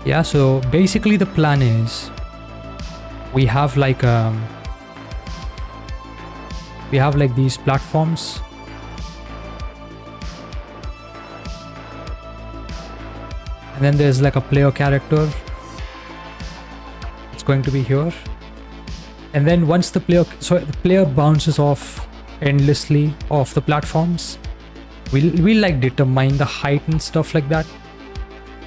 Yeah, so basically the plan is we have like these platforms. And then there's like a player character. It's going to be here. And then once the player bounces off endlessly off the platforms, we'll like determine the height and stuff like that.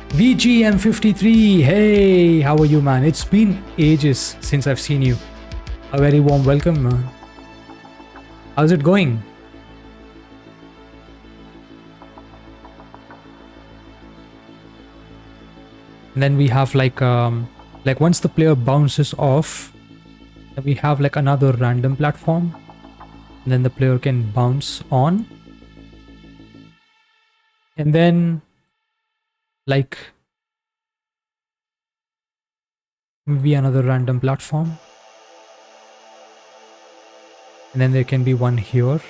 VGM53, hey, how are you, man? It's been ages since I've seen you. A very warm welcome, man. How's it going? And then we have like once the player bounces off, we have like another random platform. And then the player can bounce on. And then like maybe another random platform. And then there can be one here.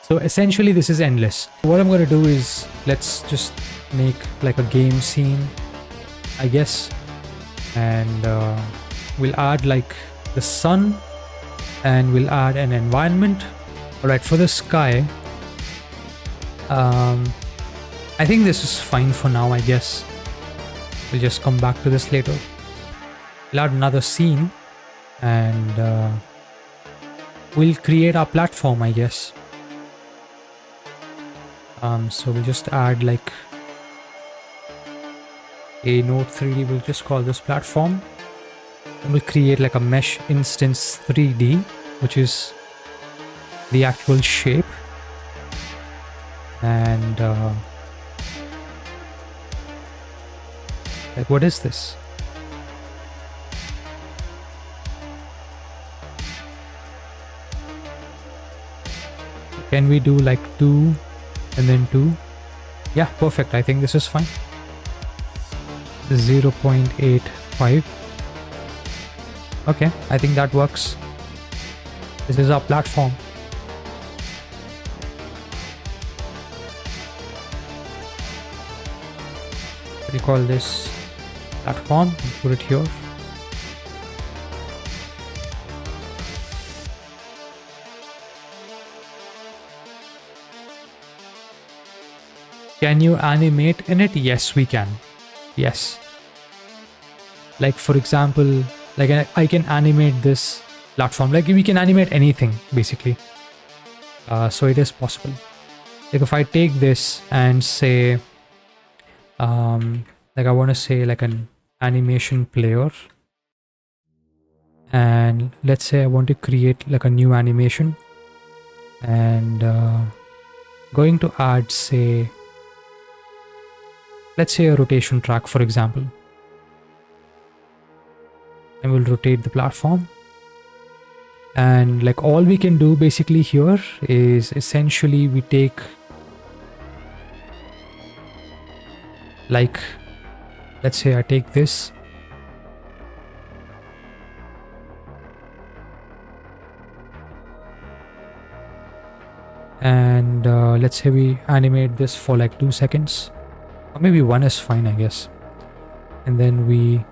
So essentially this is endless. What I'm going to do is let's just make like a game scene, I guess. And we'll add like the sun and we'll add an environment. Alright, for the sky, I think this is fine for now, I guess. We'll just come back to this later. We'll add another scene and we'll create our platform, I guess. So we'll just add like a node 3D, we'll just call this platform. And we'll create like a mesh instance 3D, which is the actual shape. And like, what is this? Can we do like 2 and then 2? Yeah, perfect. I think this is fine. 0.85. Okay, I think that works. This is our platform. We call this platform, put it here. Can you animate in it? Yes, we can. Yes. Like for example, like I can animate this platform. Like we can animate anything basically. So it is possible. Like if I take this and say, like I want to say like an animation player. And let's say I want to create like a new animation. And going to add, say, let's say a rotation track, for example. And we'll rotate the platform. And like all we can do basically here is essentially we take like, let's say I take this. And let's say we animate this for like 2 seconds. Or maybe 1 is fine, I guess. And then we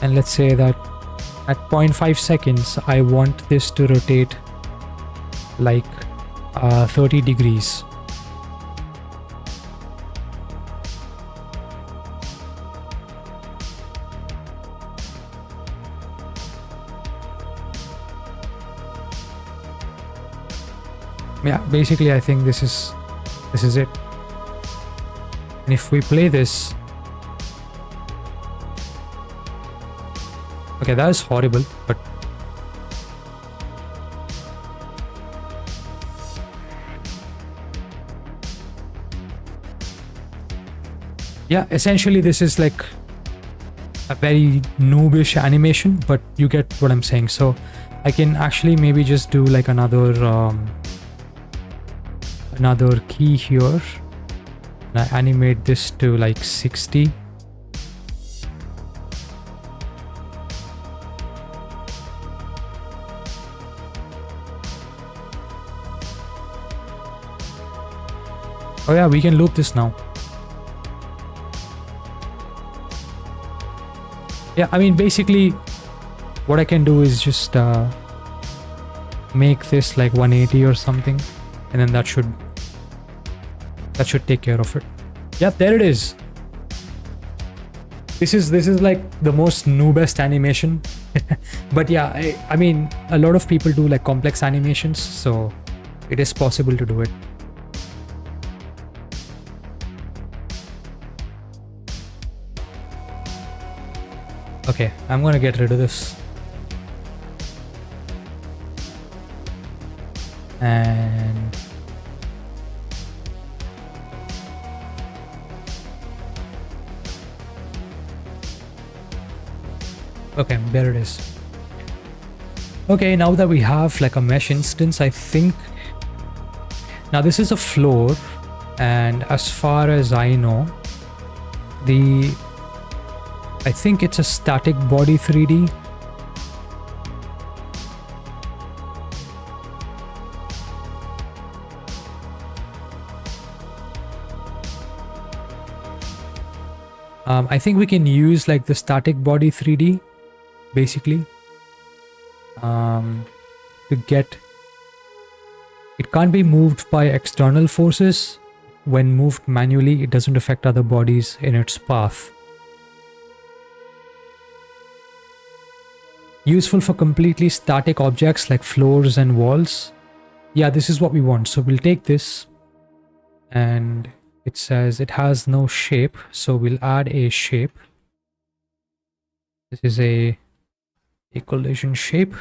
and let's say that at 0.5 seconds I want this to rotate like 30 degrees. Yeah, basically I think this is it. And if we play this, okay, that is horrible, but yeah, essentially this is like a very noobish animation, but you get what I'm saying. So I can actually maybe just do like another key here, and I animate this to like 60. Oh yeah, we can loop this now. Yeah, I mean, basically, what I can do is just make this like 180 or something, and then that should take care of it. Yep, there it is. This is like the most noobest animation. But yeah, I mean, a lot of people do like complex animations, so it is possible to do it. Okay, I'm gonna get rid of this. And okay, there it is. Okay, now that we have like a mesh instance, I think now this is a floor, and as far as I know, I think it's a static body 3D. I think we can use like the static body 3D basically to get it. Can't be moved by external forces. When moved manually, it doesn't affect other bodies in its path. Useful for completely static objects like floors and walls. Yeah, this is what we want. So we'll take this, and it says it has no shape, so we'll add a shape. This is a collision shape,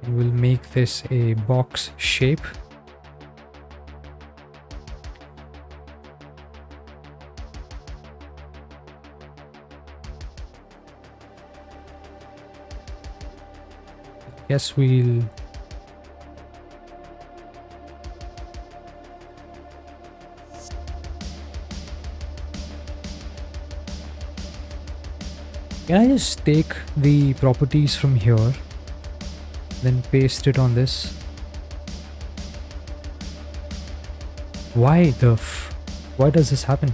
and we'll make this a box shape. Yes, we'll can I just take the properties from here, then paste it on this? Why does this happen?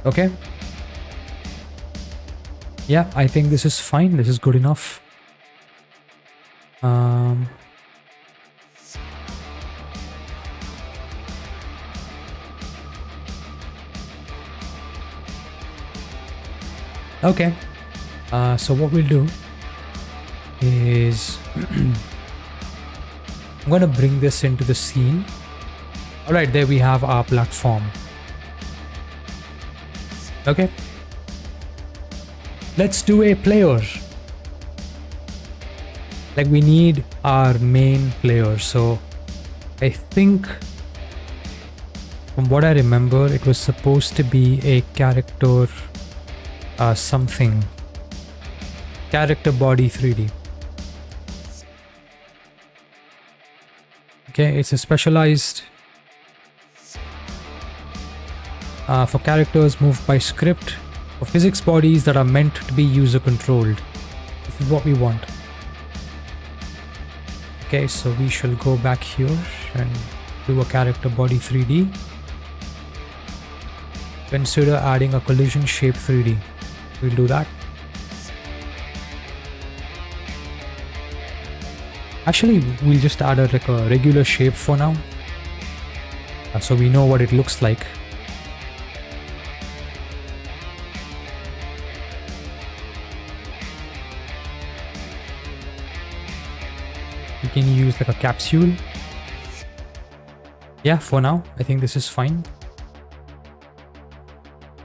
Okay. Yeah, I think this is fine. This is good enough. Okay. So what we'll do is I'm going to bring this into the scene. All right, there we have our platform. Okay, let's do a player. Like, we need our main player. So I think from what I remember, it was supposed to be a character something. Character body 3D. Okay, it's a specialized for characters moved by script, for physics bodies that are meant to be user controlled. This is what we want. Okay, so we shall go back here and do a character body 3D. Consider adding a collision shape 3D. We'll do that. Actually, we'll just add like a regular shape for now, so we know what it looks like. We can use like a capsule. Yeah, for now, I think this is fine.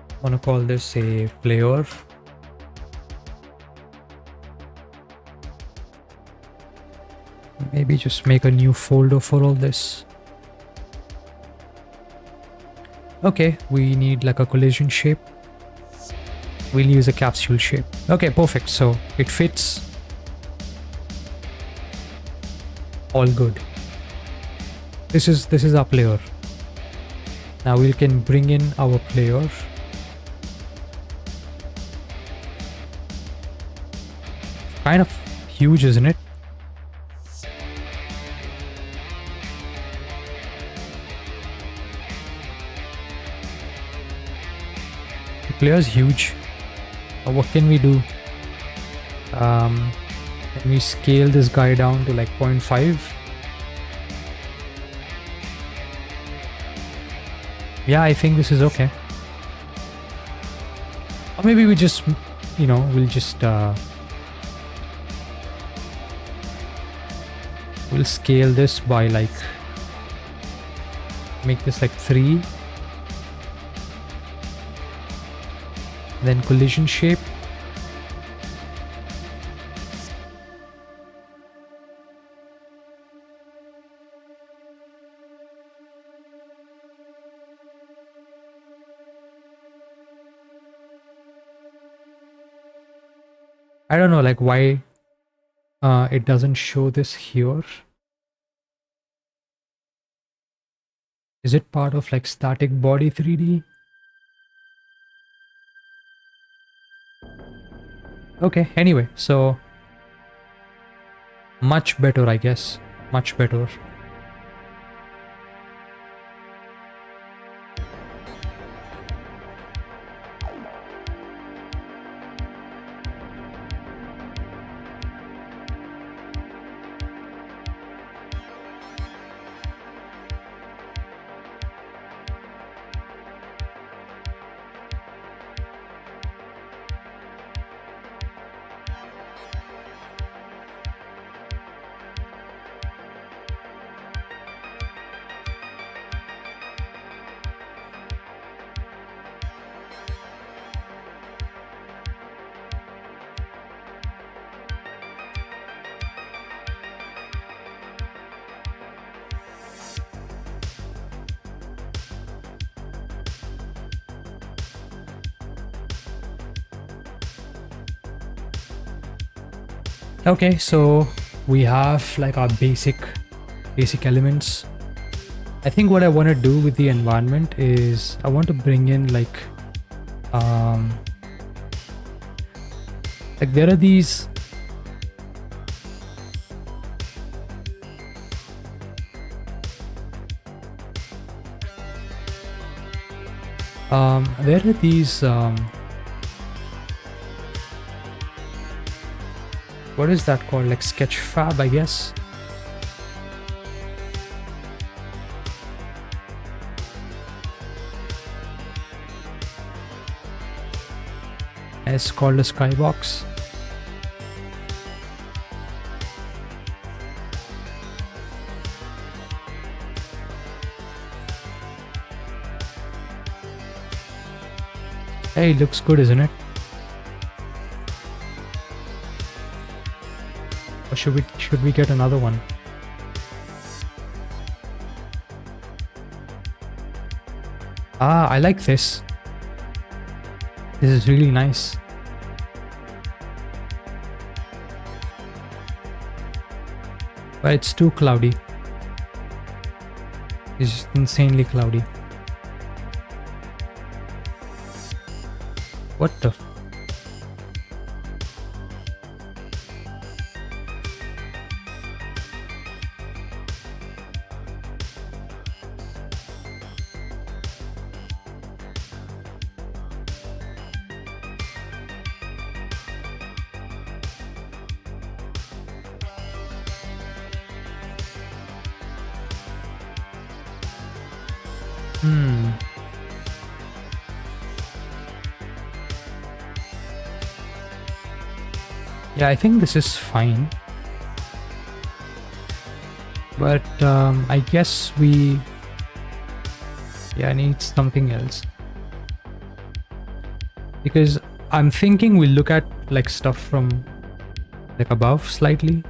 I want to call this a player. Maybe just make a new folder for all this. Okay, we need like a collision shape. We'll use a capsule shape. Okay, perfect. So it fits All good. This is our player. Now we can bring in our player. Kind of huge, isn't it? The player's huge. What can we do? Can we scale this guy down to like 0.5? Yeah, I think this is okay. Or maybe we just, we'll just we'll scale this by like, make this like 3. Then collision shape. I don't know like why it doesn't show this here. Is it part of like static body 3D? Okay, anyway, so much better, I guess. Much better. Okay, so we have like our basic elements. I think what I want to do with the environment is I want to bring in like there are these what is that called, like sketch fab, I guess. It's called a skybox. Hey, it looks good, isn't it? Or should we get another one? Ah, I like this. This is really nice. But it's too cloudy. It's just insanely cloudy. What the f- Yeah, I think this is fine. But I guess we need something else. Because I'm thinking we'll look at like stuff from like above slightly.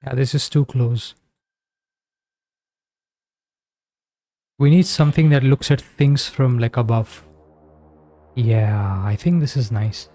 Yeah, this is too close. We need something that looks at things from like above. Yeah, I think this is nice.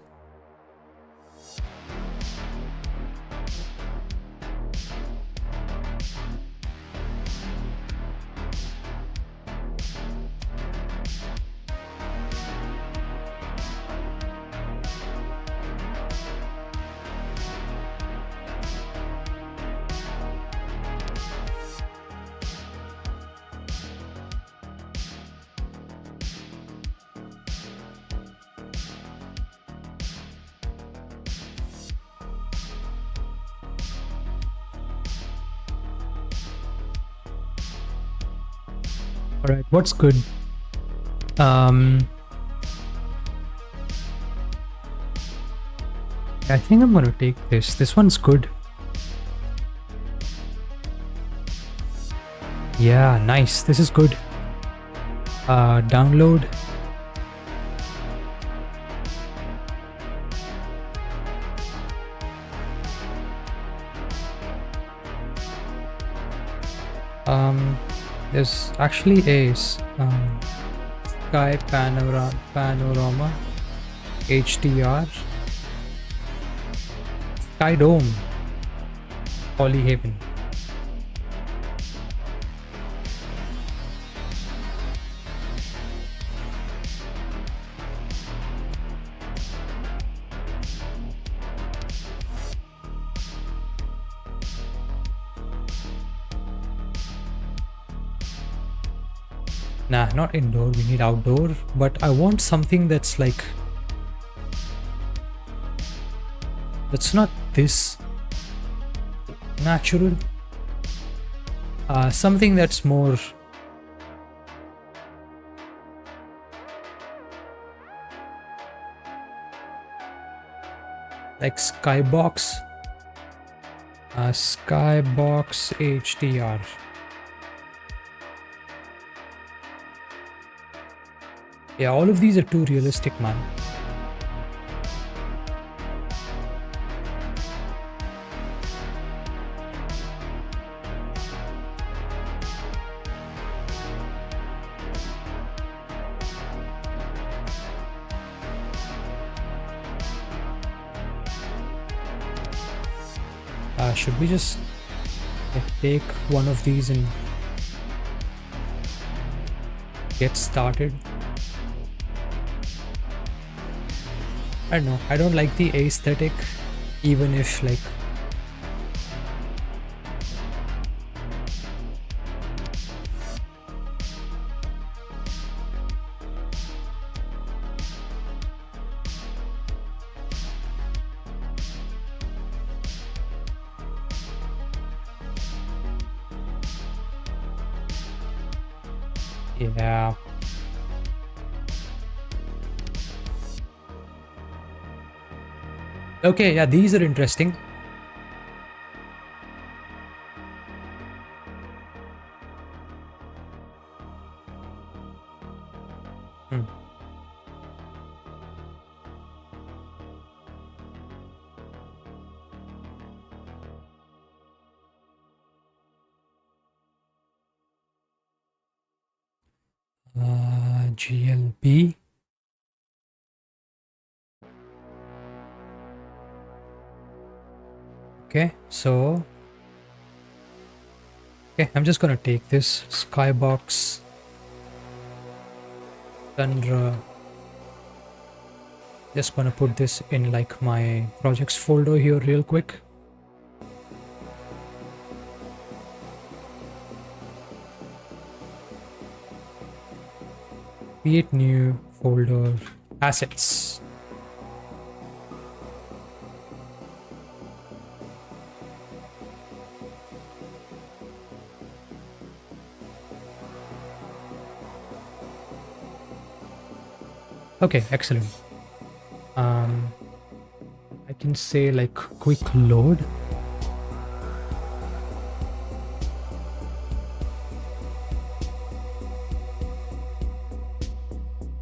All right, what's good? Um, I think I'm gonna take this. This one's good. Yeah, nice. This is good. Download. There's actually a Sky Panorama HDR Sky Dome Polyhaven. Nah, not indoor, we need outdoor, but I want something that's like, that's not this natural. Something that's more like Skybox. Skybox HDR. Yeah, all of these are too realistic, man. Should we just take one of these and get started? I don't know. I don't like the aesthetic, even if like yeah. Okay, yeah, these are interesting. Hmm. GLB. Okay, so okay, I'm just gonna take this Skybox Tundra. Just gonna put this in like my projects folder here real quick. Create new folder, assets. Okay, excellent. I can say like quick load.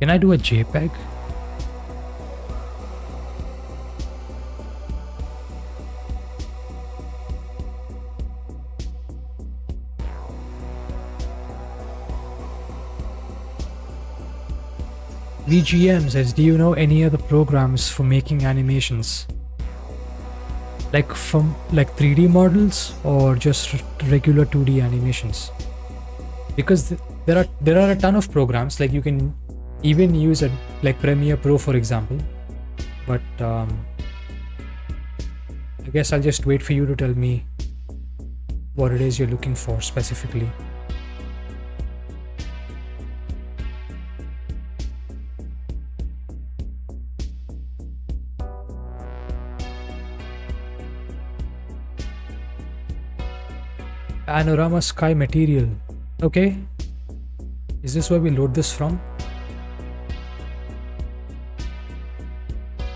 Can I do a JPEG? VGM says, do you know any other programs for making animations? Like from like 3D models or just regular 2D animations? Because there are a ton of programs, like you can even use a like Premiere Pro, for example. But I guess I'll just wait for you to tell me what it is you're looking for specifically. Panorama sky material. Okay. Is this where we load this from?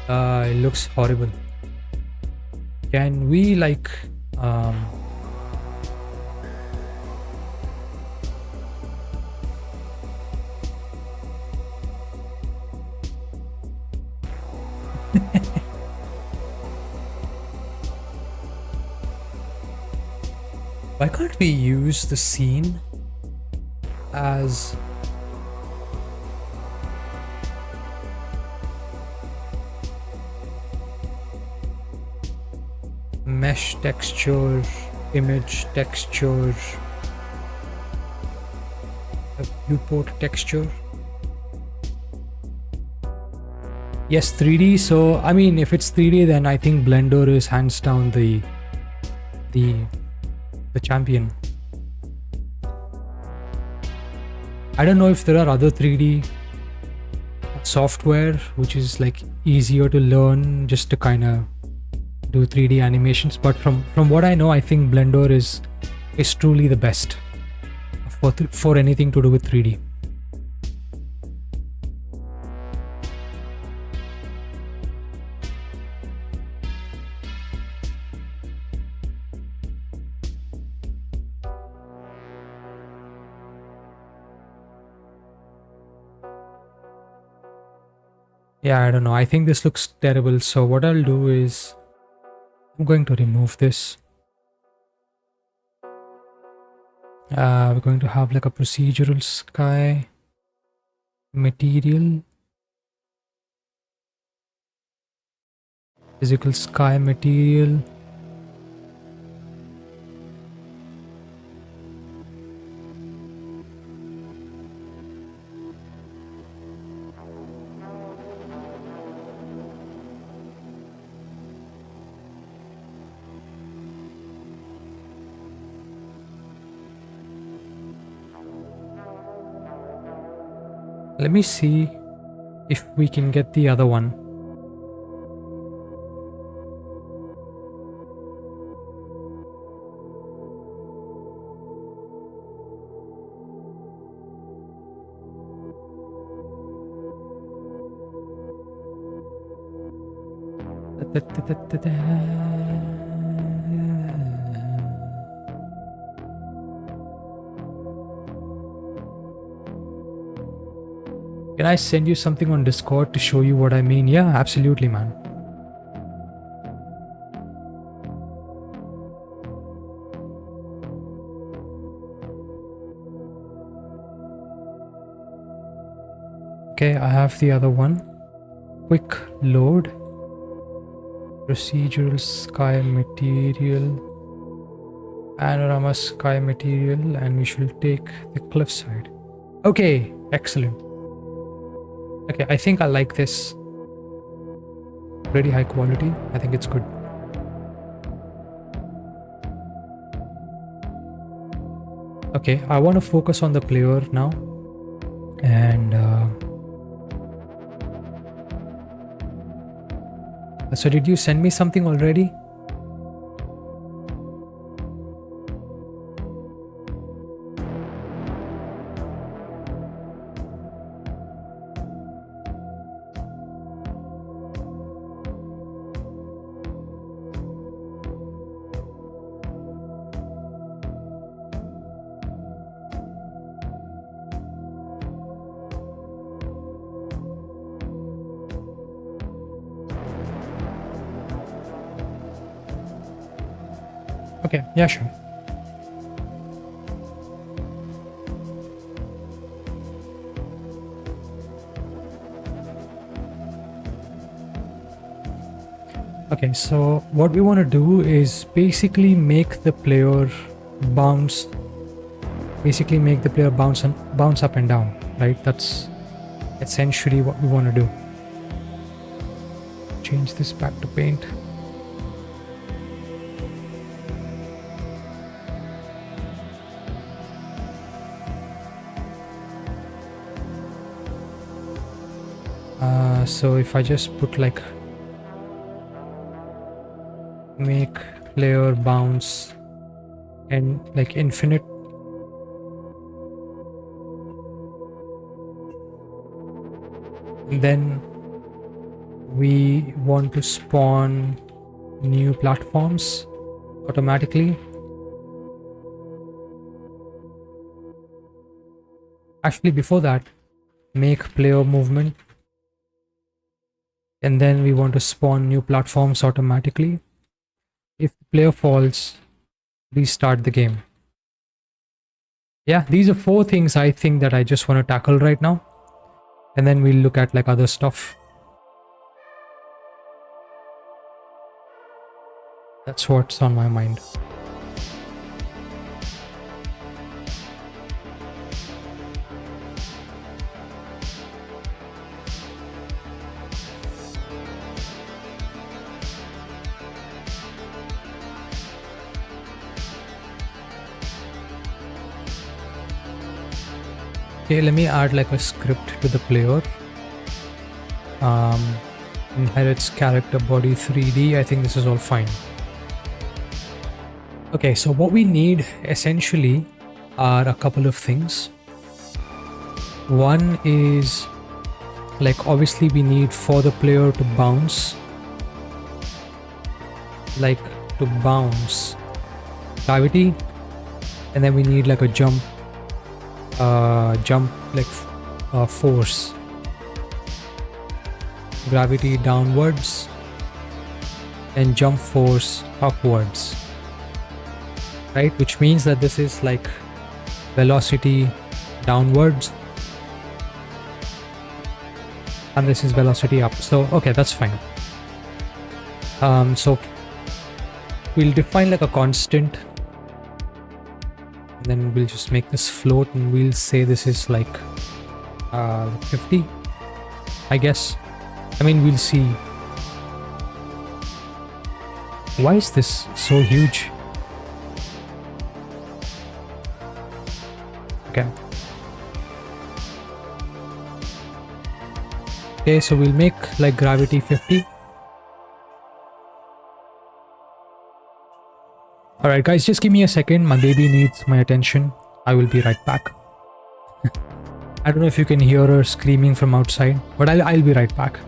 It looks horrible. Can we like why can't we use the scene as mesh texture, image texture, a viewport texture? Yes, 3D. So I mean, if it's 3D, then I think Blender is hands down the champion. I don't know if there are other 3D software which is like easier to learn just to kind of do 3D animations, but from what I know, I think Blender is truly the best for anything to do with 3D. Yeah, I don't know. I think this looks terrible. So what I'll do is I'm going to remove this. We're going to have like a procedural sky material, physical sky material. Let me see if we can get the other one. Can I send you something on Discord to show you what I mean? Yeah, absolutely, man. Okay, I have the other one. Quick load. Procedural sky material. Panorama sky material, and we should take the cliffside. Okay, excellent. Okay, I think I like this. Pretty high quality. I think it's good. Okay, I want to focus on the player now. And so did you send me something already? Okay, yeah, sure. Okay, so what we want to do is basically make the player bounce, bounce up and down, right? That's essentially what we want to do. Change this back to paint. So if I just put like make player bounce and like infinite, and then we want to spawn new platforms automatically. Actually, before that, make player movement, and then we want to spawn new platforms automatically. If the player falls, restart the game. Yeah, these are 4 things I think that I just want to tackle right now, and then we'll look at like other stuff. That's what's on my mind. Okay, let me add like a script to the player. Inherits character body 3D. I think this is all fine. Okay, so what we need essentially are a couple of things. One is like obviously we need for the player to bounce, gravity, and then we need like a jump force, gravity downwards and jump force upwards, right? Which means that this is like velocity downwards and this is velocity up. So okay, that's fine. So we'll define like a constant, and then we'll just make this float, and we'll say this is like 50, I guess. I mean, we'll see. Why is this so huge? Okay. Okay, so we'll make like gravity 50. Alright guys, just give me a second. My baby needs my attention. I will be right back. I don't know if you can hear her screaming from outside, but I'll be right back.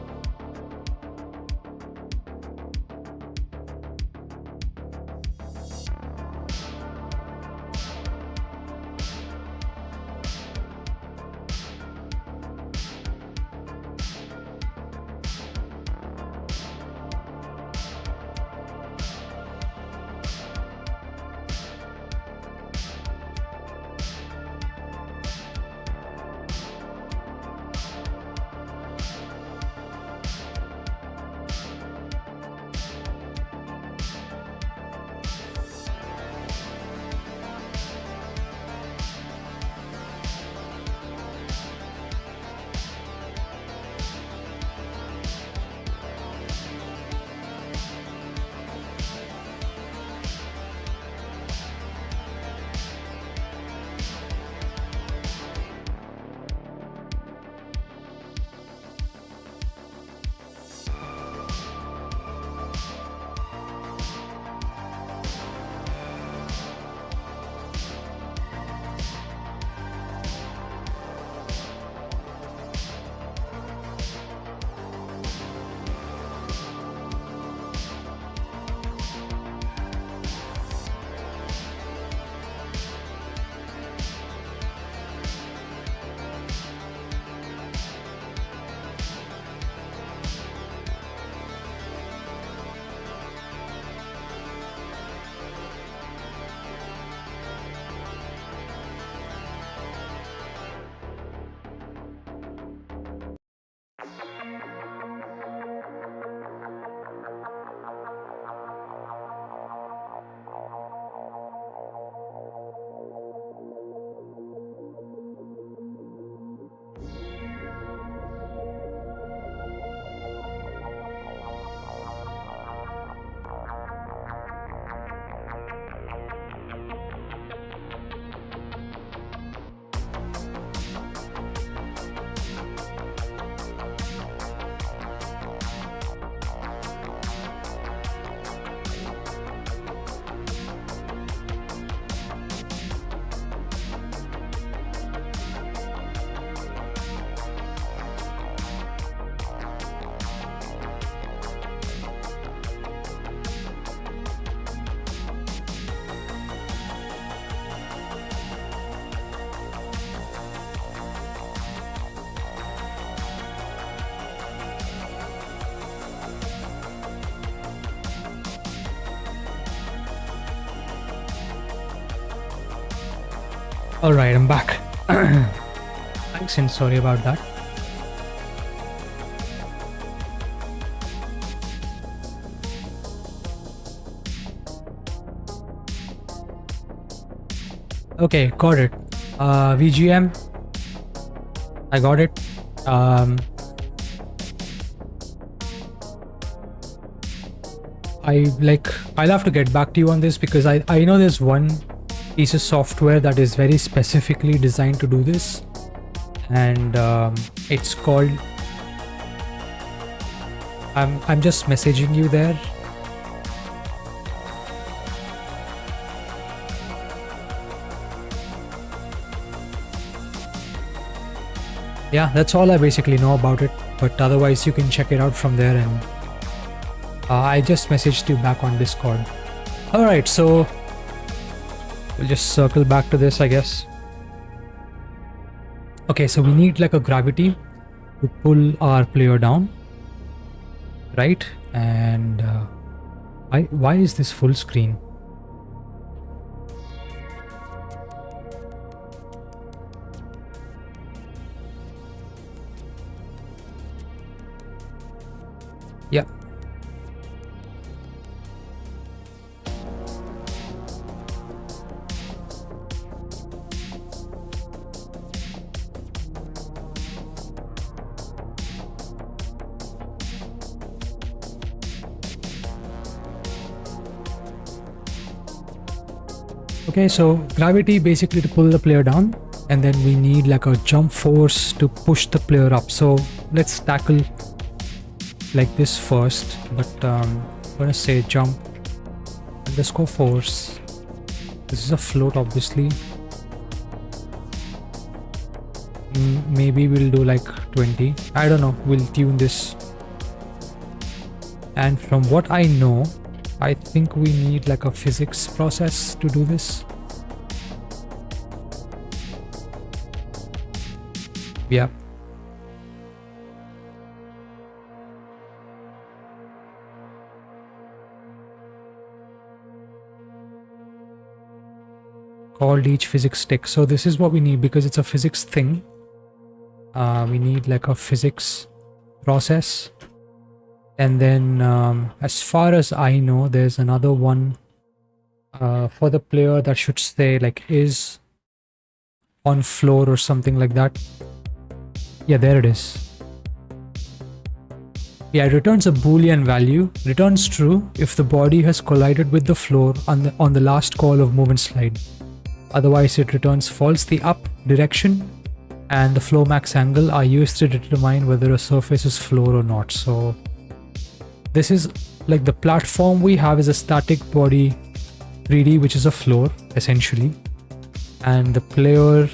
Alright, I'm back. Thanks and sorry about that. Okay, got it. VGM. I got it. I'll have to get back to you on this because I know there's one piece of software that is very specifically designed to do this, and it's called, I'm just messaging you there. Yeah, that's all I basically know about it, but otherwise you can check it out from there, and I just messaged you back on Discord. Alright, so we'll just circle back to this, I guess. Okay, so we need like a gravity to pull our player down, right? And why is this full screen? Yeah. Okay, so gravity basically to pull the player down, and then we need like a jump force to push the player up. So let's tackle like this first, but I'm gonna say jump underscore force. This is a float, obviously. Maybe we'll do like 20. I don't know, we'll tune this. And from what I know, I think we need like a physics process to do this. Yeah. Called each physics stick. So this is what we need because it's a physics thing. We need like a physics process. And then as far as I know, there's another one for the player that should say like is on floor or something like that. Yeah, there it is. Yeah, it returns a Boolean value. Returns true if the body has collided with the floor on the last call of move and slide. Otherwise, it returns false. The up direction and the flow max angle are used to determine whether a surface is floor or not. So this is like the platform we have is a static body 3D, which is a floor essentially, and the player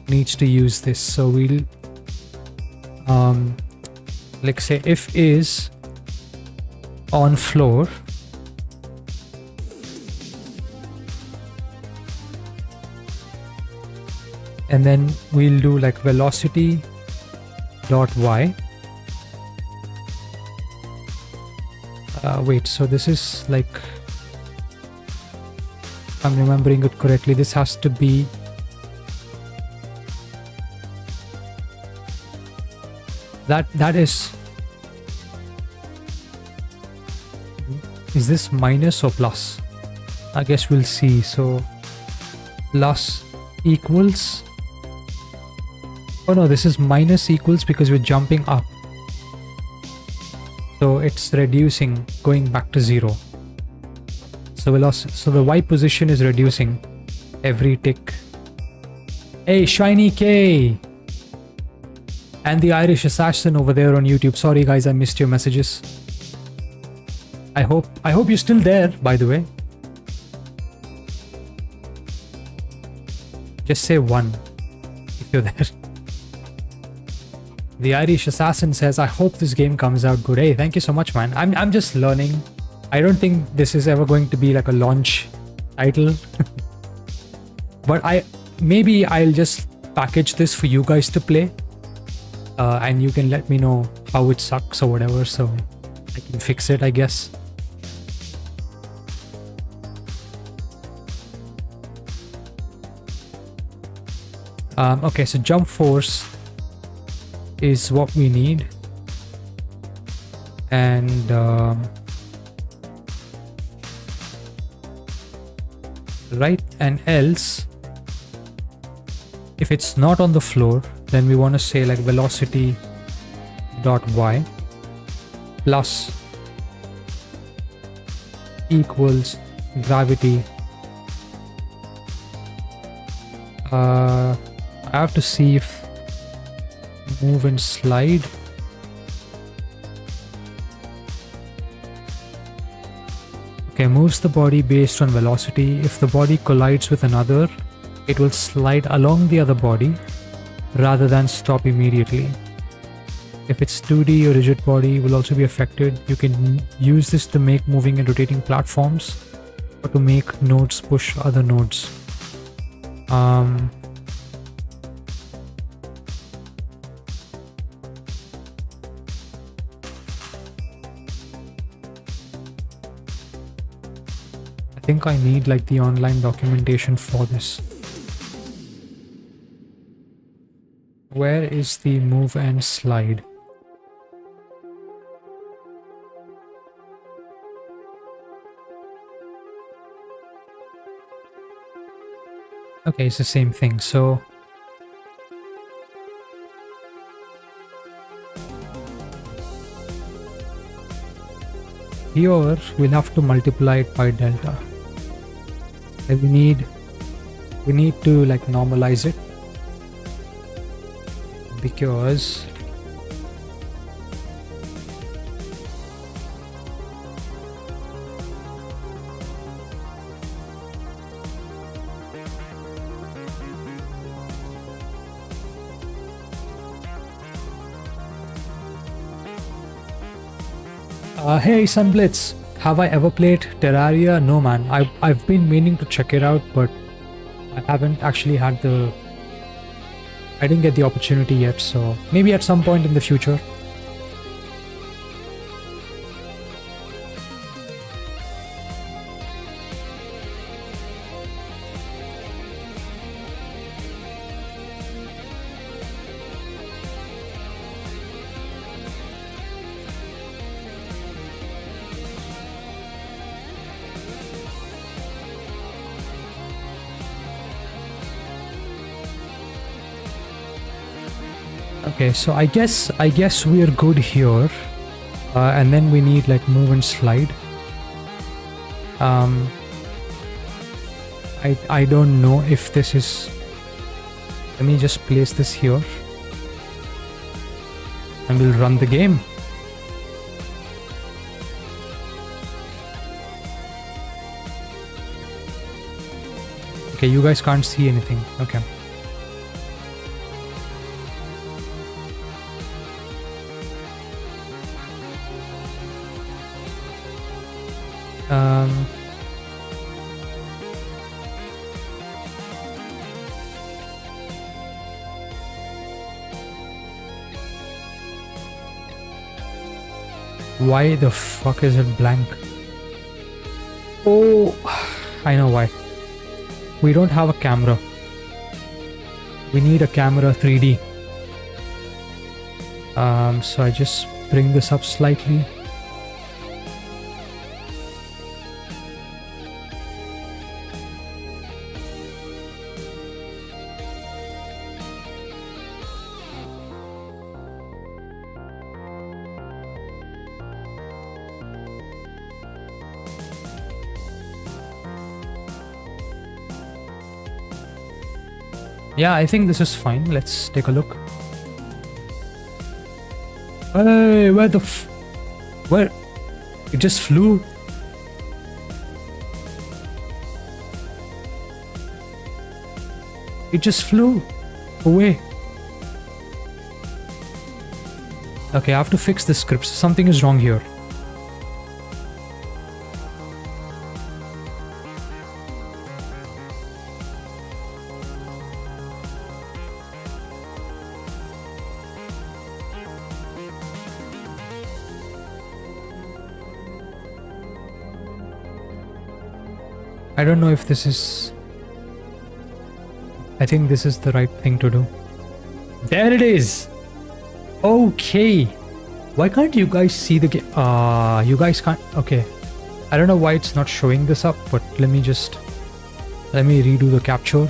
needs to use this. So we'll like say if is on floor, and then we'll do like velocity dot y. Wait, so this is like, if I'm remembering it correctly, this has to be that is this minus or plus? I guess we'll see. So plus equals, oh no, this is minus equals because we're jumping up. So it's reducing, going back to 0. So velocity, so the Y position is reducing every tick. Hey, Shiny K! And the Irish Assassin over there on YouTube. Sorry guys, I missed your messages. I hope you're still there, by the way. Just say 1 if you're there. The Irish Assassin says, I hope this game comes out good. Hey, thank you so much, man. I'm just learning. I don't think this is ever going to be like a launch title. But maybe I'll just package this for you guys to play. And you can let me know how it sucks or whatever, so I can fix it, I guess. Okay, so jump force is what we need. And right, and else if it's not on the floor, then we want to say like velocity dot y plus equals gravity. I have to see if move and slide. Okay, moves the body based on velocity. If the body collides with another, it will slide along the other body rather than stop immediately. If it's 2D or rigid body will also be affected. You can use this to make moving and rotating platforms or to make nodes push other nodes. I think I need like the online documentation for this. Where is the move and slide? Okay, it's the same thing. So here we'll have to multiply it by delta. And we need to like normalize it, because hey Sunblitz, have I ever played Terraria? No man, I've been meaning to check it out, but I haven't actually had I didn't get the opportunity yet, so maybe at some point in the future. Okay, so I guess we're good here, and then we need like move and slide. I don't know if this is. Let me just place this here, and we'll run the game. Okay, you guys can't see anything. Okay. Why the fuck is it blank? Oh, I know why. We don't have a camera. We need a camera 3D. So I just bring this up slightly. Yeah, I think this is fine. Let's take a look. Hey, where the where? It just flew. It just flew away. Okay, I have to fix the scripts. Something is wrong here. I don't know if this is I think this is the right thing to do. There it is. Okay. Why can't you guys see the game? You guys can't. Okay. I don't know why it's not showing this up, but let me redo the capture.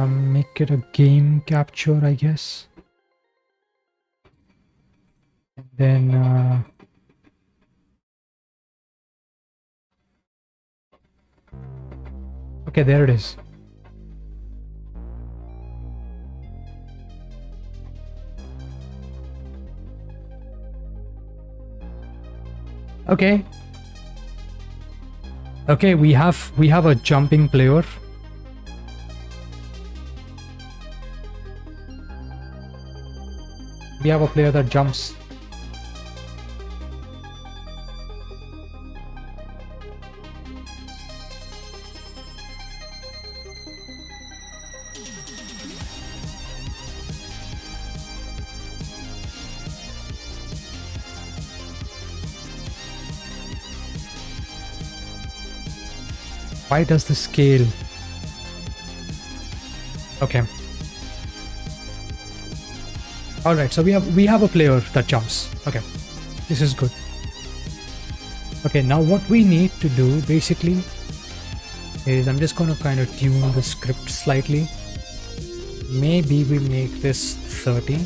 Make it a game capture, I guess. And then okay, there it is. Okay. Okay, we have a jumping player. We have a player that jumps. Why does the scale? Okay. All right, so we have a player that jumps. Okay, this is good. Okay, now what we need to do basically is I'm just going to kind of tune the script slightly. Maybe we make this 30.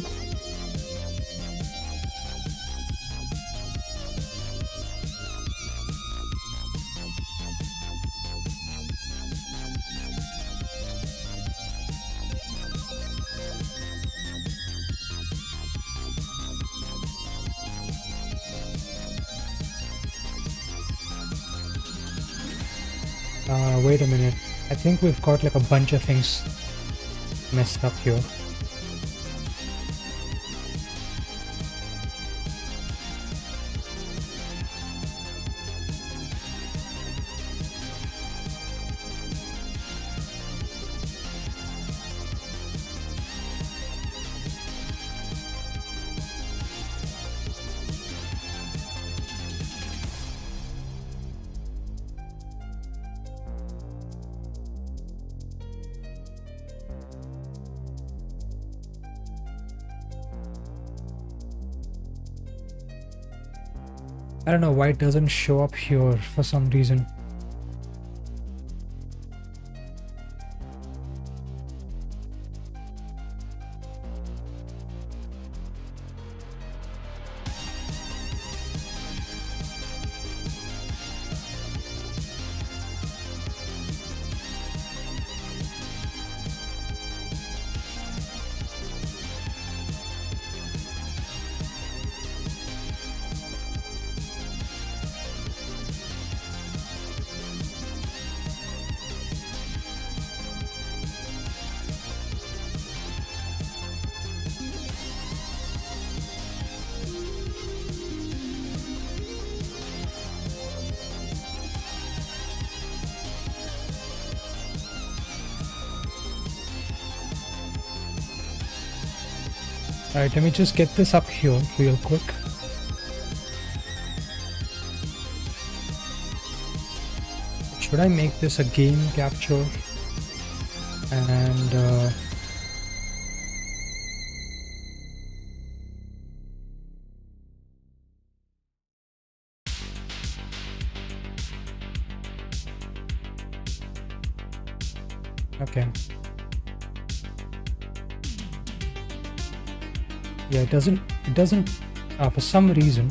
Wait a minute. I think we've got like a bunch of things messed up here. I don't know why it doesn't show up here for some reason. Alright, let me just get this up here real quick. Should I make this a game capture? And okay. Yeah, it doesn't for some reason.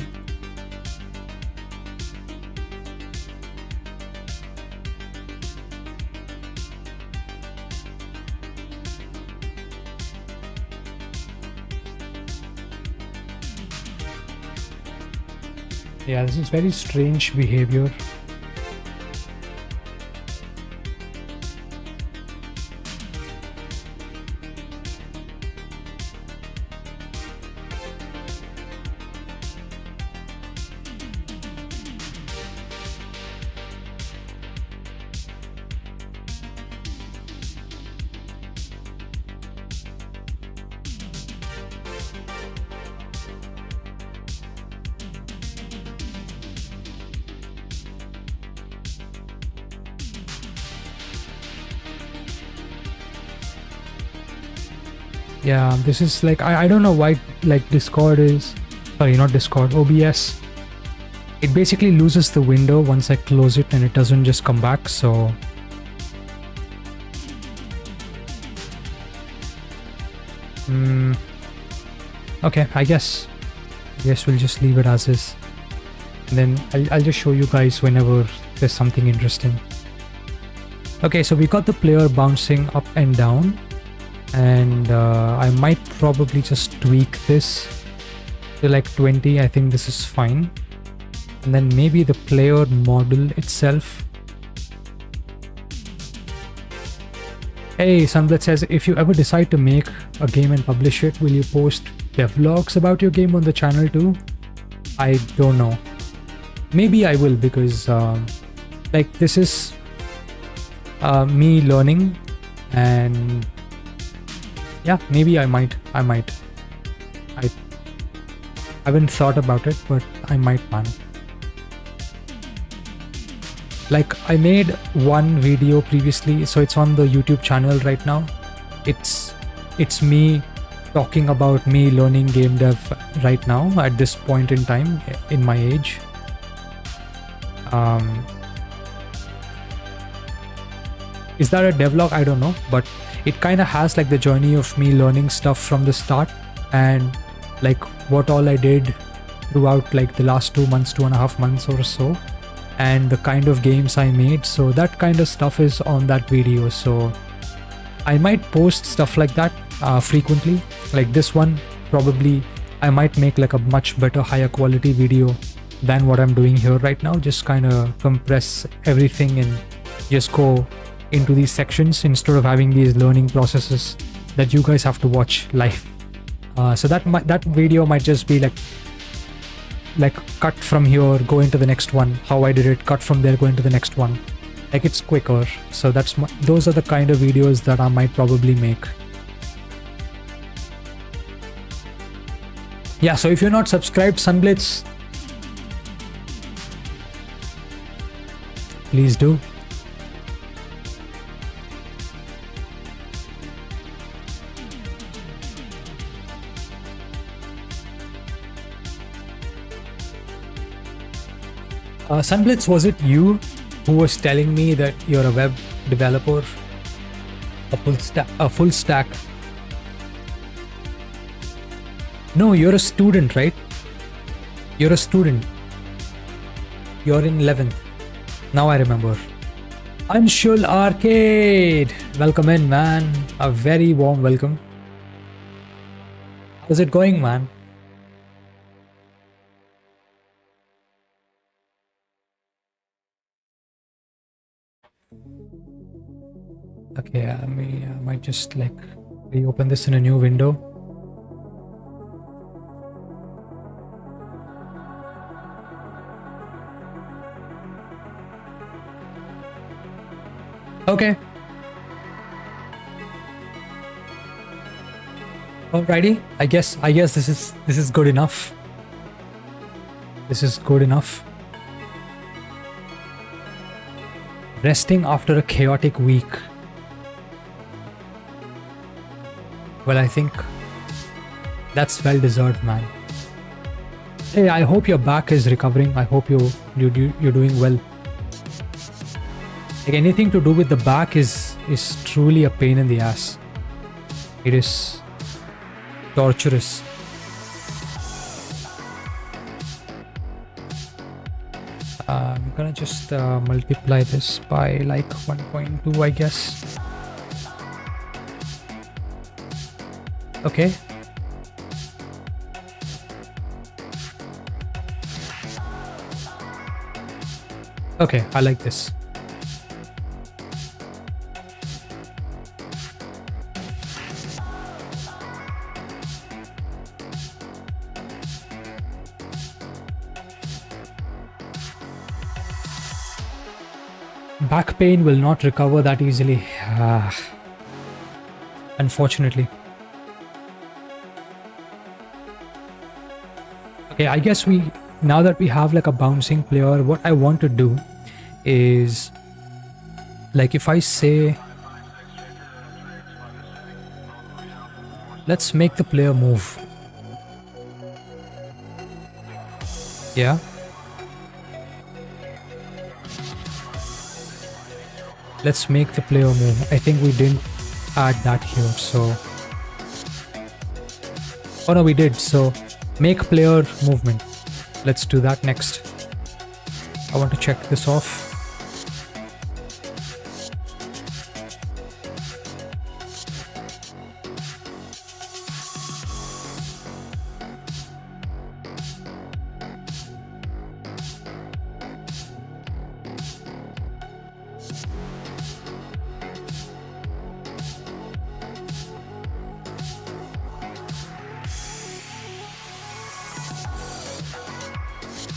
Yeah, this is very strange behavior. Yeah, this is like, I don't know why, like Discord is, sorry, not Discord, OBS. It basically loses the window once I close it and it doesn't just come back, so. Okay, I guess we'll just leave it as is. And then I'll just show you guys whenever there's something interesting. Okay, so we got the player bouncing up and down. And I might probably just tweak this to like 20. I think this is fine. And then maybe the player model itself. Hey, Sunblood says, if you ever decide to make a game and publish it, will you post devlogs about your game on the channel too? I don't know. Maybe I will, because like this is me learning, and yeah, maybe I might. I haven't thought about it, but I might, man. Like, I made one video previously, so it's on the YouTube channel right now. It's me talking about me learning game dev right now at this point in time in my age. Is that a devlog? I don't know, but it kind of has like the journey of me learning stuff from the start, and like what all I did throughout like the last 2 months, 2.5 months or so, and the kind of games I made. So that kind of stuff is on that video. So I might post stuff like that frequently. Like this one, probably I might make like a much better, higher quality video than what I'm doing here right now. Just kind of compress everything and just go into these sections instead of having these learning processes that you guys have to watch live. So that video might just be like cut from here, go into the next one, how I did it, cut from there, go into the next one. Like, it's quicker. So those are the kind of videos that I might probably make. Yeah, so if you're not subscribed, Sunblitz, please do. Sunblitz, was it you who was telling me that you're a web developer, a full stack? No, you're a student, right? You're a student. You're in 11th. Now I remember. Anshul Arcade, welcome in, man. A very warm welcome. How's it going, man? Okay, I might just like reopen this in a new window. Okay. Alrighty. I guess this is good enough. This is good enough. Resting after a chaotic week. Well, I think that's well deserved, man. Hey, I hope your back is recovering. I hope you're doing well. Like, anything to do with the back is truly a pain in the ass. It is torturous. I'm gonna just multiply this by like 1.2, I guess. Okay. Okay, I like this. Back pain will not recover that easily. Unfortunately. Okay, I guess now that we have like a bouncing player, what I want to do is, like, if I say let's make the player move. Yeah. Let's make the player move. I think we didn't add that here, so... Oh no, we did. So make player movement. Let's do that next. I want to check this off.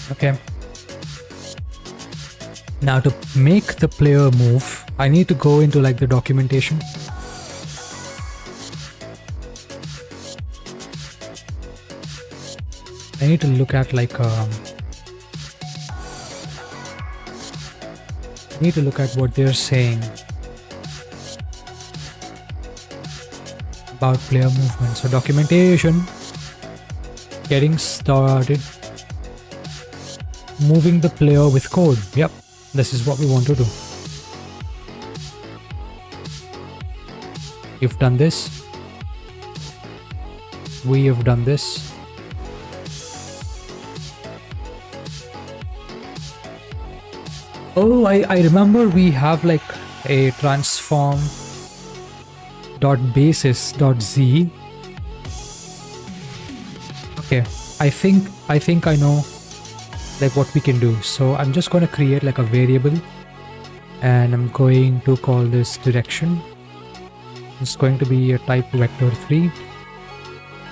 Okay. Now to make the player move, I need to go into like the documentation. I need to look at like need to look at what they're saying about player movement. So documentation, getting started, moving the player with code. Yep, this is what we want to do. You've done this. We have done this. Oh, I remember we have like a transform dot basis dot z. Okay, I think I know like what we can do. So I'm just going to create like a variable and I'm going to call this direction. It's going to be a type vector3,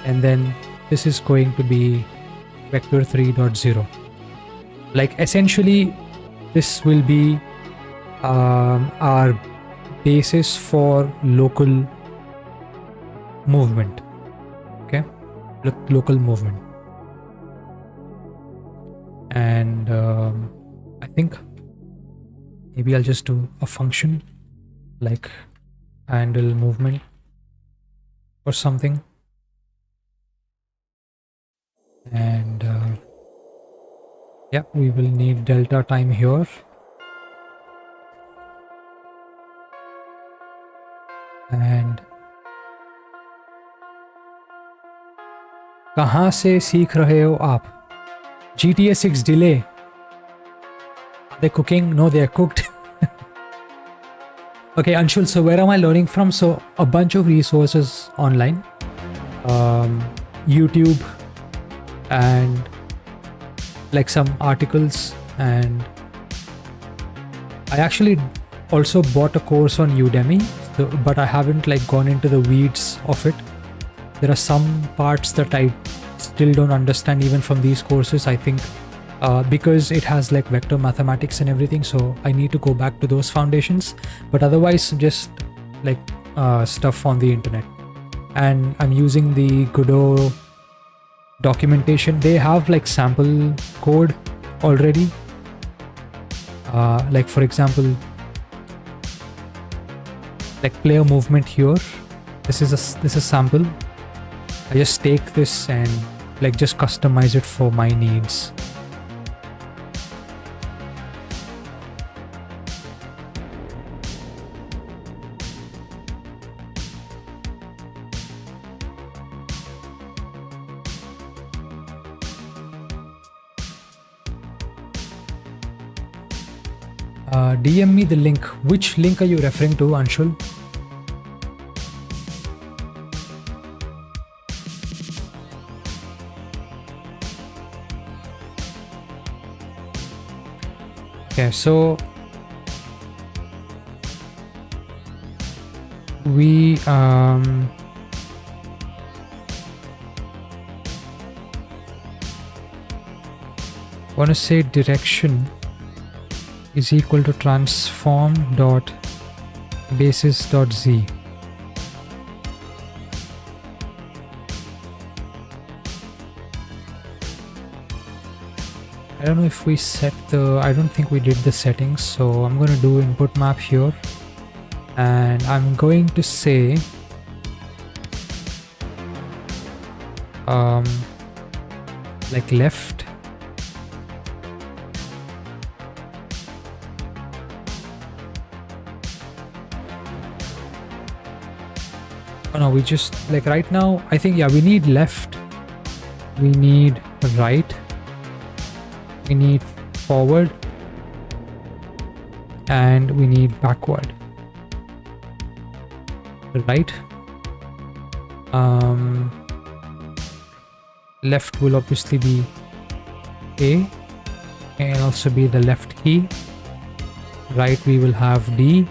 and then this is going to be vector3.0. Like essentially this will be our basis for local movement. Okay, local movement. And I think maybe I'll just do a function like handle movement or something. And yeah, we will need delta time here. And कहाँ से सीख रहे हो आप? GTA 6 delay. Are they cooking? No, they are cooked. Okay, Anshul, so where am I learning from? So a bunch of resources online, YouTube, and like some articles, and I actually also bought a course on Udemy, so, but I haven't like gone into the weeds of it. There are some parts that I still don't understand even from these courses. I think because it has like vector mathematics and everything, so I need to go back to those foundations, but otherwise just like stuff on the internet. And I'm using the Godot documentation. They have like sample code already, like for example like player movement here. This is a sample. I just take this and like just customize it for my needs. DM me the link. Which link are you referring to, Anshul? Okay, so we want to say direction is equal to transform dot basis dot z. I don't know if we set the, I don't think we did the settings, so I'm going to do input map here, and I'm going to say like left. Oh no, we just like right now, I think, yeah, we need left, we need right, we need forward, and we need backward. Right. Left will obviously be A, and also be the left key. Right, we will have D.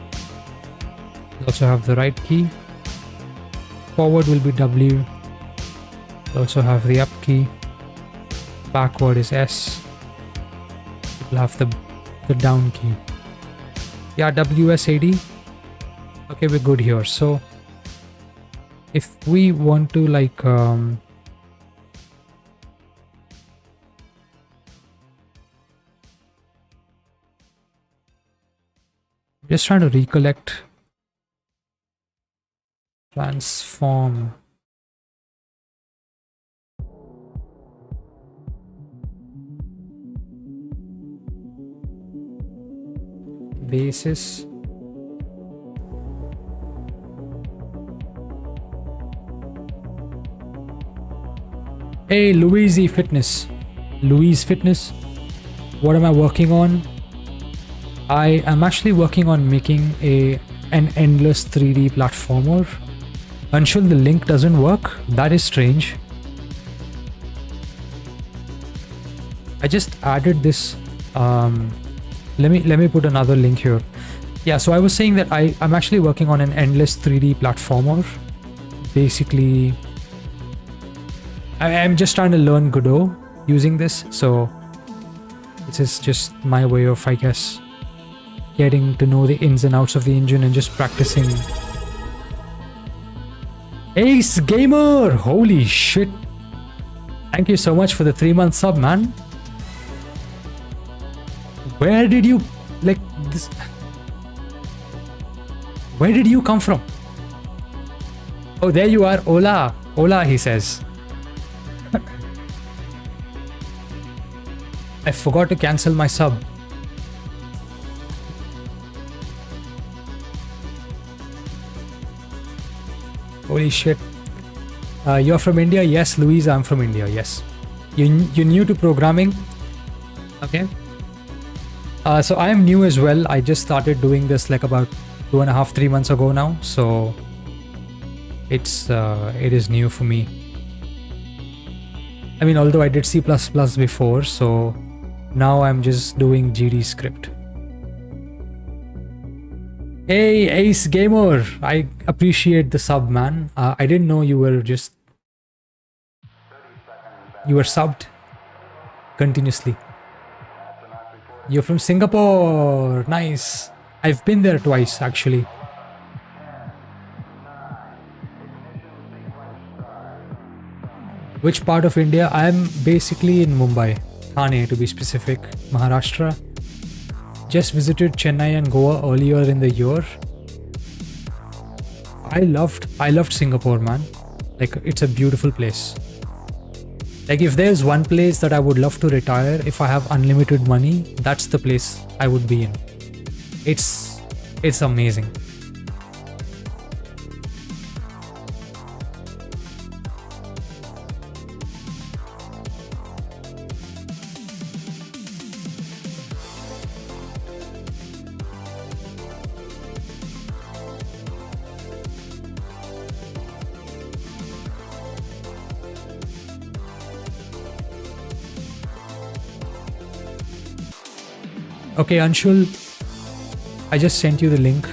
We'll also have the right key. Forward will be W. We'll also have the up key. Backward is S. We'll have the down key. Yeah, WSAD. Okay, we're good here. So if we want to like just trying to recollect, transform, basis, hey Louise Fitness, what am I working on? I am actually working on making an endless 3D platformer. Until the link doesn't work, that is strange. I just added this. Let me put another link here. Yeah, so I was saying that I'm actually working on an endless 3D platformer. Basically, I'm just trying to learn Godot using this. So this is just my way of, I guess, getting to know the ins and outs of the engine and just practicing. Ace Gamer! Holy shit! Thank you so much for the 3-month sub, man. Where did you, like, this? Where did you come from? Oh, there you are. Hola. Hola, he says. I forgot to cancel my sub. Holy shit. You're from India? Yes, Louise, I'm from India. Yes. You're new to programming? Okay. So I am new as well. I just started doing this like about 2.5-3 months ago now. So it is new for me. I mean, although I did C++ before, so now I'm just doing GD script. Hey, Ace Gamer! I appreciate the sub, man. I didn't know you were subbed continuously. You're from Singapore! Nice! I've been there twice, actually. Which part of India? I'm basically in Mumbai. Thane, to be specific. Maharashtra. Just visited Chennai and Goa earlier in the year. I loved Singapore, man. Like, it's a beautiful place. Like, if there's one place that I would love to retire if I have unlimited money, that's the place I would be in. It's amazing. Okay, Anshul, I just sent you the link.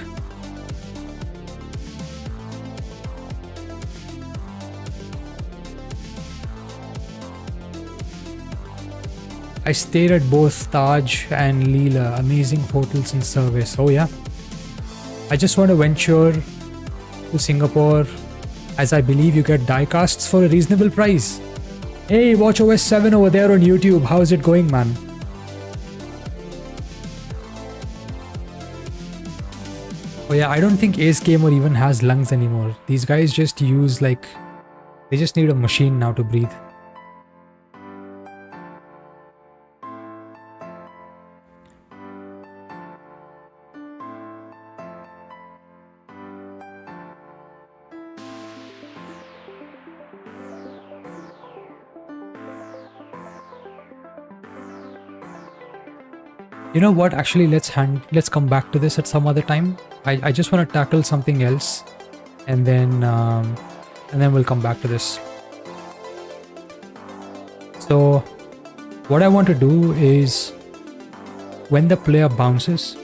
I stayed at both Taj and Leela, amazing hotels and service. Oh yeah. I just want to venture to Singapore, as I believe you get die casts for a reasonable price. Hey, WatchOS 7 over there on YouTube. How's it going, man? Oh yeah, I don't think Ace Gamer even has lungs anymore. These guys just use like They just need a machine now to breathe. You know what? Actually, let's come back to this at some other time. I just want to tackle something else, and then we'll come back to this. So, what I want to do is when the player bounces,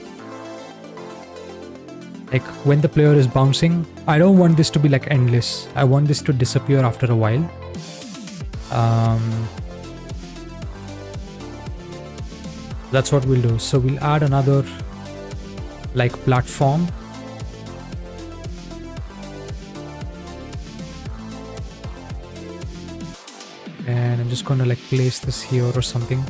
like when the player is bouncing, I don't want this to be like endless. I want this to disappear after a while. That's what we'll do. So we'll add another like platform. And I'm just going to like place this here or something.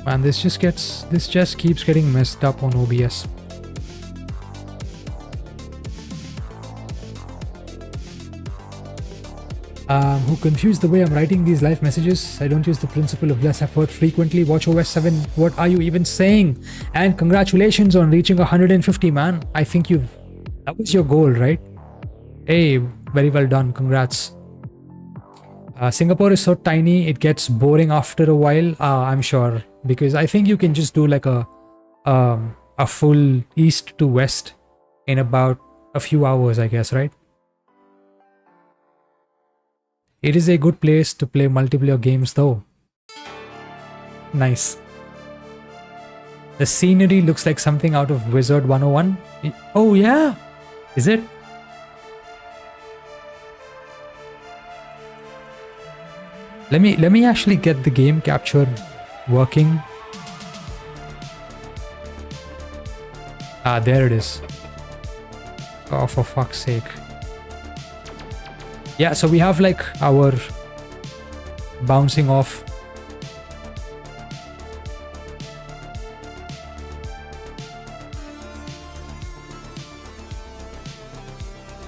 And this just keeps getting messed up on OBS. Who confused the way I'm writing these live messages? I don't use the principle of less effort frequently. Watch OS 7. What are you even saying? And congratulations on reaching 150, man. I think that was your goal, right? Hey, very well done. Congrats. Singapore is so tiny, it gets boring after a while. I'm sure, because I think you can just do like a full east to west in about a few hours, I guess, right? It is a good place to play multiplayer games though. Nice. The scenery looks like something out of Wizard 101. Oh yeah, is it? Let me actually get the game capture working. Ah, there it is. Oh, for fuck's sake. Yeah, so we have like our bouncing off.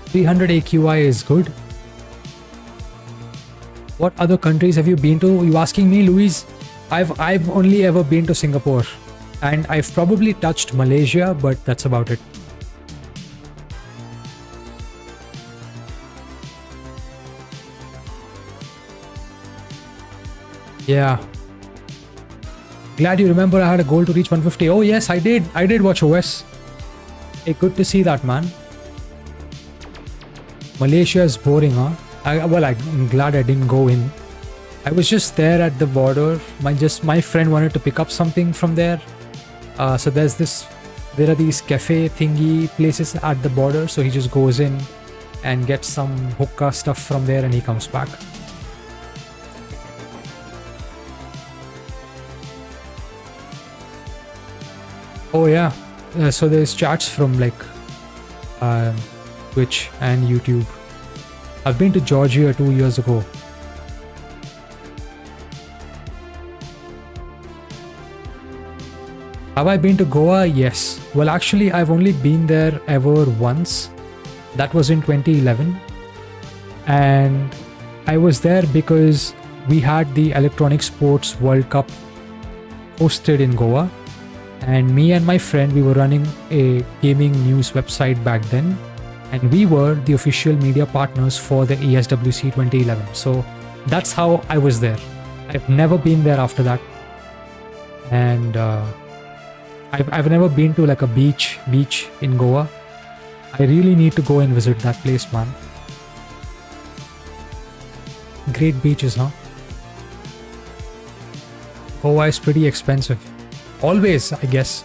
$300 AQI is good. What other countries have you been to? You asking me, Louise? I've only ever been to Singapore, and I've probably touched Malaysia, but that's about it. Yeah. Glad you remember I had a goal to reach 150. Oh yes, I did. I did watch OS. Hey, good to see that, man. Malaysia is boring, huh? I'm glad I didn't go in. I was just there at the border. My friend wanted to pick up something from there. So there are these cafe thingy places at the border. So he just goes in and gets some hookah stuff from there, and he comes back. Oh yeah. So there's chats from like Twitch and YouTube. I've been to Georgia 2 years ago. Have I been to Goa? Yes. Well, actually, I've only been there ever once. That was in 2011. And I was there because we had the Electronic Sports World Cup hosted in Goa. And me and my friend, we were running a gaming news website back then. And we were the official media partners for the ESWC 2011. So that's how I was there. I've never been there after that. And I've never been to like a beach in Goa. I really need to go and visit that place, man. Great beaches, huh? Goa is pretty expensive. Always, I guess.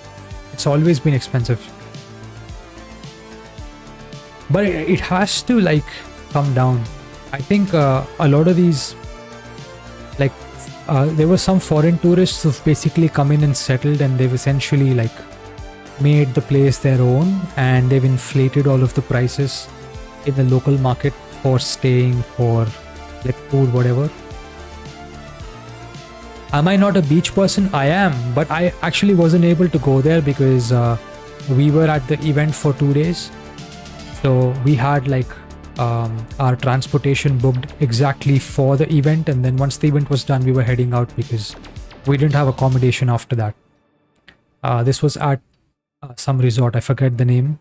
It's always been expensive. But it has to like come down. I think a lot of these, like there were some foreign tourists who've basically come in and settled, and they've essentially like made the place their own, and they've inflated all of the prices in the local market for staying, for like food, whatever. Am I not a beach person? I am, but I actually wasn't able to go there because we were at the event for 2 days. So we had like our transportation booked exactly for the event, and then once the event was done, we were heading out because we didn't have accommodation after that. This was at some resort, I forget the name,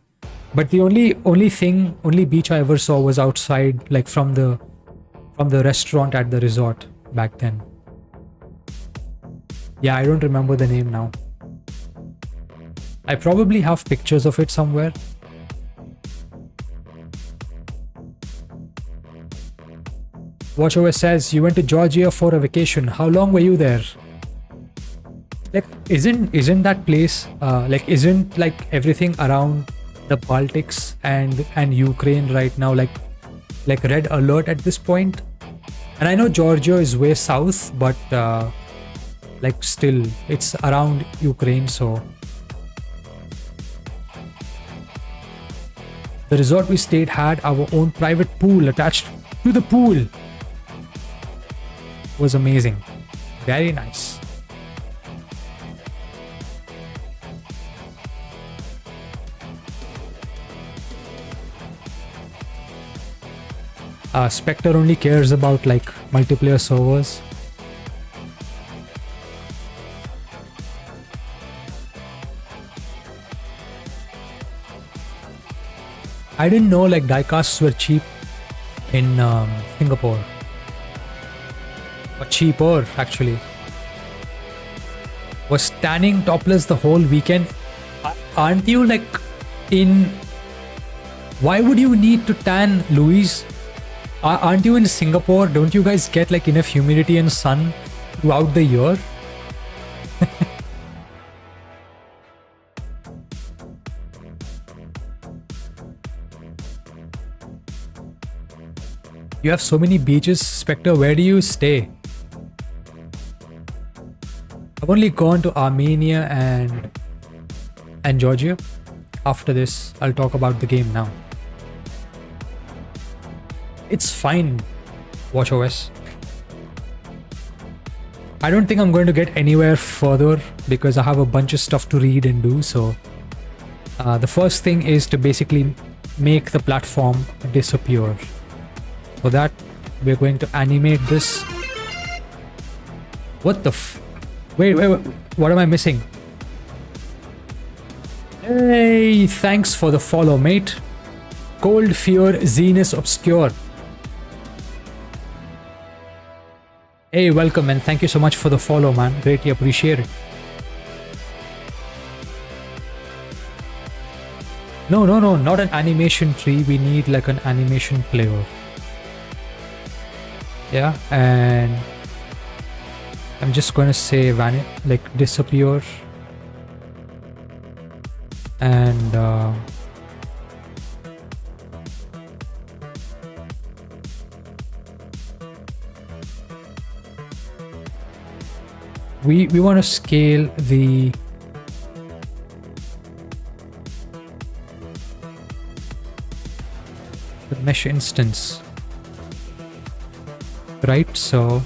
but the only beach I ever saw was outside, like from the restaurant at the resort back then. Yeah, I don't remember the name now. I probably have pictures of it somewhere. WatchOS says you went to Georgia for a vacation. How long were you there? Like, isn't that place isn't like everything around the Baltics and Ukraine right now like red alert at this point? And I know Georgia is way south, but like still it's around Ukraine. So the resort we stayed had our own private pool attached to the pool. It was amazing, very nice. Spectre only cares about like multiplayer servers. I didn't know like diecasts were cheap in Singapore. Or cheaper actually. Was tanning topless the whole weekend? Aren't you like in... Why would you need to tan, Louise? Aren't you in Singapore? Don't you guys get like enough humidity and sun throughout the year? You have so many beaches, Spectre. Where do you stay? I've only gone to Armenia and Georgia. After this, I'll talk about the game now. It's fine, WatchOS. I don't think I'm going to get anywhere further because I have a bunch of stuff to read and do. So the first thing is to basically make the platform disappear. For that, we're going to animate this. What the wait, what am I missing? Hey, thanks for the follow, mate. Cold Fear Zenus Obscure. Hey, welcome and thank you so much for the follow, man. Greatly appreciate it. No, not an animation tree. We need like an animation player. Yeah, and I'm just going to say like disappear. And we want to scale the mesh instance, right? So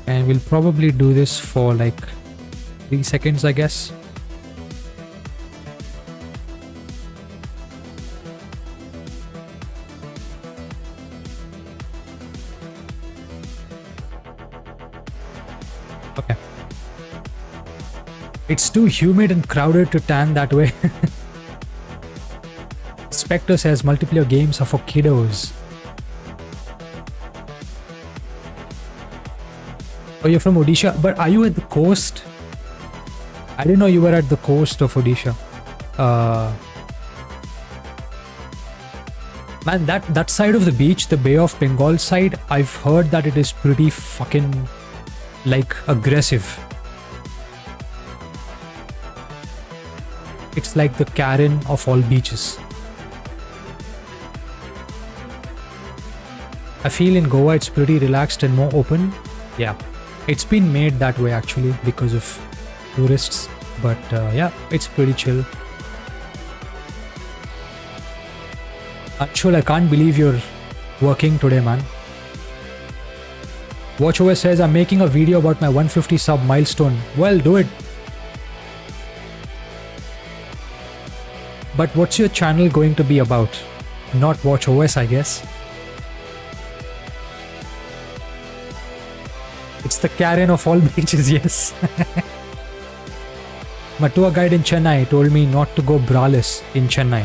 and we'll probably do this for like 3 seconds, I guess. Okay. It's too humid and crowded to tan that way. Spectre says multiplayer games are for kiddos. Oh, you're from Odisha, but are you at the coast? I didn't know you were at the coast of Odisha. Man, that side of the beach, the Bay of Bengal side, I've heard that it is pretty fucking like aggressive. It's like the Karen of all beaches. I feel in Goa it's pretty relaxed and more open. Yeah, it's been made that way actually because of tourists, but yeah, it's pretty chill. Anshul, I can't believe you're working today, man. WatchOS says I'm making a video about my 150 sub milestone. Well, do it. But what's your channel going to be about? Not WatchOS, I guess. It's the Karen of all beaches, yes. My tour guide in Chennai told me not to go braless in Chennai.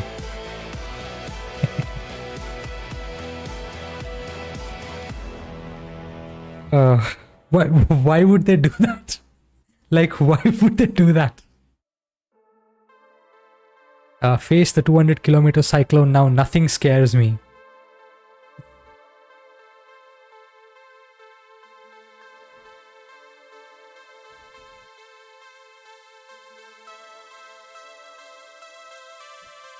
Why would they do that? Like, why would they do that? Face the 200-kilometer cyclone now. Nothing scares me.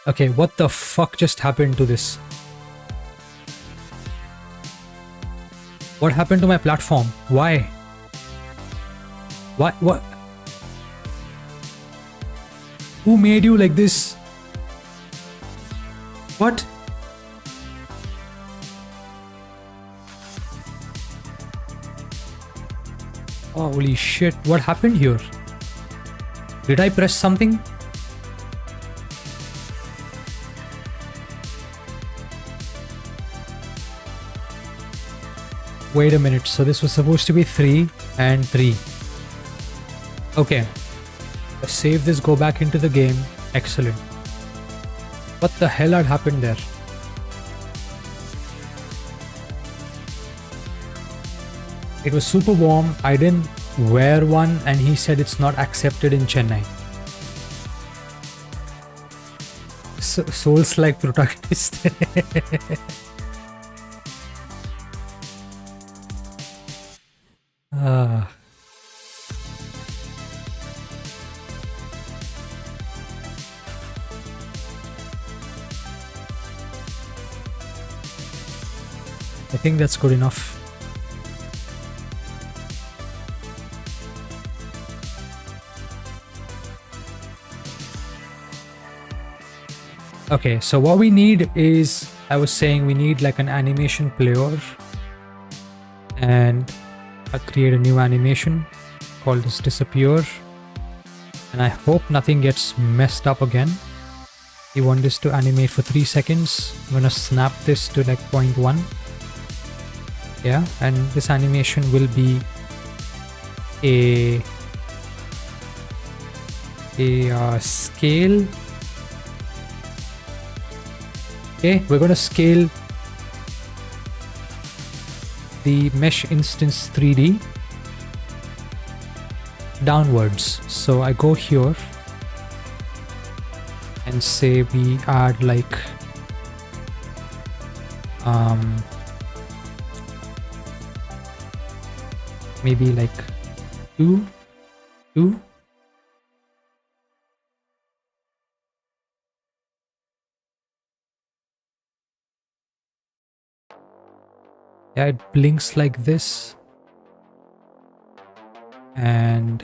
Okay, what the fuck just happened to this? What happened to my platform? Why? What? Who made you like this? What? Oh, holy shit, what happened here? Did I press something? Wait a minute, so this was supposed to be 3 and 3. Okay. Let's save this, go back into the game. Excellent. What the hell had happened there? It was super warm. I didn't wear one and he said it's not accepted in Chennai. Souls-like protagonist. I think that's good enough. Okay, so what we need is, I was saying we need like an animation player, and I'll create a new animation called this disappear, and I hope nothing gets messed up again. You want this to animate for 3 seconds. I'm gonna snap this to like 0.1. Yeah, and this animation will be a scale. Okay, we're gonna scale the mesh instance 3D downwards. So I go here and say we add like maybe like 2. Yeah, it blinks like this, and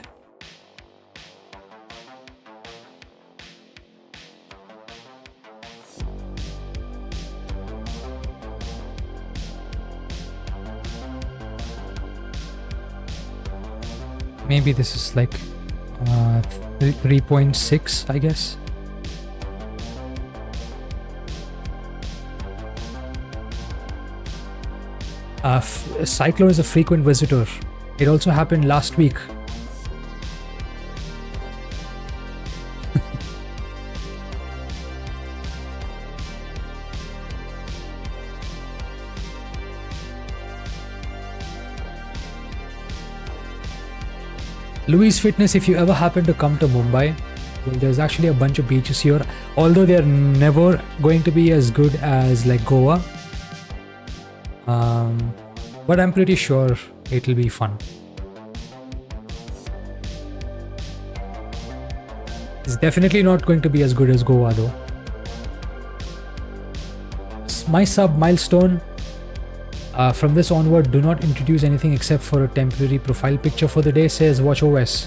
maybe this is like 3.6, I guess. Cyclone is a frequent visitor. It also happened last week. Louis Fitness, if you ever happen to come to Mumbai, well, there's actually a bunch of beaches here, although they're never going to be as good as like Goa. But I'm pretty sure it'll be fun. It's definitely not going to be as good as Goa though. My sub milestone. From this onward, do not introduce anything except for a temporary profile picture for the day, says WatchOS.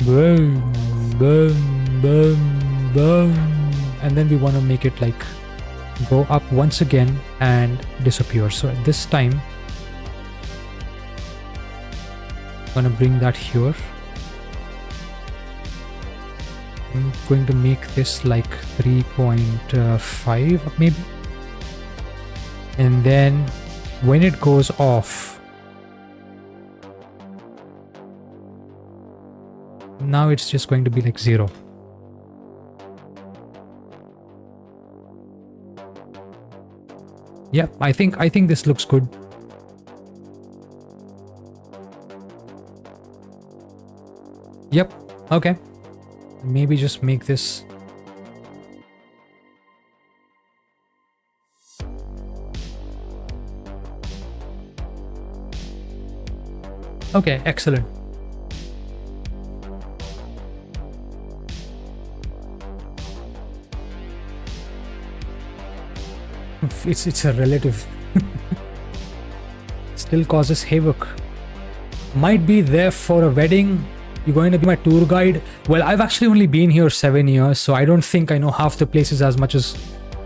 boom, boom, boom, boom. And then we want to make it like go up once again and disappear. So at this time, I'm going to bring that here. I'm going to make this like 3.5 maybe. And then when it goes off, now it's just going to be like 0. Yeah, I think this looks good. Yep, okay. Maybe just make this. Okay, excellent. It's a relative. Still causes havoc. Might be there for a wedding. You're going to be my tour guide. Well, I've actually only been here 7 years, so I don't think I know half the places as much as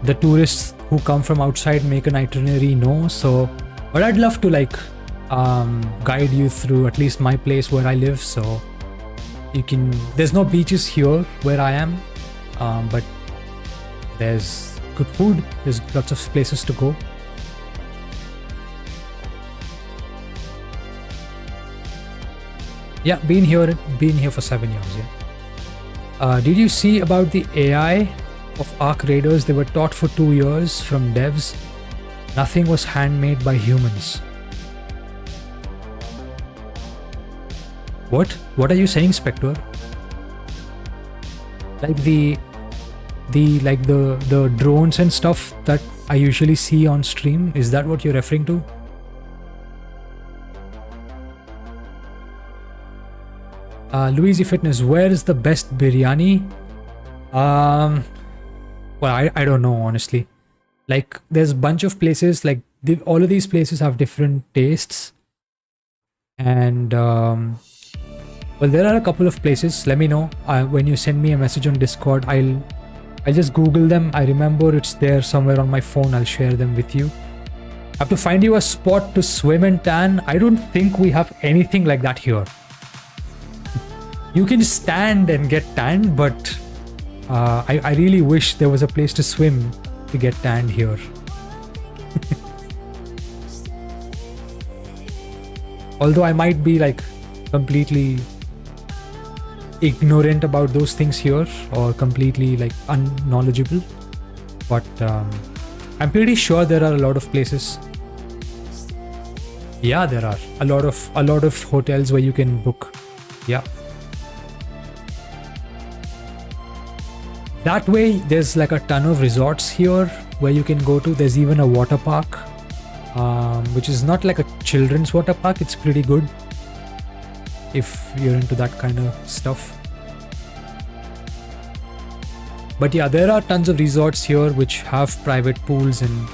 the tourists who come from outside make an itinerary know. So, but I'd love to like guide you through at least my place where I live. So you can. There's no beaches here where I am, but there's good food. There's lots of places to go. Yeah, been here for 7 years. Yeah. Did you see about the AI of Arc Raiders? They were taught for 2 years from devs. Nothing was handmade by humans. What? What are you saying, Spectre? Like the drones and stuff that I usually see on stream, is that what you're referring to? Luigi Fitness, where is the best biryani? Well, I don't know, honestly. Like, there's a bunch of places, like all of these places have different tastes. And well, there are a couple of places. Let me know when you send me a message on Discord. I'll just Google them. I remember it's there somewhere on my phone. I'll share them with you. I have to find you a spot to swim and tan. I don't think we have anything like that here. You can stand and get tanned, but I really wish there was a place to swim to get tanned here. Although I might be like completely ignorant about those things here, or completely like unknowledgeable, but I'm pretty sure there are a lot of places. Yeah, there are a lot of hotels where you can book. Yeah, that way there's like a ton of resorts here where you can go to. There's even a water park, which is not like a children's water park. It's pretty good if you're into that kind of stuff. But yeah, there are tons of resorts here which have private pools and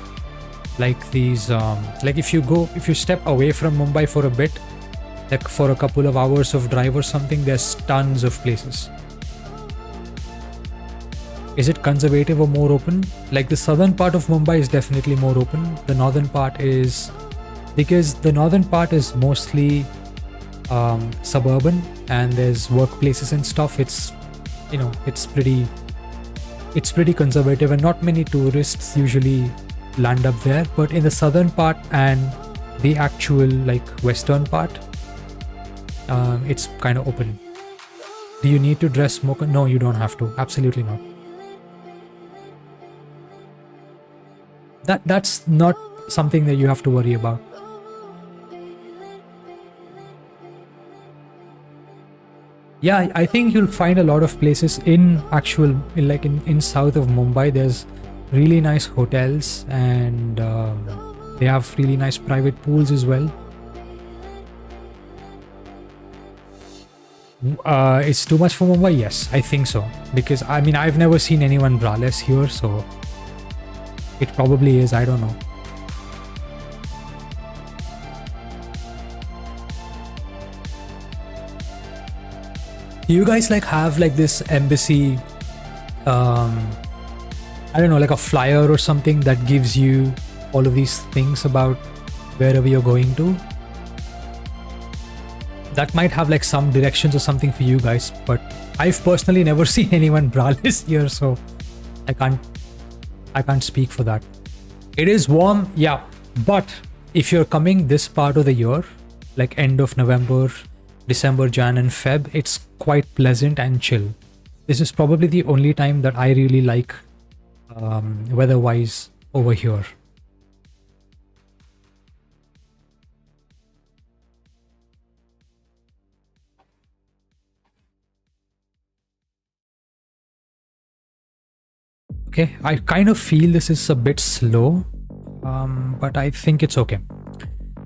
like these like if you step away from Mumbai for a bit, like for a couple of hours of drive or something, there's tons of places. Is it conservative or more open? Like the southern part of Mumbai is definitely more open. The northern part is, because the northern part is mostly suburban and there's workplaces and stuff. It's, you know, it's pretty conservative and not many tourists usually land up there. But in the southern part and the actual like western part, it's kind of open. Do you need to dress smoker? No, you don't have to. Absolutely not. That's not something that you have to worry about. Yeah, I think you'll find a lot of places in south of Mumbai. There's really nice hotels and they have really nice private pools as well. It's too much for Mumbai? Yes, I think so. Because I mean, I've never seen anyone braless here, so it probably is. I don't know. Do you guys like have like this embassy, I don't know, like a flyer or something that gives you all of these things about wherever you're going to? That might have like some directions or something for you guys, but I've personally never seen anyone braless here, so I can't speak for that. It is warm, yeah, but if you're coming this part of the year, like end of November, December, Jan and Feb, it's quite pleasant and chill. This is probably the only time that I really like weather-wise over here. Okay, I kind of feel this is a bit slow, but I think it's okay.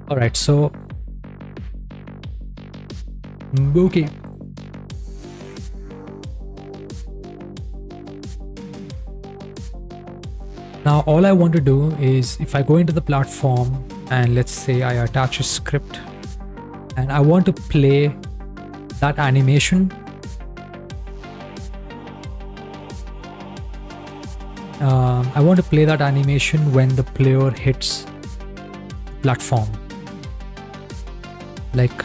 All right, so okay. Now all I want to do is, if I go into the platform and let's say I attach a script and I want to play that animation, I want to play that animation when the player hits platform. Like,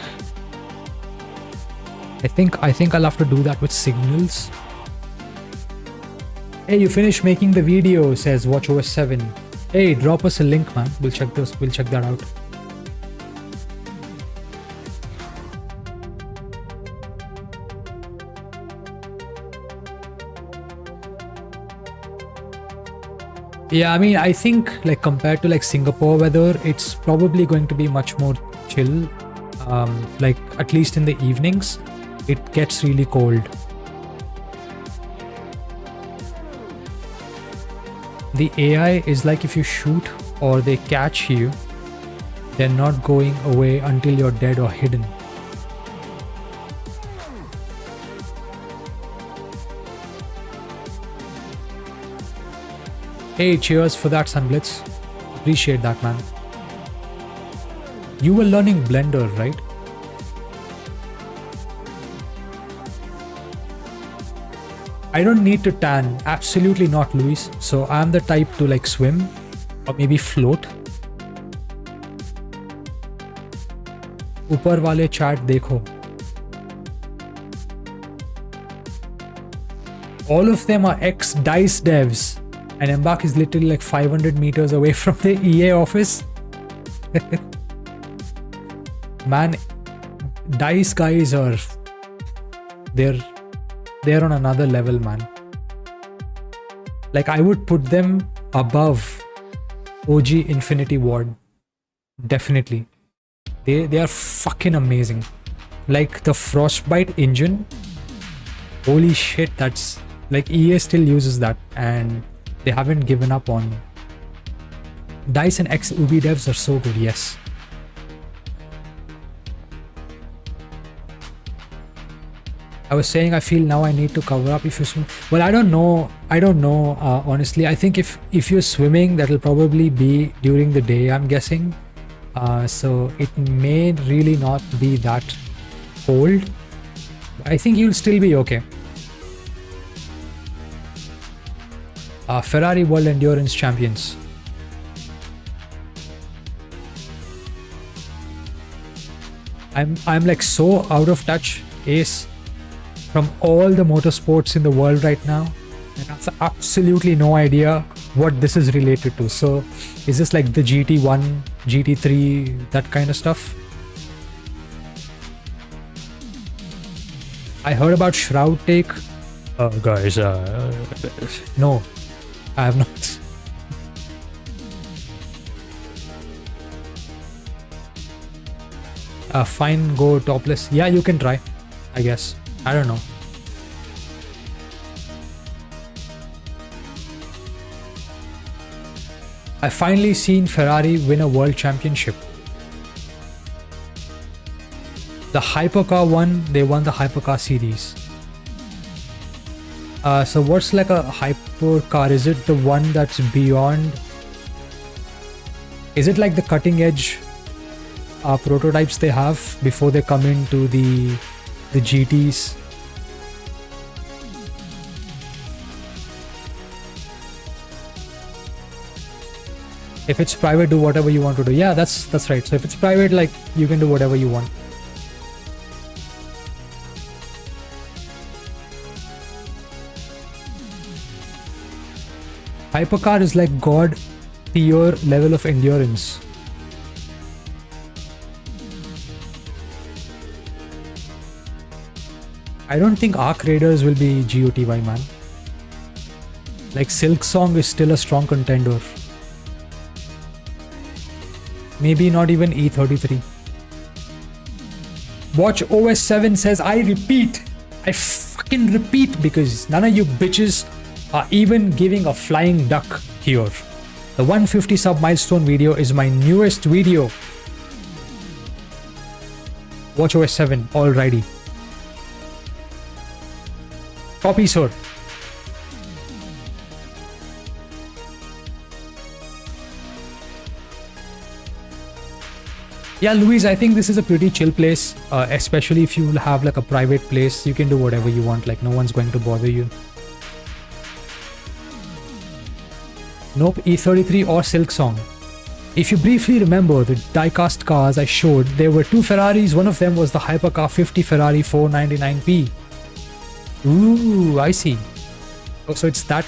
I think I'll have to do that with signals. Hey, you finished making the video, says WatchOS 7. Hey, drop us a link, man. We'll check that out. Yeah, I mean, I think like compared to like Singapore weather, it's probably going to be much more chill. Like at least in the evenings, it gets really cold. The AI is like if you shoot or they catch you, they're not going away until you're dead or hidden. Hey, cheers for that, Sunblitz. Appreciate that, man. You were learning Blender, right? I don't need to tan, absolutely not, Luis. So I'm the type to like swim or maybe float. ऊपर वाले chat देखो. All of them are ex-DICE devs. And Embark is literally like 500 meters away from the EA office. Man, DICE guys are... They're on another level, man. Like, I would put them above OG Infinity Ward. Definitely. They are fucking amazing. Like, the Frostbite engine. Holy shit, that's... Like, EA still uses that. And... they haven't given up on. DICE and ex-Ubi devs are so good, yes. I was saying I feel now I need to cover up if you swim. Well, I don't know, honestly. I think if you're swimming, that'll probably be during the day, I'm guessing. So it may really not be that cold. I think you'll still be okay. Ferrari World Endurance Champions. I'm like so out of touch, Ace, from all the motorsports in the world right now. I have absolutely no idea what this is related to. So is this like the GT1, GT3, that kind of stuff? I heard about Shroud Take. Guys, no. I have not. Fine, go topless. Yeah, you can try, I guess. I don't know. I finally seen Ferrari win a world championship. The Hypercar one, they won the Hypercar series. So what's like a hypercar? Is it the one that's beyond? Is it like the cutting edge prototypes they have before they come into the GTs? If it's private, do whatever you want to do. Yeah, that's right. So if it's private, like, you can do whatever you want. Hypercar is like God tier level of endurance. I don't think Arc Raiders will be GOTY, man. Like, Silk Song is still a strong contender. Maybe not even E33. Watch OS 7 says, I repeat. I fucking repeat, because none of you bitches are even giving a flying duck here. The 150 sub milestone video is my newest video. Watch OS 7, alrighty. Copy, sir. Yeah, Louise, I think this is a pretty chill place, especially if you have like a private place. You can do whatever you want, like no one's going to bother you. Nope, E33 or Silk Song. If you briefly remember the diecast cars I showed, there were two Ferraris. One of them was the Hypercar 50 Ferrari 499p. Ooh, I see. Oh, so it's that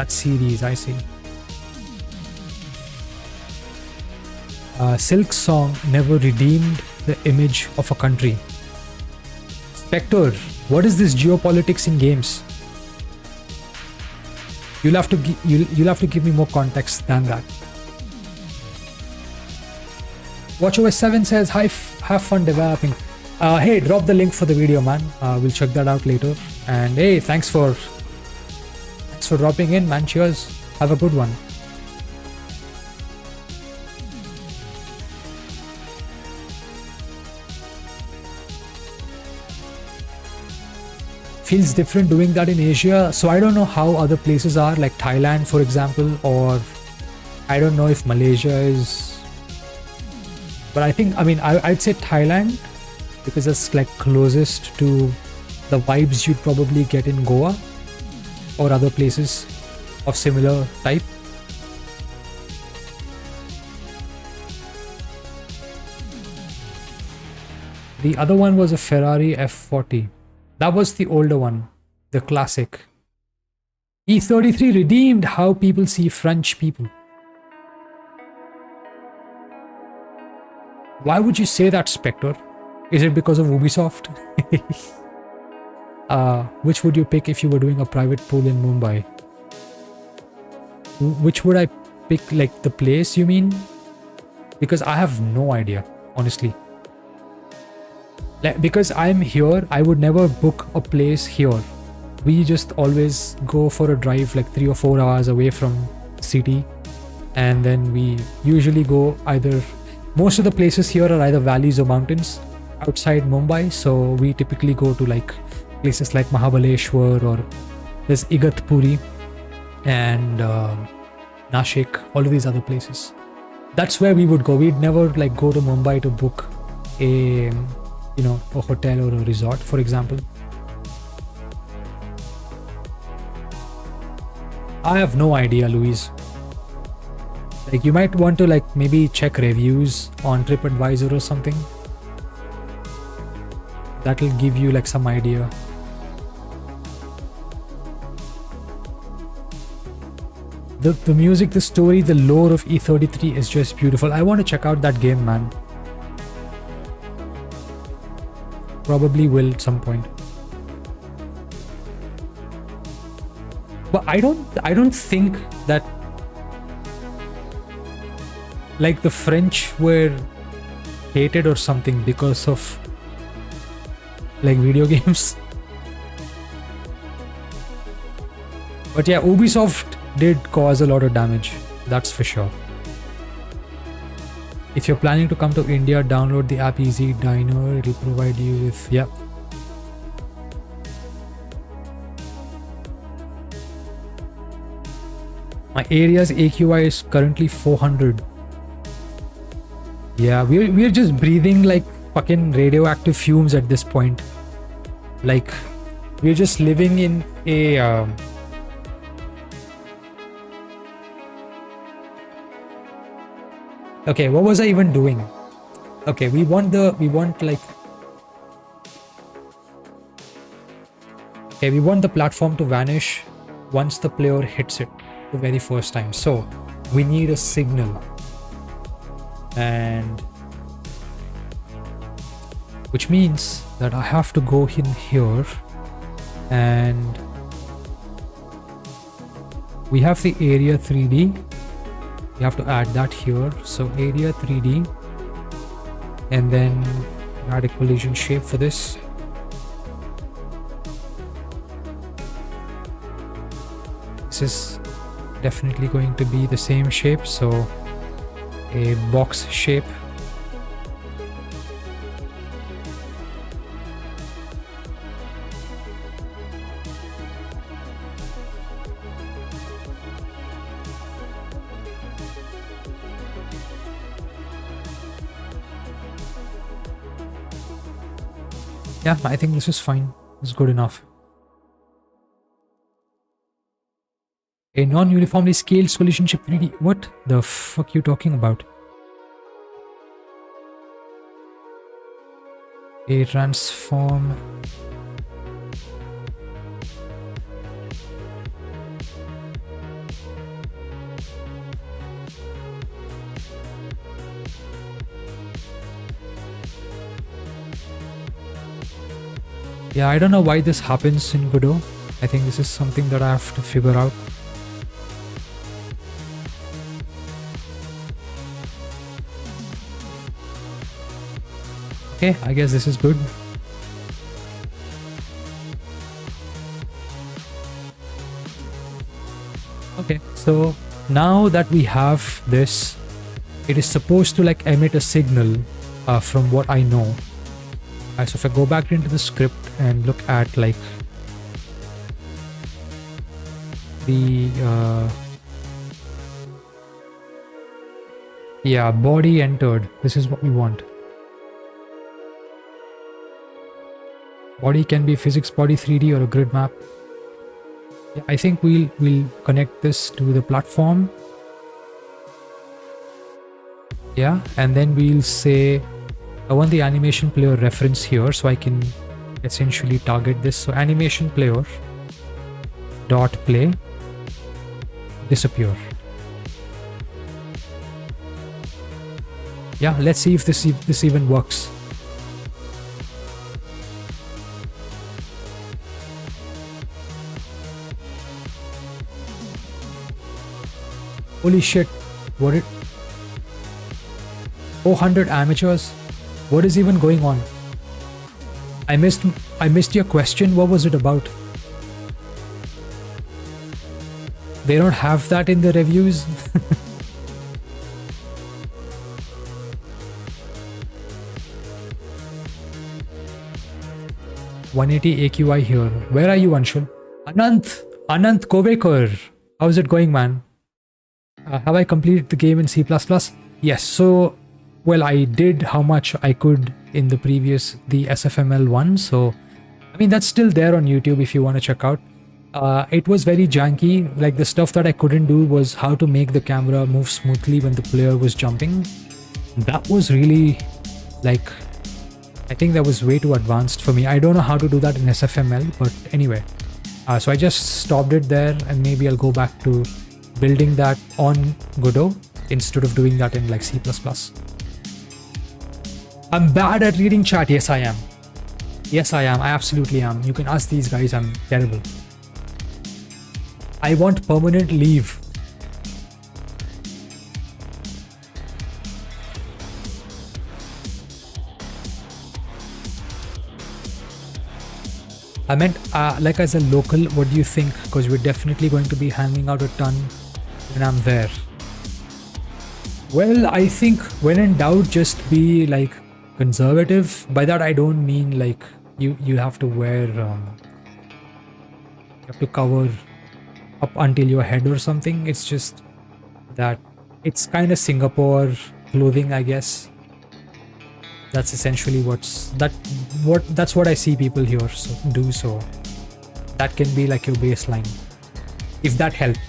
series, I see. Silk Song never redeemed the image of a country. Spectre, what is this geopolitics in games? You'll have to give me more context than that. WatchOS 7 says, "Hi, have fun developing." Hey, drop the link for the video, man. We'll check that out later. And hey, thanks for dropping in, man. Cheers. Have a good one. Feels different doing that in Asia, so I don't know how other places are, like Thailand for example, or I don't know if Malaysia is, but I think, I'd say Thailand, because it's like closest to the vibes you'd probably get in Goa or other places of similar type. The other one was a Ferrari F40. That was the older one, the classic. E33 redeemed how people see French people. Why would you say that, Spectre? Is it because of Ubisoft? Which would you pick if you were doing a private pool in Mumbai? Which would I pick, like the place you mean? Because I have no idea, honestly. Because I'm here, I would never book a place here. We just always go for a drive like 3 or 4 hours away from city, and then we usually go either, most of the places here are either valleys or mountains outside Mumbai, so we typically go to like places like Mahabaleshwar, or there's Igatpuri and Nashik, all of these other places. That's where we would go. We'd never like go to Mumbai to book a a hotel or a resort, for example. I have no idea, Louise. Like, you might want to like maybe check reviews on TripAdvisor or something. That'll give you like some idea. The music, the story, the lore of E33 is just beautiful. I want to check out that game, man. Probably will at some point. But I don't think that like the French were hated or something because of like video games. But yeah, Ubisoft did cause a lot of damage, that's for sure. If you're planning to come to India, download the app Easy Diner. It'll provide you with, yeah. My area's AQI is currently 400. Yeah, we're just breathing like fucking radioactive fumes at this point. Like, we're just living in a Okay, what was I even doing? Okay, we want like, okay, we want the platform to vanish once the player hits it the very first time. So we need a signal, and which means that I have to go in here, and we have the area 3D. We have to add that here. So area 3D, and then add a collision shape for this. This is definitely going to be the same shape, so a box shape. Yeah, I think this is fine. It's good enough. A non-uniformly scaled collision shape 3D. What the fuck you talking about? A transform. Yeah, I don't know why this happens in Godot. I think this is something that I have to figure out. Okay, I guess this is good. Okay, so now that we have this, it is supposed to like emit a signal from what I know. So if I go back into the script and look at like the yeah, body entered. This is what we want. Body can be physics body 3D or a grid map. Yeah, I think we'll connect this to the platform. Yeah, and then we'll say I want the animation player reference here, so I can essentially target this. So animation player dot play disappear. Yeah, let's see if this even works. Holy shit, what it 400 amateurs? What is even going on? I missed your question. What was it about? They don't have that in the reviews. 180 AQI here. Where are you, Anshul? Anant Kovekar. How's it going, man? Have I completed the game in C++? Yes. So, well, I did how much I could in the SFML one. So, I mean, that's still there on YouTube if you want to check out. It was very janky. Like, the stuff that I couldn't do was how to make the camera move smoothly when the player was jumping. That was really, like, I think that was way too advanced for me. I don't know how to do that in SFML, but anyway. So I just stopped it there, and maybe I'll go back to building that on Godot instead of doing that in like C++. I'm bad at reading chat. Yes, I am. Yes, I am. I absolutely am. You can ask these guys. I'm terrible. I want permanent leave. I meant, like as a local, what do you think? Because we're definitely going to be hanging out a ton when I'm there. Well, I think when in doubt, just be like conservative. By that, I don't mean like you have to wear, you have to cover up until your head or something. It's just that it's kind of Singapore clothing, I guess. That's essentially that's what I see people here do. So that can be like your baseline, if that helps.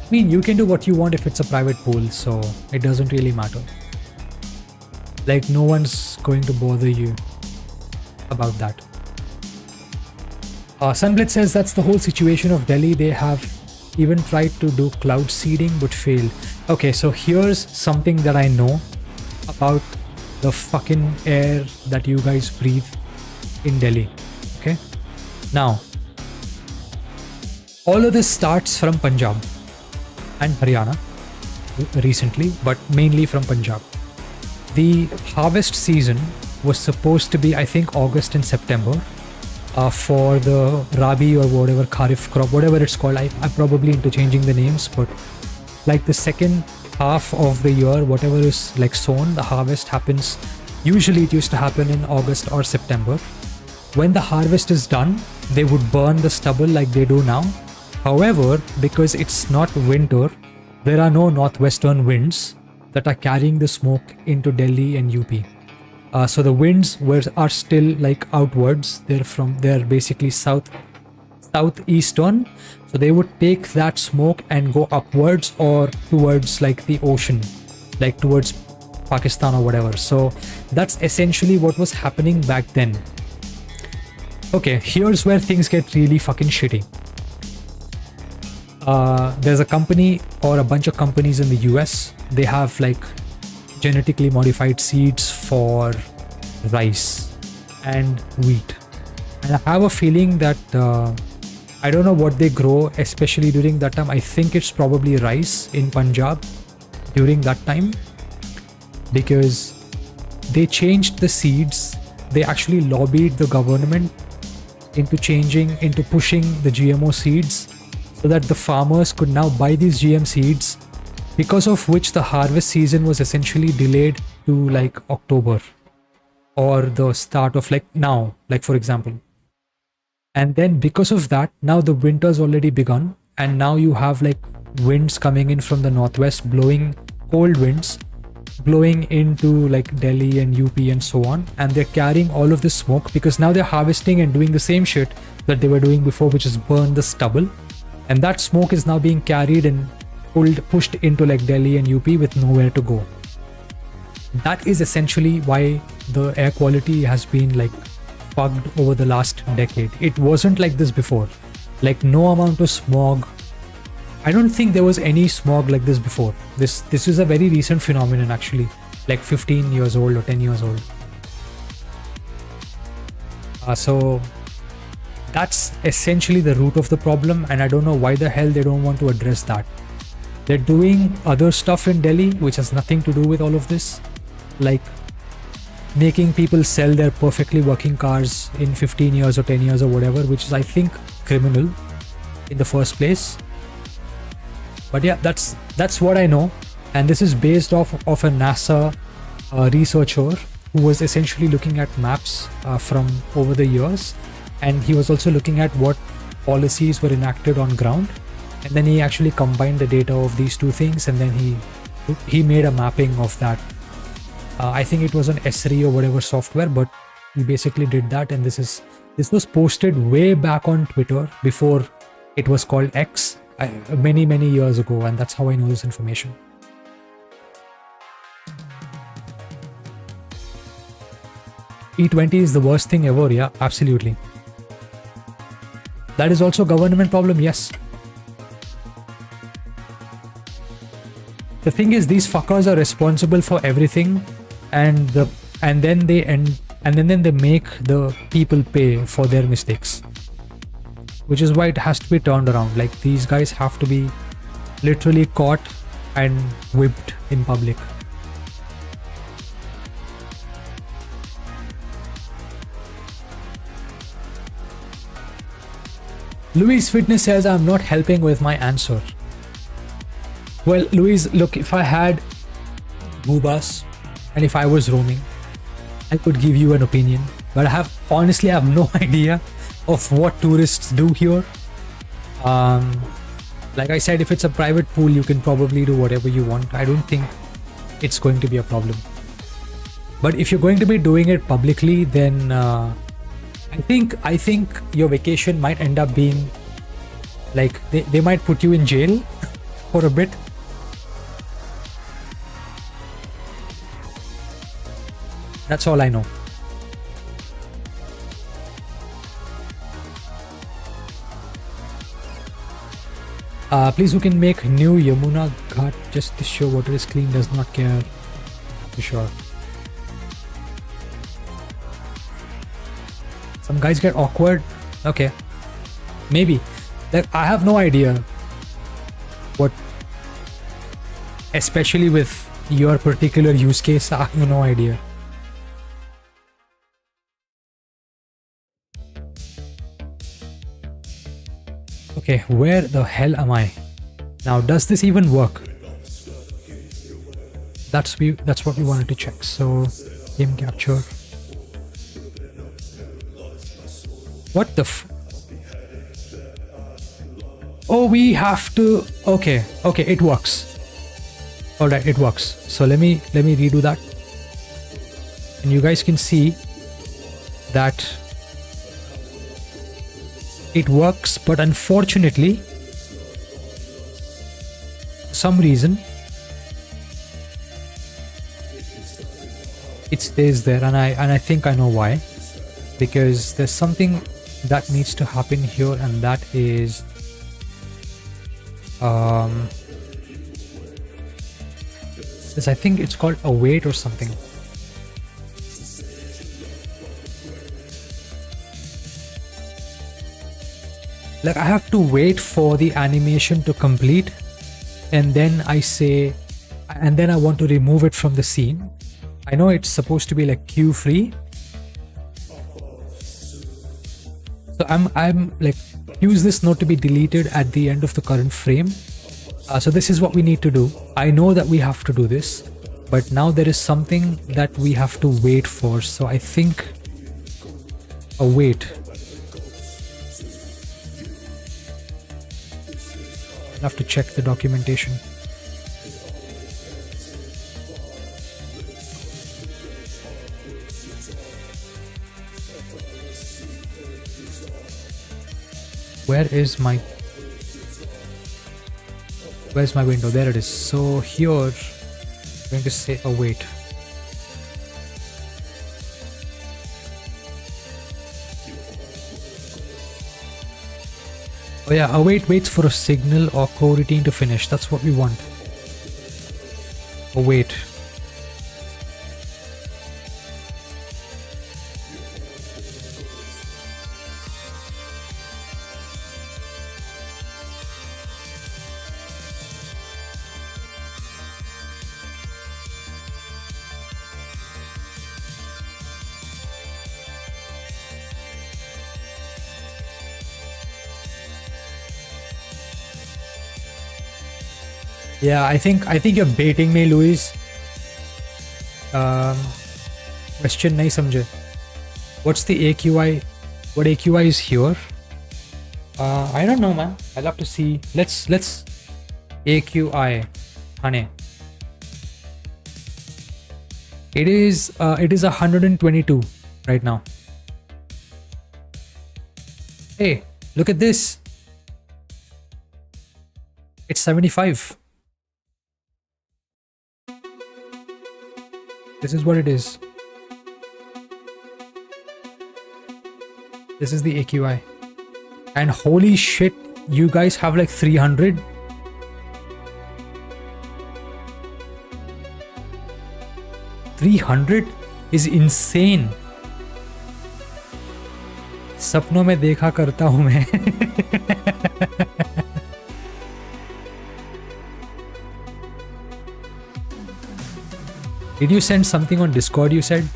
I mean, you can do what you want if it's a private pool, so it doesn't really matter. Like, no one's going to bother you about that. Sunblitz says that's the whole situation of Delhi. They have even tried to do cloud seeding but failed. Okay, so here's something that I know about the fucking air that you guys breathe in Delhi. Okay, now all of this starts from Punjab and Haryana recently, but mainly from Punjab. The harvest season was supposed to be, I think, August and September. For the Rabi or whatever Kharif crop, whatever it's called. I'm probably interchanging the names, but like the second half of the year, whatever is like sown, the harvest happens. Usually it used to happen in August or September. When the harvest is done, they would burn the stubble like they do now. However, because it's not winter, there are no northwestern winds that are carrying the smoke into Delhi and UP. So the winds are still like outwards. They're basically southeastern. So they would take that smoke and go upwards or towards like the ocean, like towards Pakistan or whatever. So that's essentially what was happening back then. Okay, here's where things get really fucking shitty. There's a company or a bunch of companies in the US. They have like genetically modified seeds for rice and wheat, and I have a feeling that I don't know what they grow, especially during that time. I think it's probably rice in Punjab during that time, because they changed the seeds. They actually lobbied the government into pushing the GMO seeds so that the farmers could now buy these GM seeds, because of which the harvest season was essentially delayed to like October or the start of like now, like for example. And then because of that, now the winter's already begun, and now you have like winds coming in from the northwest, blowing cold winds, blowing into like Delhi and UP and so on, and they're carrying all of this smoke because now they're harvesting and doing the same shit that they were doing before, which is burn the stubble. And that smoke is now being carried and pushed into like Delhi and UP with nowhere to go. That is essentially why the air quality has been like fucked over the last decade. It wasn't like this before. Like no amount of smog. I don't think there was any smog like this before. This is a very recent phenomenon actually, like 15 years old or 10 years old. So that's essentially the root of the problem, and I don't know why the hell they don't want to address that. They're doing other stuff in Delhi which has nothing to do with all of this, like making people sell their perfectly working cars in 15 years or 10 years or whatever, which is I think criminal in the first place. But yeah, that's what I know, and this is based off of a NASA researcher who was essentially looking at maps from over the years, and he was also looking at what policies were enacted on ground, and then he actually combined the data of these two things, and then he made a mapping of that. I think it was an Esri or whatever software, but he basically did that, and this was posted way back on Twitter before it was called X, many years ago, and that's how I know this information. E20 is the worst thing ever. Yeah, absolutely. That is also a government problem. Yes. The thing is, these fuckers are responsible for everything, and then they make the people pay for their mistakes, which is why it has to be turned around. Like, these guys have to be literally caught and whipped in public. Louis Fitness says I'm not helping with my answer. Well, Louise, look, if I had Boobas and if I was roaming, I could give you an opinion, but honestly I have no idea of what tourists do here. Like I said, if it's a private pool, you can probably do whatever you want. I don't think it's going to be a problem. But if you're going to be doing it publicly, then I think your vacation might end up being like they might put you in jail for a bit. That's all I know. Please, who can make new Yamuna Ghat just to show water is clean, does not care. For sure. Some guys get awkward. Okay. Maybe. Like, I have no idea what, especially with your particular use case, I have no idea. Okay, where the hell am I? Now, does this even work? That's what we wanted to check. So, game capture. What the Oh, we have to... Okay, it works. Alright, it works. So let me redo that. And you guys can see that it works, but unfortunately, for some reason, it stays there, and I think I know why. Because there's something that needs to happen here, and that is this, I think it's called await or something. Like, I have to wait for the animation to complete, and then I say, and then I want to remove it from the scene. I know it's supposed to be like queue free. So I'm like, use this node to be deleted at the end of the current frame. So this is what we need to do. I know that we have to do this, but now there is something that we have to wait for. So I think await. I'll have to check the documentation. Where's my window? There it is. So here I'm going to say await. Oh yeah, await waits for a signal or coroutine to finish. That's what we want. Await. Yeah, I think you're baiting me, Luis. Question nahi samjhe. What's the AQI? What AQI is here? I don't know, man. I'll have to see. Let's AQI. Hane. It is 122 right now. Hey, look at this. It's 75. This is what it is. This is the AQI. And holy shit, you guys have like 300. $300 is insane. सपनों में देखा करता हूं मैं. Did you send something on Discord, you said?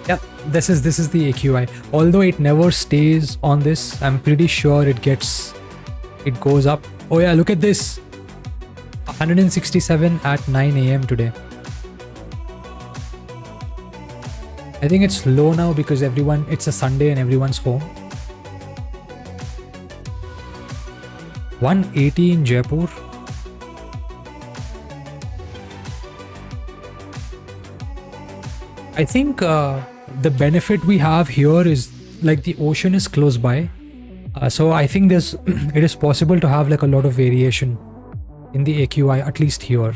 Yeah, this is the AQI. Although it never stays on this, I'm pretty sure it goes up. Oh yeah, look at this. 167 at 9 AM today. I think it's low now because it's a Sunday and everyone's home. 180 in Jaipur. I think the benefit we have here is like the ocean is close by. So I think there's it is possible to have like a lot of variation in the AQI, at least here.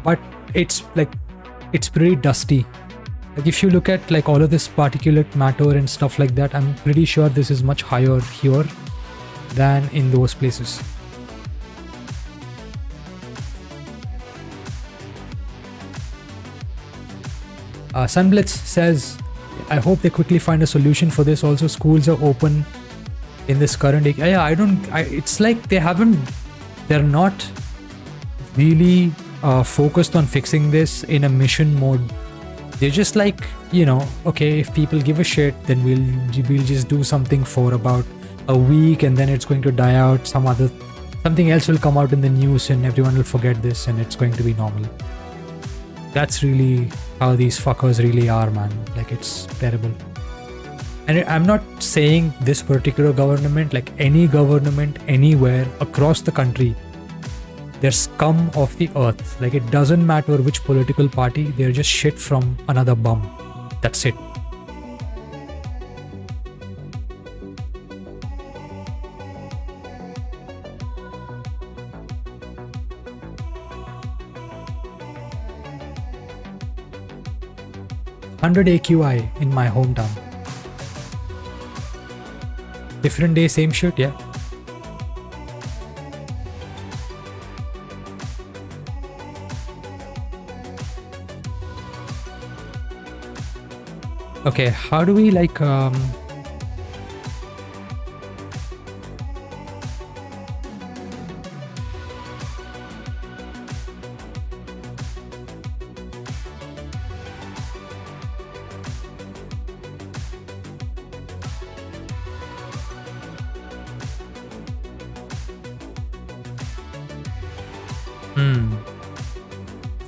But it's pretty dusty. Like if you look at like all of this particulate matter and stuff like that, I'm pretty sure this is much higher here than in those places. Sunblitz says, I hope they quickly find a solution for this. Also, schools are open in this current. Yeah, it's like they're not really focused on fixing this in a mission mode. They're just like, okay, if people give a shit, then we'll just do something for about a week and then it's going to die out. Something else will come out in the news and everyone will forget this and it's going to be normal. That's really how these fuckers really are, man. Like, it's terrible. And I'm not saying this particular government, like any government anywhere across the country, they're scum of the earth. Like, it doesn't matter which political party, they're just shit from another bum. That's it. $100 AQI in my hometown. Different day, same shit, yeah. Okay, how do we like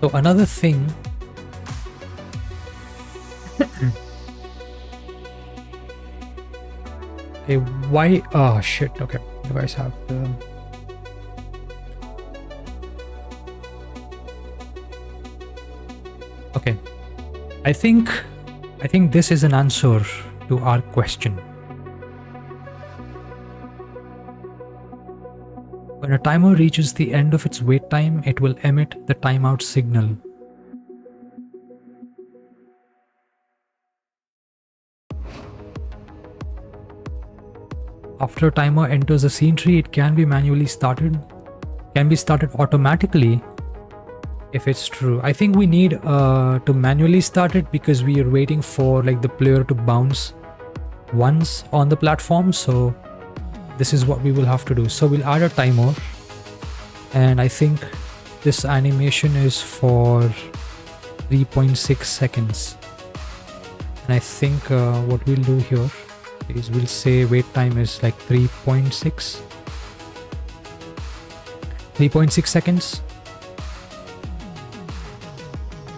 So another thing why? Oh shit, okay. You guys have the okay. I think this is an answer to our question. When a timer reaches the end of its wait time, it will emit the timeout signal. After a timer enters the scene tree, it can be started automatically if it's true. I think we need to manually start it because we are waiting for like the player to bounce once on the platform. So this is what we will have to do. So we'll add a timer, and I think this animation is for 3.6 seconds. And I think what we'll do here is we'll say wait time is like 3.6 seconds.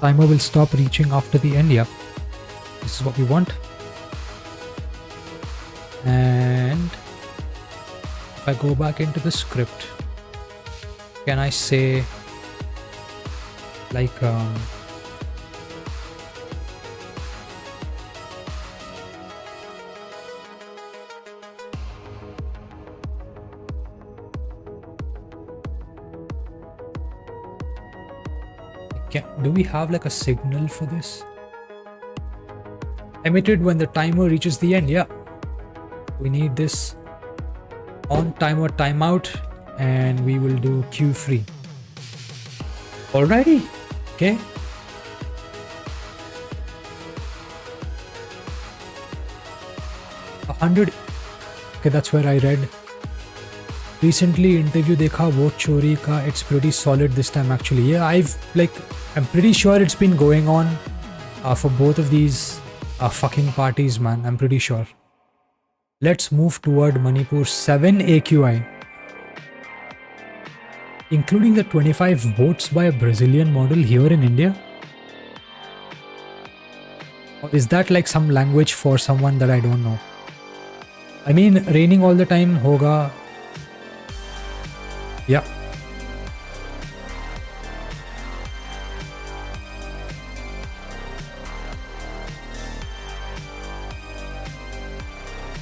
Timer will stop reaching after the end. Yep, this is what we want. And if I go back into the script, can I say like do we have like a signal for this? Emitted when the timer reaches the end. Yeah, we need this on timer timeout, and we will do cue free. Alrighty, okay. $100. Okay, that's where I read. Recently interview देखा vote चोरी का. It's pretty solid this time actually. Yeah, I'm pretty sure it's been going on for both of these fucking parties, man. I'm pretty sure. Let's move toward Manipur. 7 AQI, including the 25 votes by a Brazilian model here in India. Or is that like some language for someone that I don't know? I mean, raining all the time hoga. Yeah.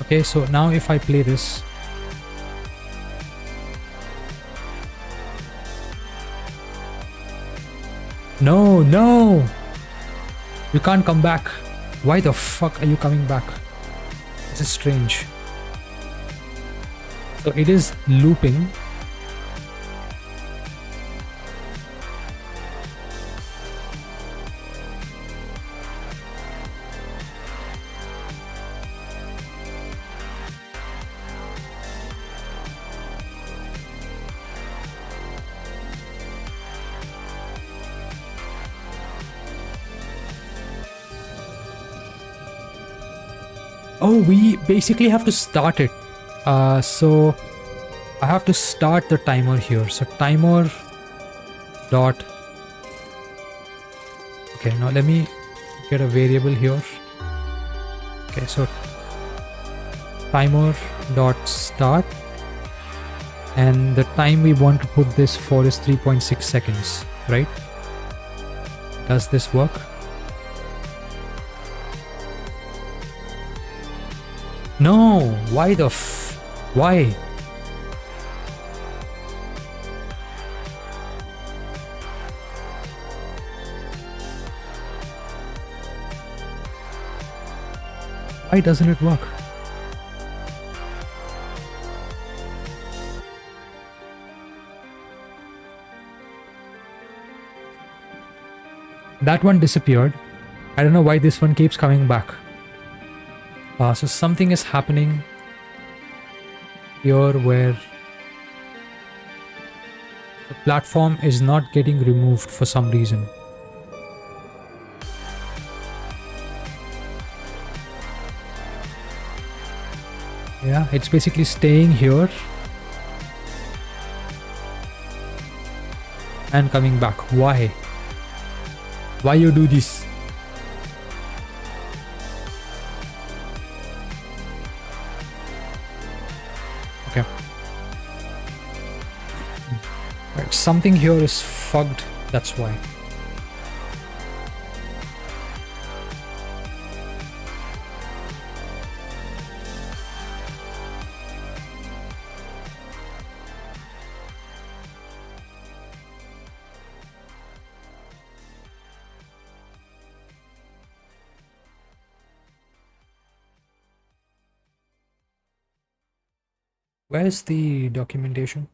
Okay, so now if I play this, no, you can't come back. Why the fuck are you coming back? This is strange. So it is looping. Oh, we basically have to start it. So I have to start the timer here. So timer dot. Okay, now let me get a variable here. Okay, so timer dot start, and the time we want to put this for is 3.6 seconds, right? Does this work? No, why the why? Why doesn't it work? That one disappeared. I don't know why this one keeps coming back. So something is happening here where the platform is not getting removed for some reason. Yeah, it's basically staying here and coming back. Why? Why you do this? Okay. Right, something here is fucked, that's why. Where's the documentation?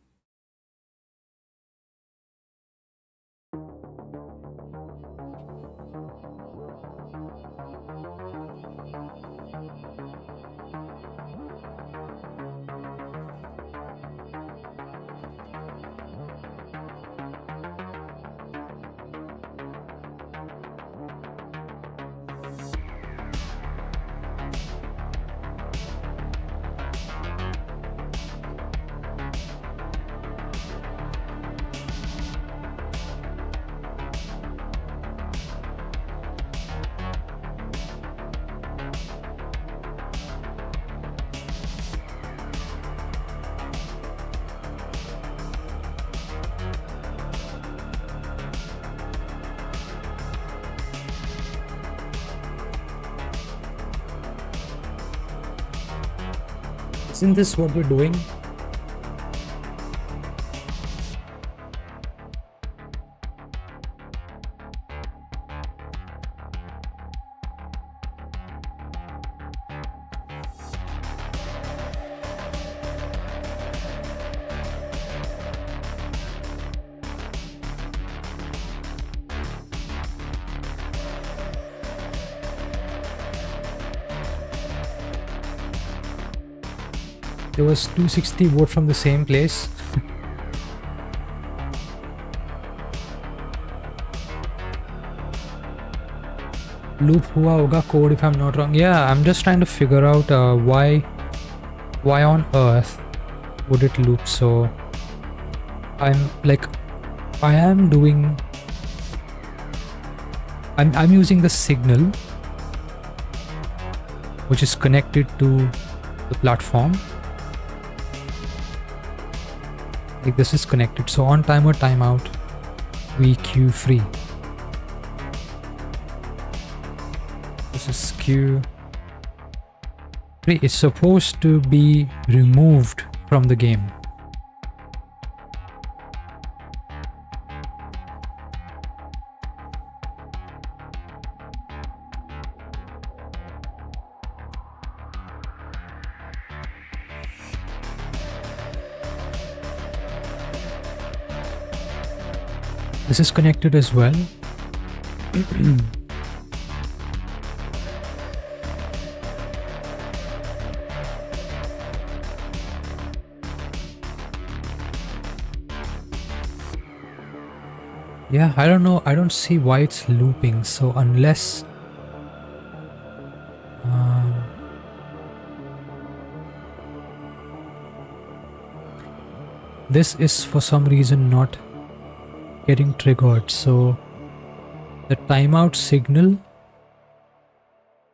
Isn't this what we're doing? There was 260 vote from the same place. Loop hua hoga code if I'm not wrong. Yeah, I'm just trying to figure out why on earth would it loop. So I'm using the signal which is connected to the platform. Like this is connected, so on timer timeout we queue free. This is queue It's supposed to be removed from the game. This is connected as well. Yeah, I don't know. I don't see why it's looping. So unless this is for some reason not getting triggered. So the timeout signal.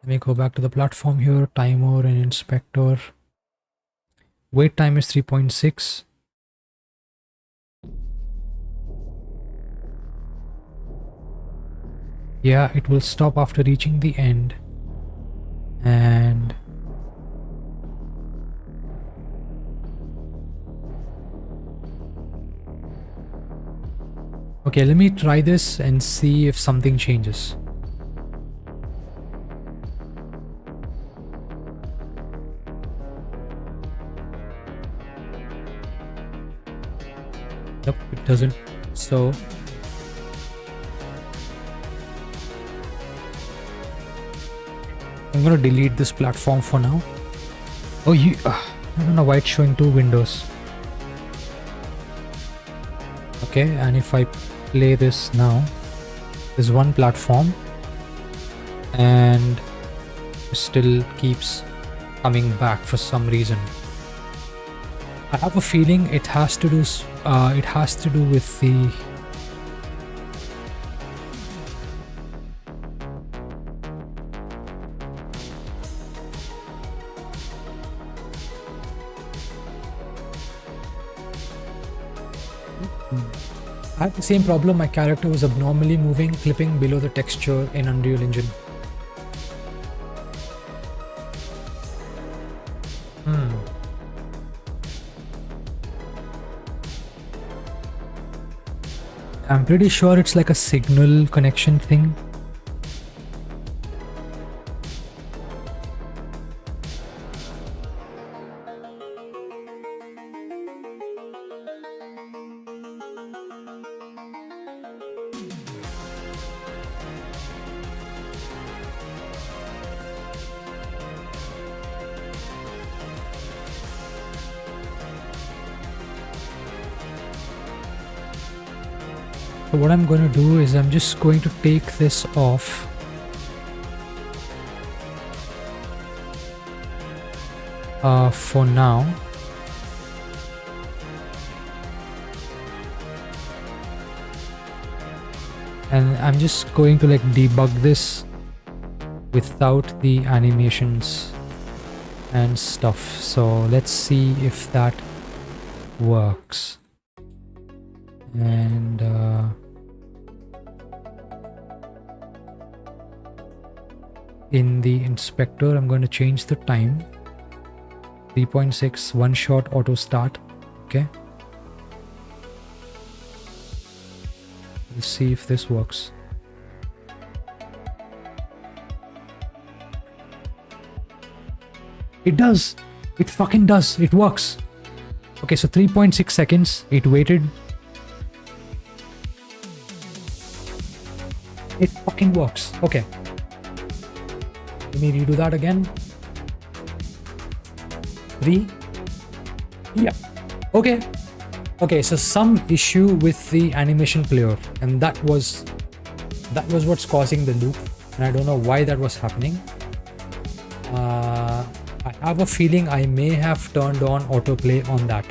Let me go back to the platform here. Timer and inspector. Wait time is 3.6. Yeah, it will stop after reaching the end. And okay, let me try this and see if something changes. Nope, it doesn't. So I'm gonna delete this platform for now. Oh, I don't know why it's showing two windows. Okay, and if I play this now, there's one platform and it still keeps coming back for some reason. I have a feeling it has to do with the I had the same problem. My character was abnormally moving, clipping below the texture in Unreal Engine. I'm pretty sure it's like a signal connection thing. So what I'm going to do is I'm just going to take this off. For now. And I'm just going to like debug this without the animations and stuff. So let's see if that works. And in the inspector, I'm going to change the time. 3.6 one shot auto start. Okay. Let's see if this works. It does. It fucking does. It works. Okay, so 3.6 seconds. It waited. It fucking works. Okay. Let me redo that again. 3. Yeah. Okay. Okay, so some issue with the animation player, and that was what's causing the loop, and I don't know why that was happening. I have a feeling I may have turned on autoplay on that,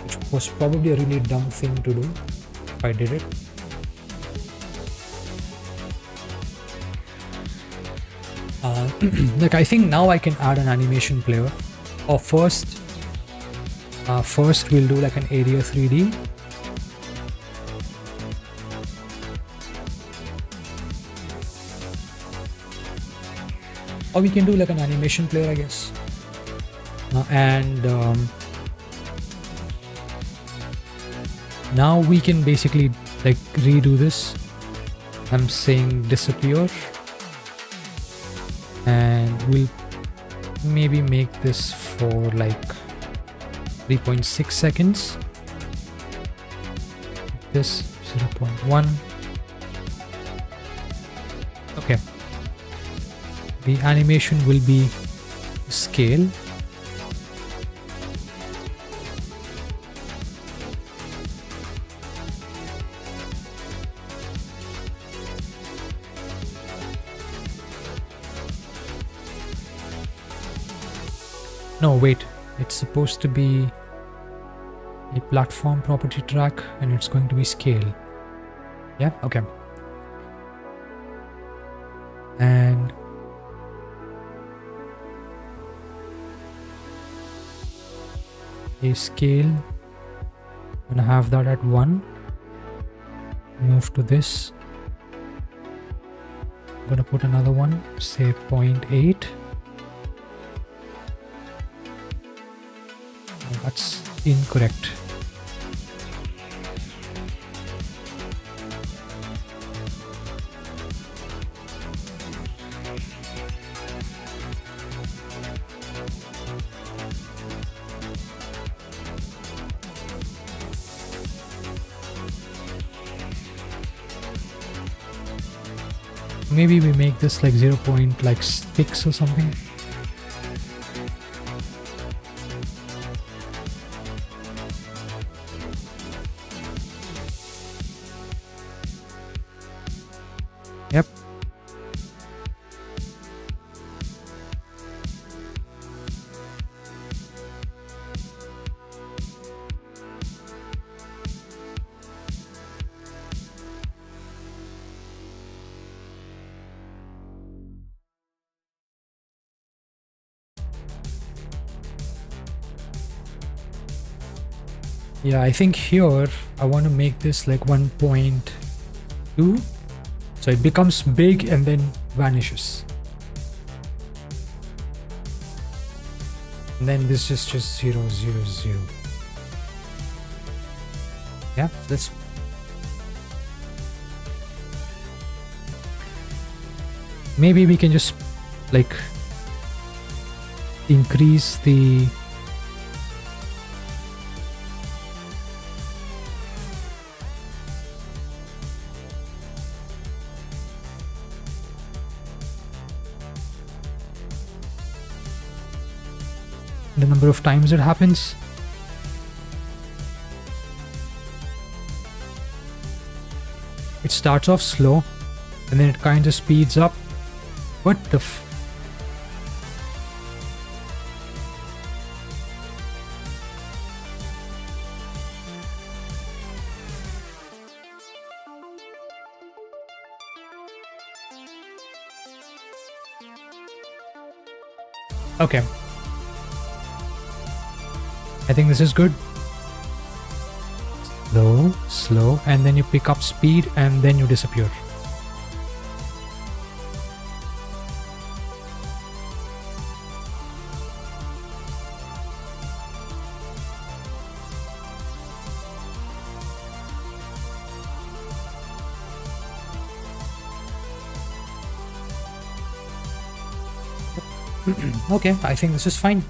which was probably a really dumb thing to do if I did it. Like I think now I can add an animation player, or first we'll do like an area 3D. Or we can do like an animation player, I guess. And now we can basically like redo this. I'm saying disappear, and we'll maybe make this for like 3.6 seconds. This 0.1. Okay. The animation will be scale. No, wait, it's supposed to be a platform property track and it's going to be scale. Yeah, okay. And a scale, I'm gonna have that at 1. Move to this. I'm gonna put another one, say 0.8. That's incorrect. Maybe we make this like 0.6 or something. Yep. Yeah, I think here I want to make this like 1.2. So it becomes big and then vanishes. And then this is just 0, 0, 0. Yeah, let's. Maybe we can just like increase the number of times it happens. It starts off slow and then it kind of speeds up. What the Okay. I think this is good. Slow, slow, and then you pick up speed and then you disappear. Okay, I think this is fine.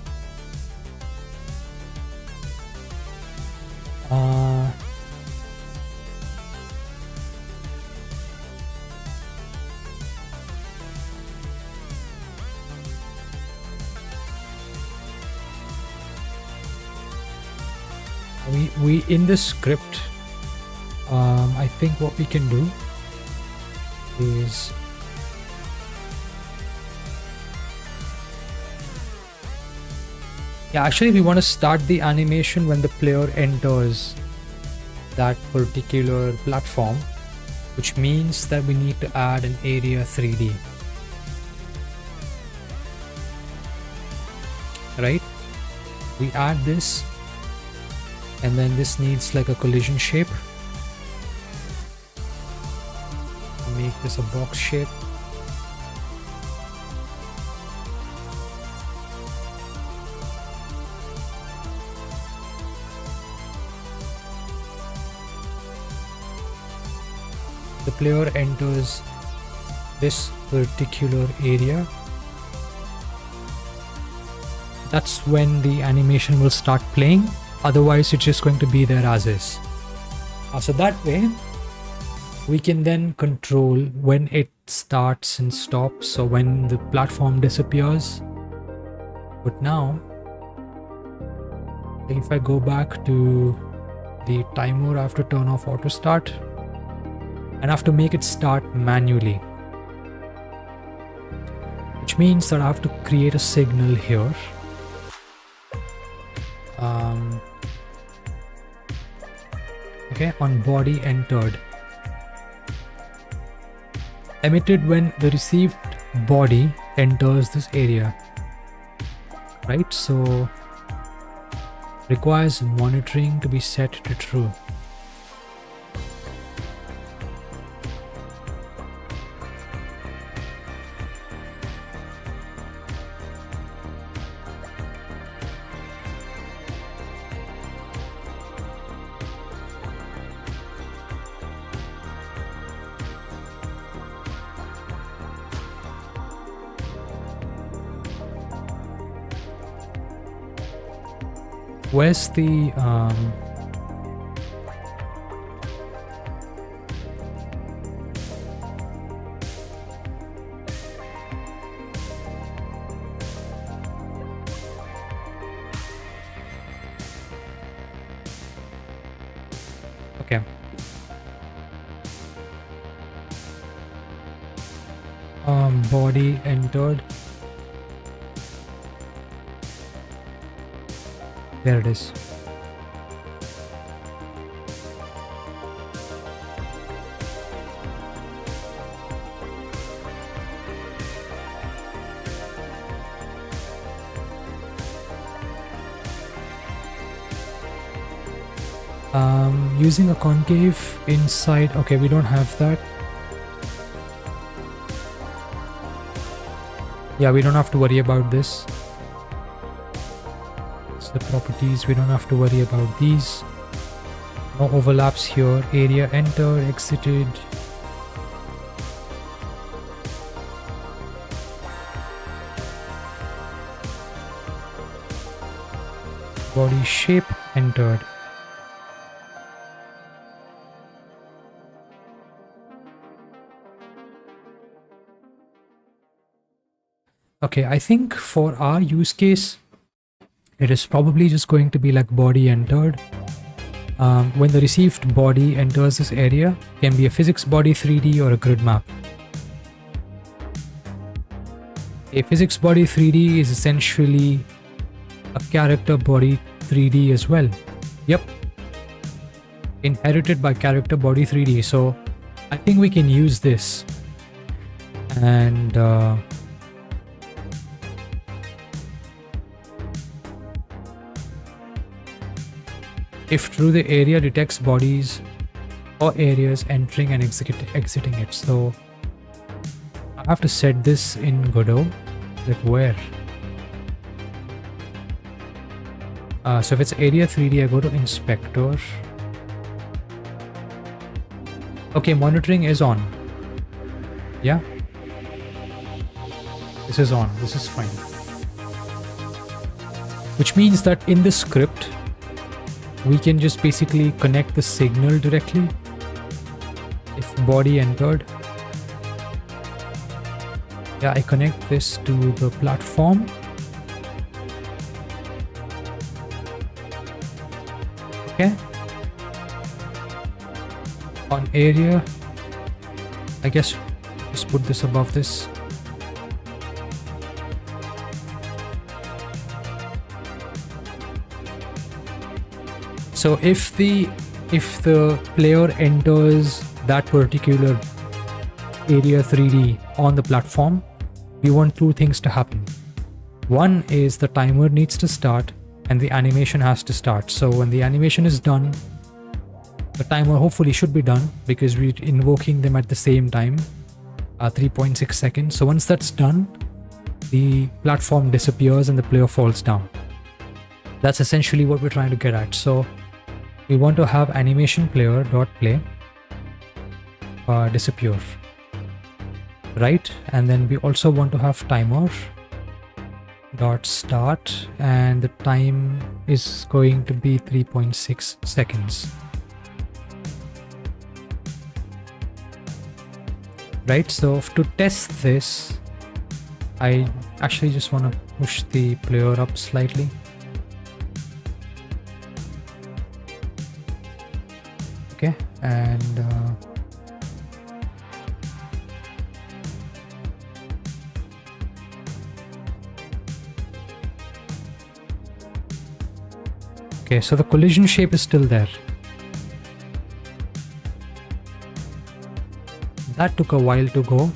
We in the script, I think what we can do is actually we want to start the animation when the player enters that particular platform, which means that we need to add an area 3D, right? We add this, and then this needs like a collision shape. Make this a box shape. the player enters this particular area, that's when the animation will start playing. Otherwise, it's just going to be there as is. So that way, we can then control when it starts and stops, so when the platform disappears. But now, if I go back to the timer, I have to turn off auto start and I have to make it start manually, which means that I have to create a signal here. Okay, on body entered, emitted when the received body enters this area, right? So requires monitoring to be set to true. Where's the okay. Body entered. There it is. Using a concave inside. Okay, we don't have that. Yeah, we don't have to worry about this. The properties, we don't have to worry about these. No overlaps here. Area entered, exited. Body shape entered. Okay, I think for our use case, it is probably just going to be like body entered. When the received body enters this area, can be a physics body 3D or a grid map. A physics body 3D is essentially a character body 3D as well. Yep. Inherited by character body 3D. So I think we can use this. And if through the area detects bodies or areas entering and exiting it. So I have to set this in Godot. Like where? So if it's area 3D, I go to inspector. Okay, monitoring is on. Yeah. This is on. This is fine. Which means that in the script, we can just basically connect the signal directly. If body entered, yeah, I connect this to the platform. Okay. On area, I guess just put this above this. So if the player enters that particular area 3D on the platform, we want two things to happen. One is the timer needs to start and the animation has to start. So when the animation is done, the timer hopefully should be done because we're invoking them at the same time, 3.6 seconds. So once that's done, the platform disappears and the player falls down. That's essentially what we're trying to get at. So we want to have animation player dot play. disappear, right? And then we also want to have timer dot start, and the time is going to be 3.6 seconds, right? So to test this, I actually just want to push the player up slightly. Okay, and okay, so the collision shape is still there. That took a while to go.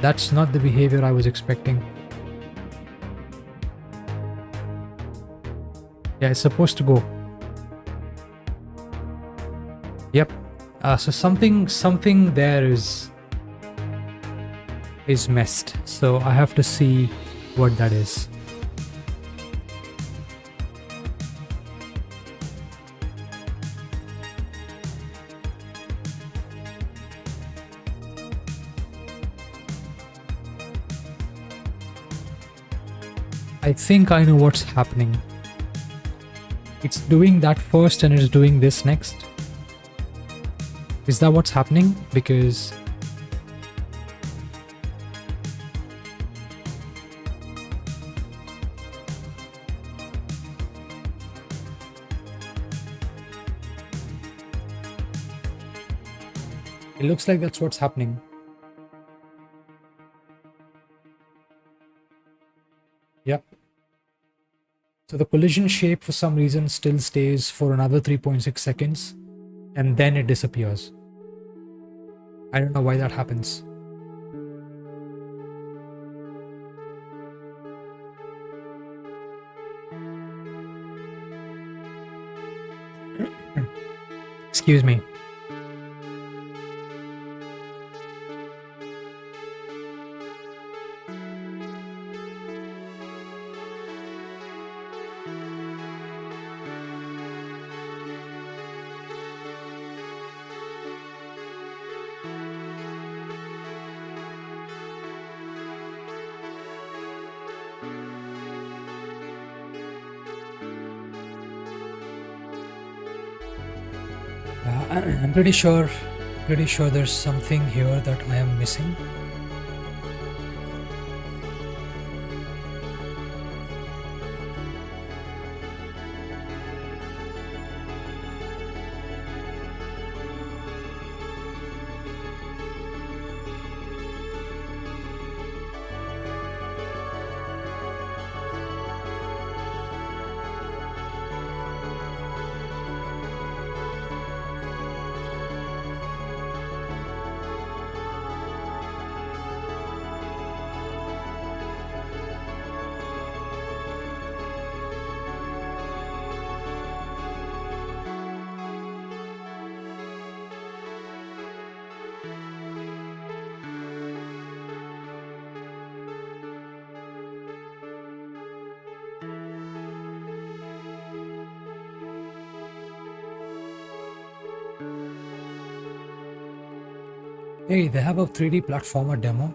That's not the behavior I was expecting. Yeah, it's supposed to go. Yep. So something there is messed. So I have to see what that is. I think I know what's happening. It's doing that first and it's doing this next. Is that what's happening? Because it looks like that's what's happening. Yep. So the collision shape for some reason still stays for another 3.6 seconds and then it disappears. I don't know why that happens. Excuse me. I'm pretty sure there's something here that I am missing. Hey, they have a 3D platformer demo.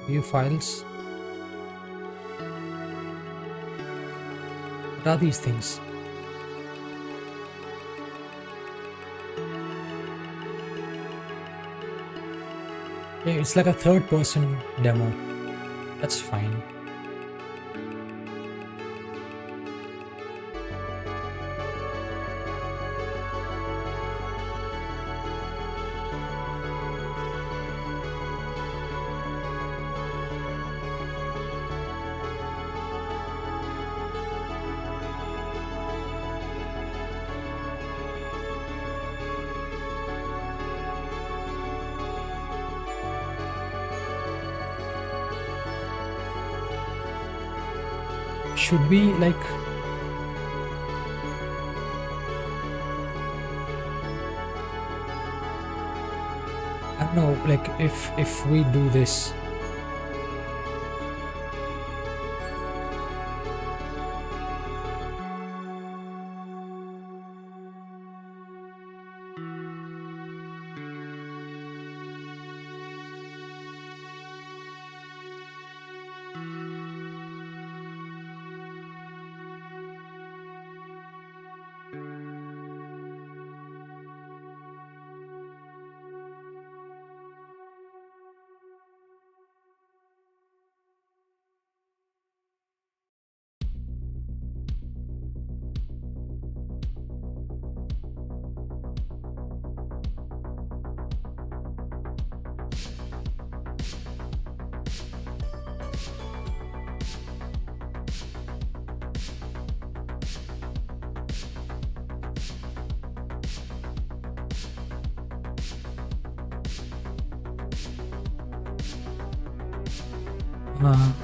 View files. What are these things? Yeah, it's like a third-person demo. That's fine. Should we like I don't know, like if we do this,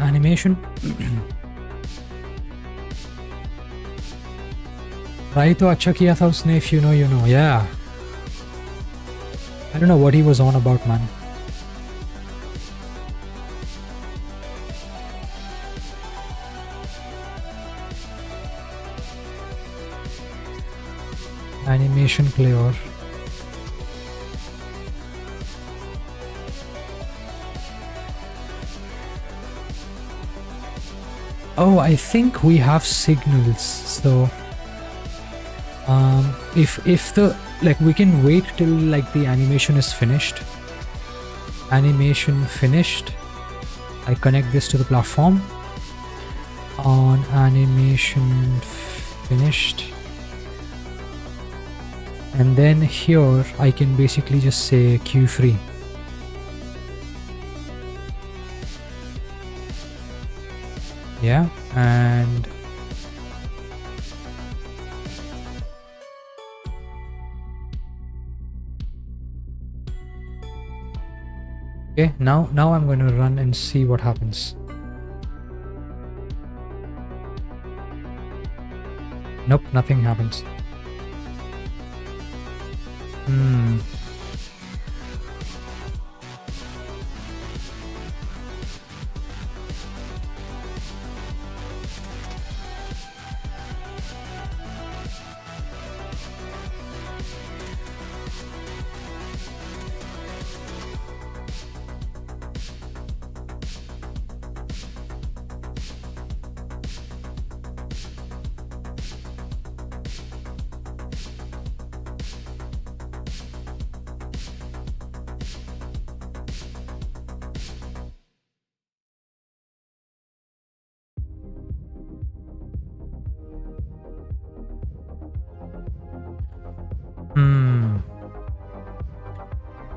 Animation. Try तो अच्छा किया था उसने. If you know, you know. Yeah. I don't know what he was on about, man. Animation player. Oh, I think we have signals. So if the like we can wait till like the animation is finished. Animation finished. I connect this to the platform. On animation finished. And then here I can basically just say queue free. Yeah, and okay, now I'm going to run and see what happens. Nope, nothing happens.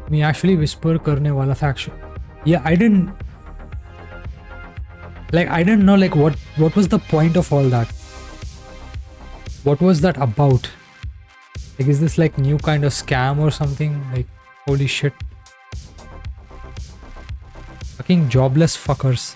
Me actually whisper करने वाला था actually. Yeah, I didn't know like what was the point of all that. What was that about? Like, is this like new kind of scam or something? Like, holy shit. Fucking jobless fuckers.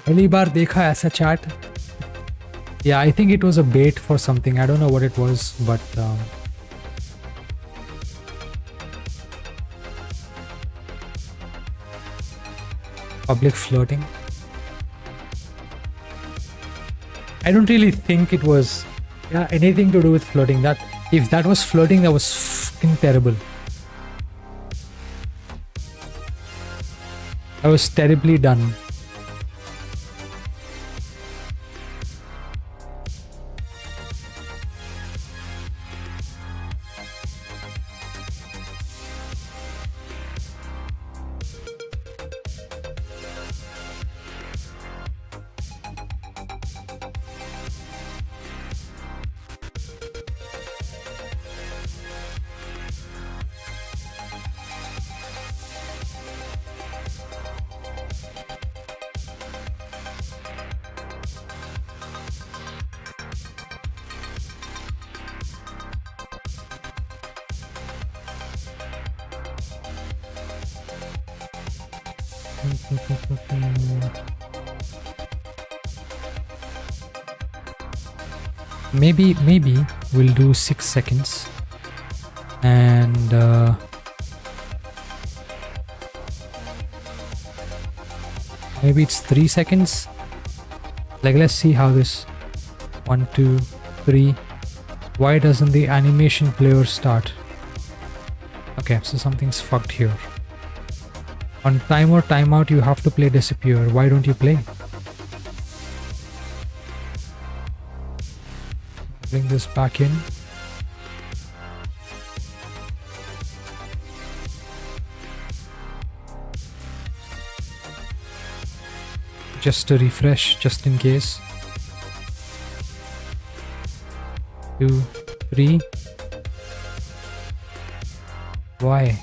पहली बार देखा ऐसा chat. Yeah, I think it was a bait for something. I don't know what it was, but public flirting. I don't really think it was anything to do with flirting. That if that was flirting, that was fucking terrible. That was terribly done. Maybe we'll do 6 seconds and maybe it's 3 seconds. Like, let's see how this 1 2 3. Why doesn't the animation player start? Okay, so something's fucked here. On timer timeout you have to play disappear. Why don't you play? Bring this back in. Just to refresh, just in case. 2 3. Why?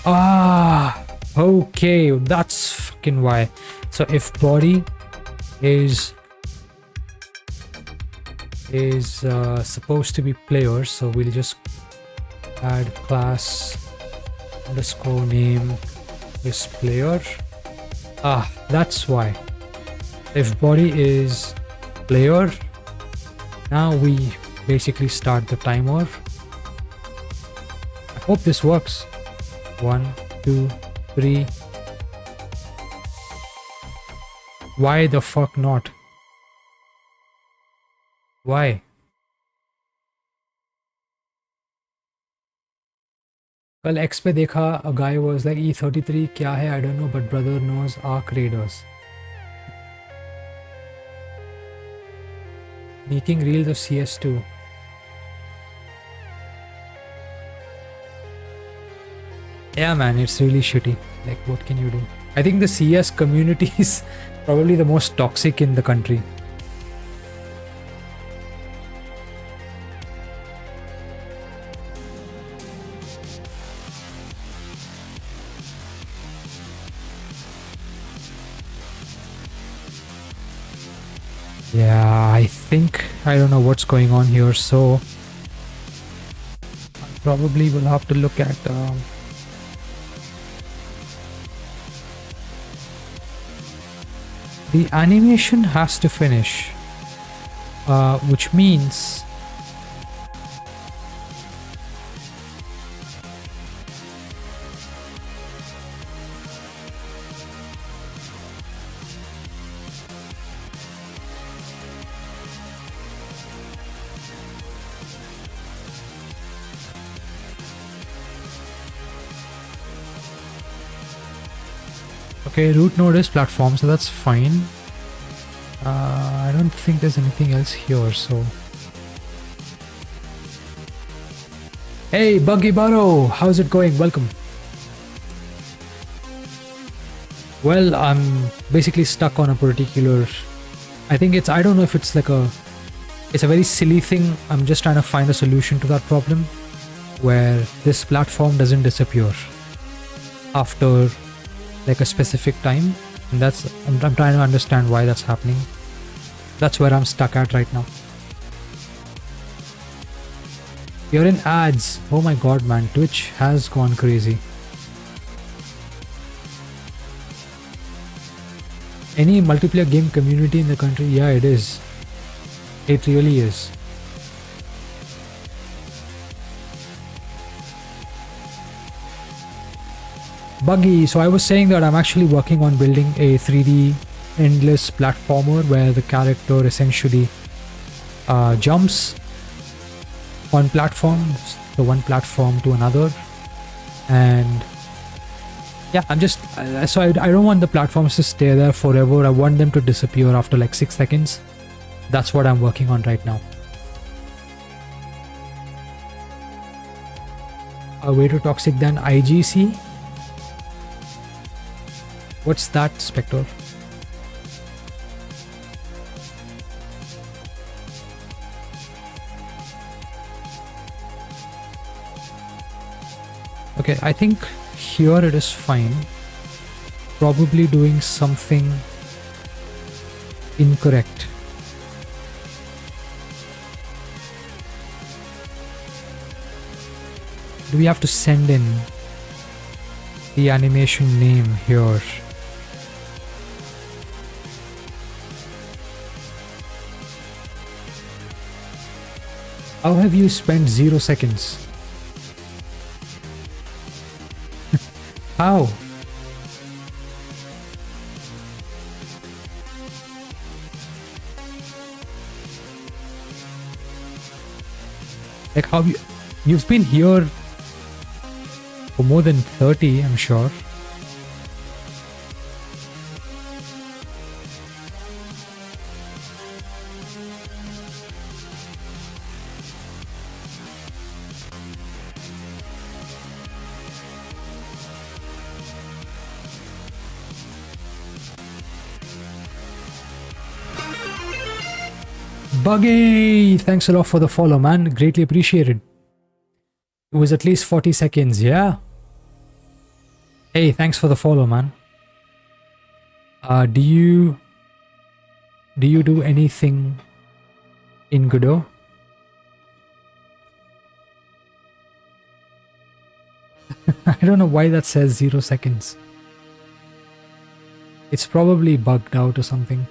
Ah, okay, that's fucking why. So if body is supposed to be player, so we'll just add class underscore name is player. Ah, that's why. If body is player, now we basically start the timer. I hope this works. 1, 2, 3. Why the fuck not? Why? कल X पे देखा, a guy was like E33 क्या है I don't know but brother knows Arc Raiders. Making reels of CS2. Yeah man, it's really shitty. Like what can you do? I think the CS community is probably the most toxic in the country. Yeah, I think I don't know what's going on here, so I probably will have to look at the animation has to finish, which means okay, root node is platform, so that's fine. I don't think there's anything else here, so. Hey, Buggy Burrow, how's it going? Welcome. Well, I'm basically stuck on a particular. I think I don't know if it's like it's a very silly thing. I'm just trying to find a solution to that problem where this platform doesn't disappear after like a specific time, and I'm trying to understand why that's happening. That's where I'm stuck at right now. You're in ads. Oh my god man, Twitch has gone crazy. Any multiplayer game community in the country? Yeah, it is. It really is. Buggy, so I was saying that I'm actually working on building a 3D endless platformer where the character essentially jumps on platforms, so one platform to another, and yeah, I'm just so I don't want the platforms to stay there forever. I want them to disappear after like 6 seconds. That's what I'm working on right now. A way too toxic than IGC. What's that, Spectre? Okay, I think here it is fine. Probably doing something incorrect. Do we have to send in the animation name here? How have you spent 0 seconds? How? Like how you've been here for more than 30, I'm sure. Buggy, thanks a lot for the follow, man. Greatly appreciated. It was at least 40 seconds, yeah. Hey, thanks for the follow, man. Do you do anything in Godot? I don't know why that says 0 seconds. It's probably bugged out or something.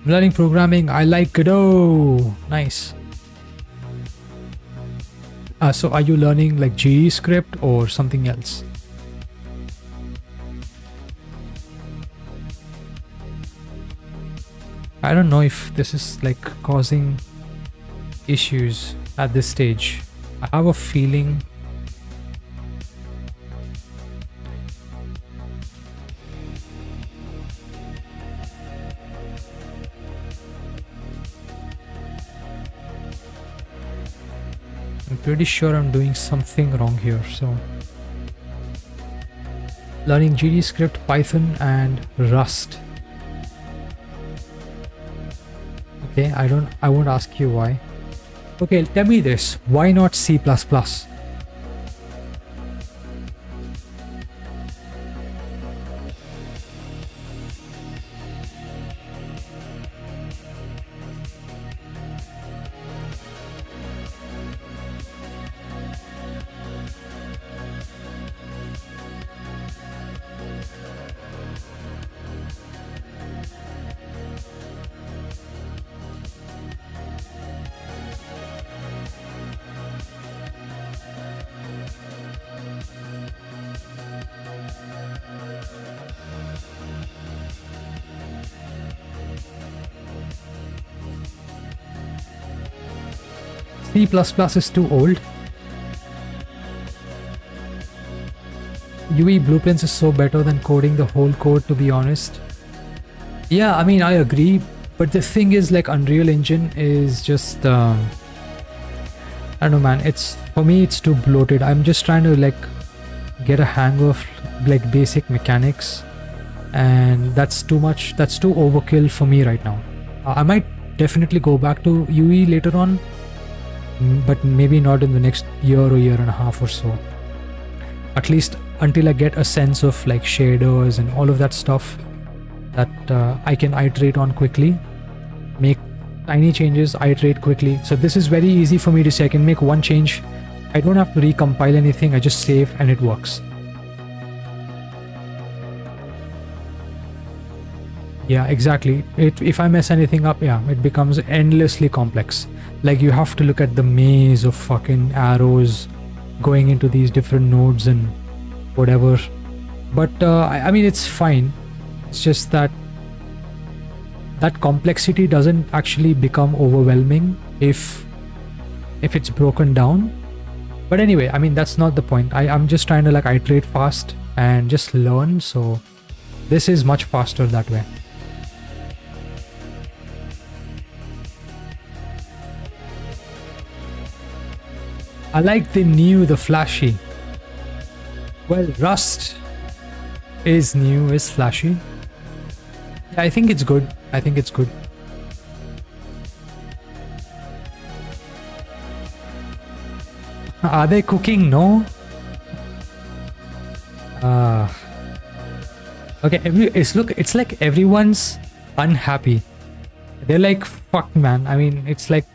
Learning programming. I like Godot. Nice. So are you learning like GE script or something else? I don't know if this is like causing issues at this stage. I have a feeling. I'm pretty sure I'm doing something wrong here. So learning GD script, Python and Rust. Okay, I won't ask you why. Okay, tell me this. Why not C++? C++ is too old. UE blueprints is so better than coding the whole code, to be honest. Yeah, I mean, I agree. But the thing is, like, Unreal Engine is just, I don't know, man. For me, it's too bloated. I'm just trying to, like, get a hang of, like, basic mechanics. And that's too much. That's too overkill for me right now. I might definitely go back to UE later on. But maybe not in the next year or year and a half or so. At least until I get a sense of like shaders and all of that stuff that I can iterate on quickly, make tiny changes, iterate quickly. So this is very easy for me to say. I can make one change. I don't have to recompile anything. I just save and it works. Yeah, exactly. If I mess anything up, yeah, it becomes endlessly complex. Like you have to look at the maze of fucking arrows going into these different nodes and whatever. But I mean, it's fine. It's just that complexity doesn't actually become overwhelming if it's broken down. But anyway, I mean, that's not the point. I'm just trying to like iterate fast and just learn. So this is much faster that way. I like the new, the flashy. Well, Rust is new, is flashy. Yeah, I think it's good. I think it's good. Are they cooking? No. Okay, it's like everyone's unhappy. They're like, fuck, man. I mean, it's like,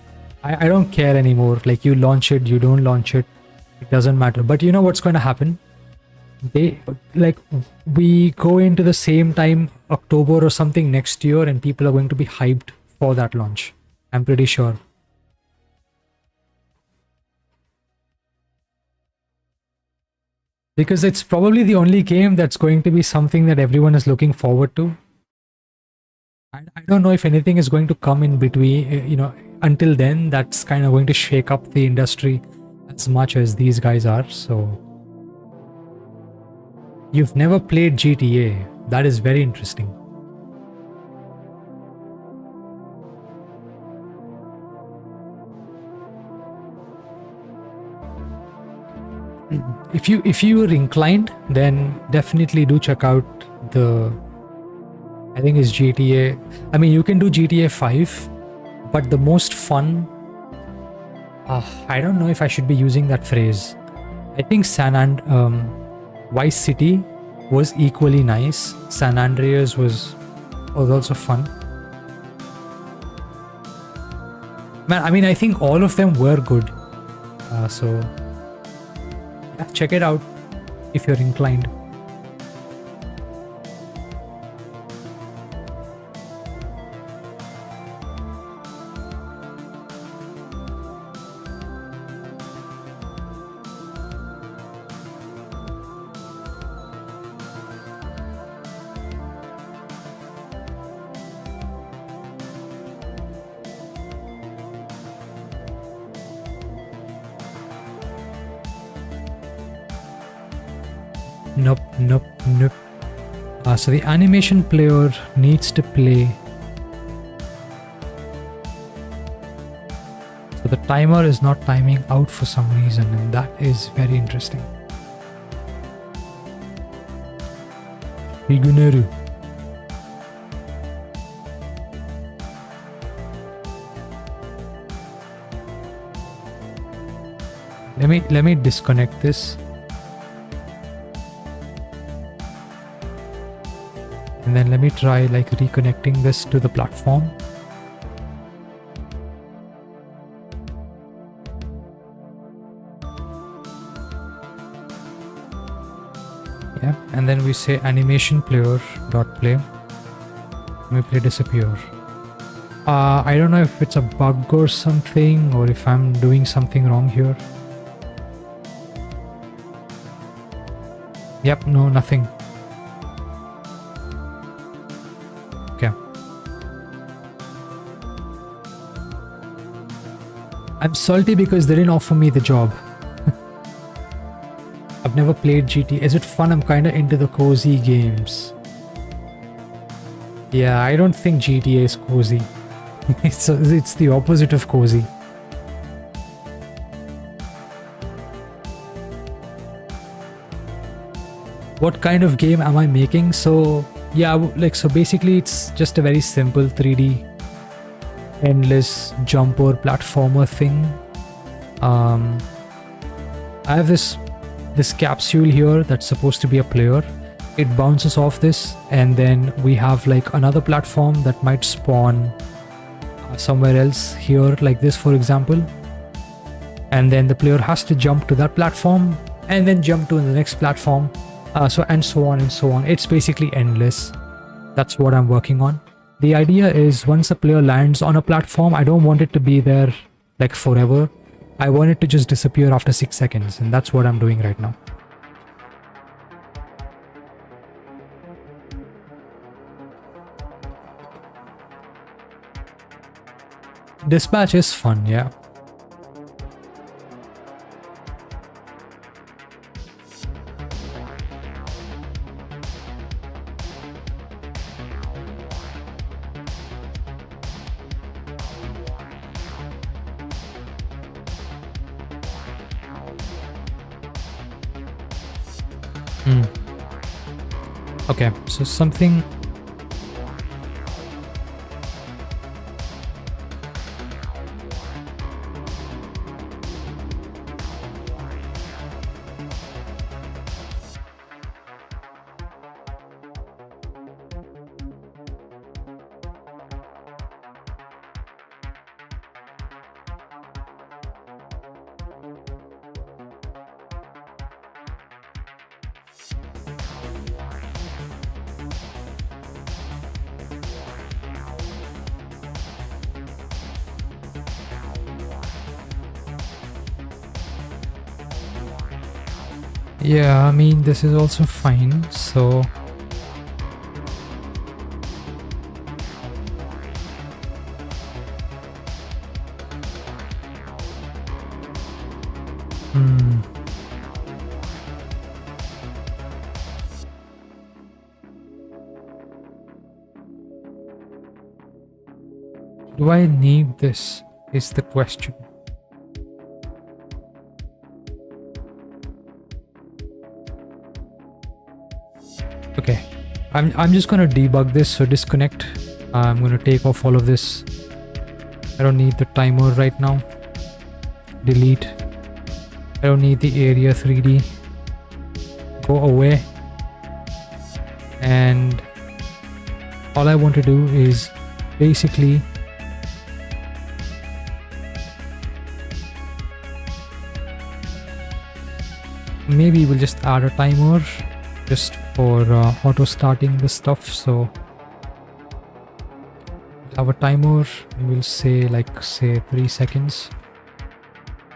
I don't care anymore. Like, you launch it, you don't launch it, it doesn't matter. But you know what's going to happen? We go into the same time, October or something next year, and people are going to be hyped for that launch. I'm pretty sure. Because it's probably the only game that's going to be something that everyone is looking forward to. I don't know if anything is going to come in between, until then, that's kind of going to shake up the industry as much as these guys are. So you've never played GTA. That is very interesting. If you are inclined, then definitely do check out the I think it's GTA. I mean, you can do GTA 5, but the most fun. I don't know if I should be using that phrase. I think Vice City was equally nice. San Andreas was also fun. Man, I mean, I think all of them were good. So, yeah, check it out if you're inclined. Nope. So the animation player needs to play. So the timer is not timing out for some reason, and that is very interesting. Iguneru. Let me disconnect this. And then let me try like reconnecting this to the platform. Yeah, and then we say animation player dot play. Let me play disappear. I don't know if it's a bug or something, or if I'm doing something wrong here. Yep, no, nothing. Okay. I'm salty because they didn't offer me the job. I've never played GT. Is it fun? I'm kinda into the cozy games. Yeah, I don't think GTA is cozy. It's the opposite of cozy. What kind of game am I making? So yeah, so basically it's just a very simple 3D endless jumper platformer thing. I have this capsule here that's supposed to be a player. It bounces off this, and then we have like another platform that might spawn somewhere else here, like this for example, and then the player has to jump to that platform and then jump to the next platform, so on and so on. It's basically endless. That's what I'm working on. The idea is once a player lands on a platform, I don't want it to be there like forever. I want it to just disappear after 6 seconds, and that's what I'm doing right now. Dispatch is fun, yeah. Okay, so something. Yeah, I mean, this is also fine, so... Do I need this, is the question. Okay, I'm just gonna debug this. So disconnect. I'm gonna take off all of this. I don't need the timer right now. Delete. I don't need the area 3D. Go away. And all I want to do is basically maybe we'll just add a timer just for auto starting the stuff. So we'll have a timer and we'll say say 3 seconds.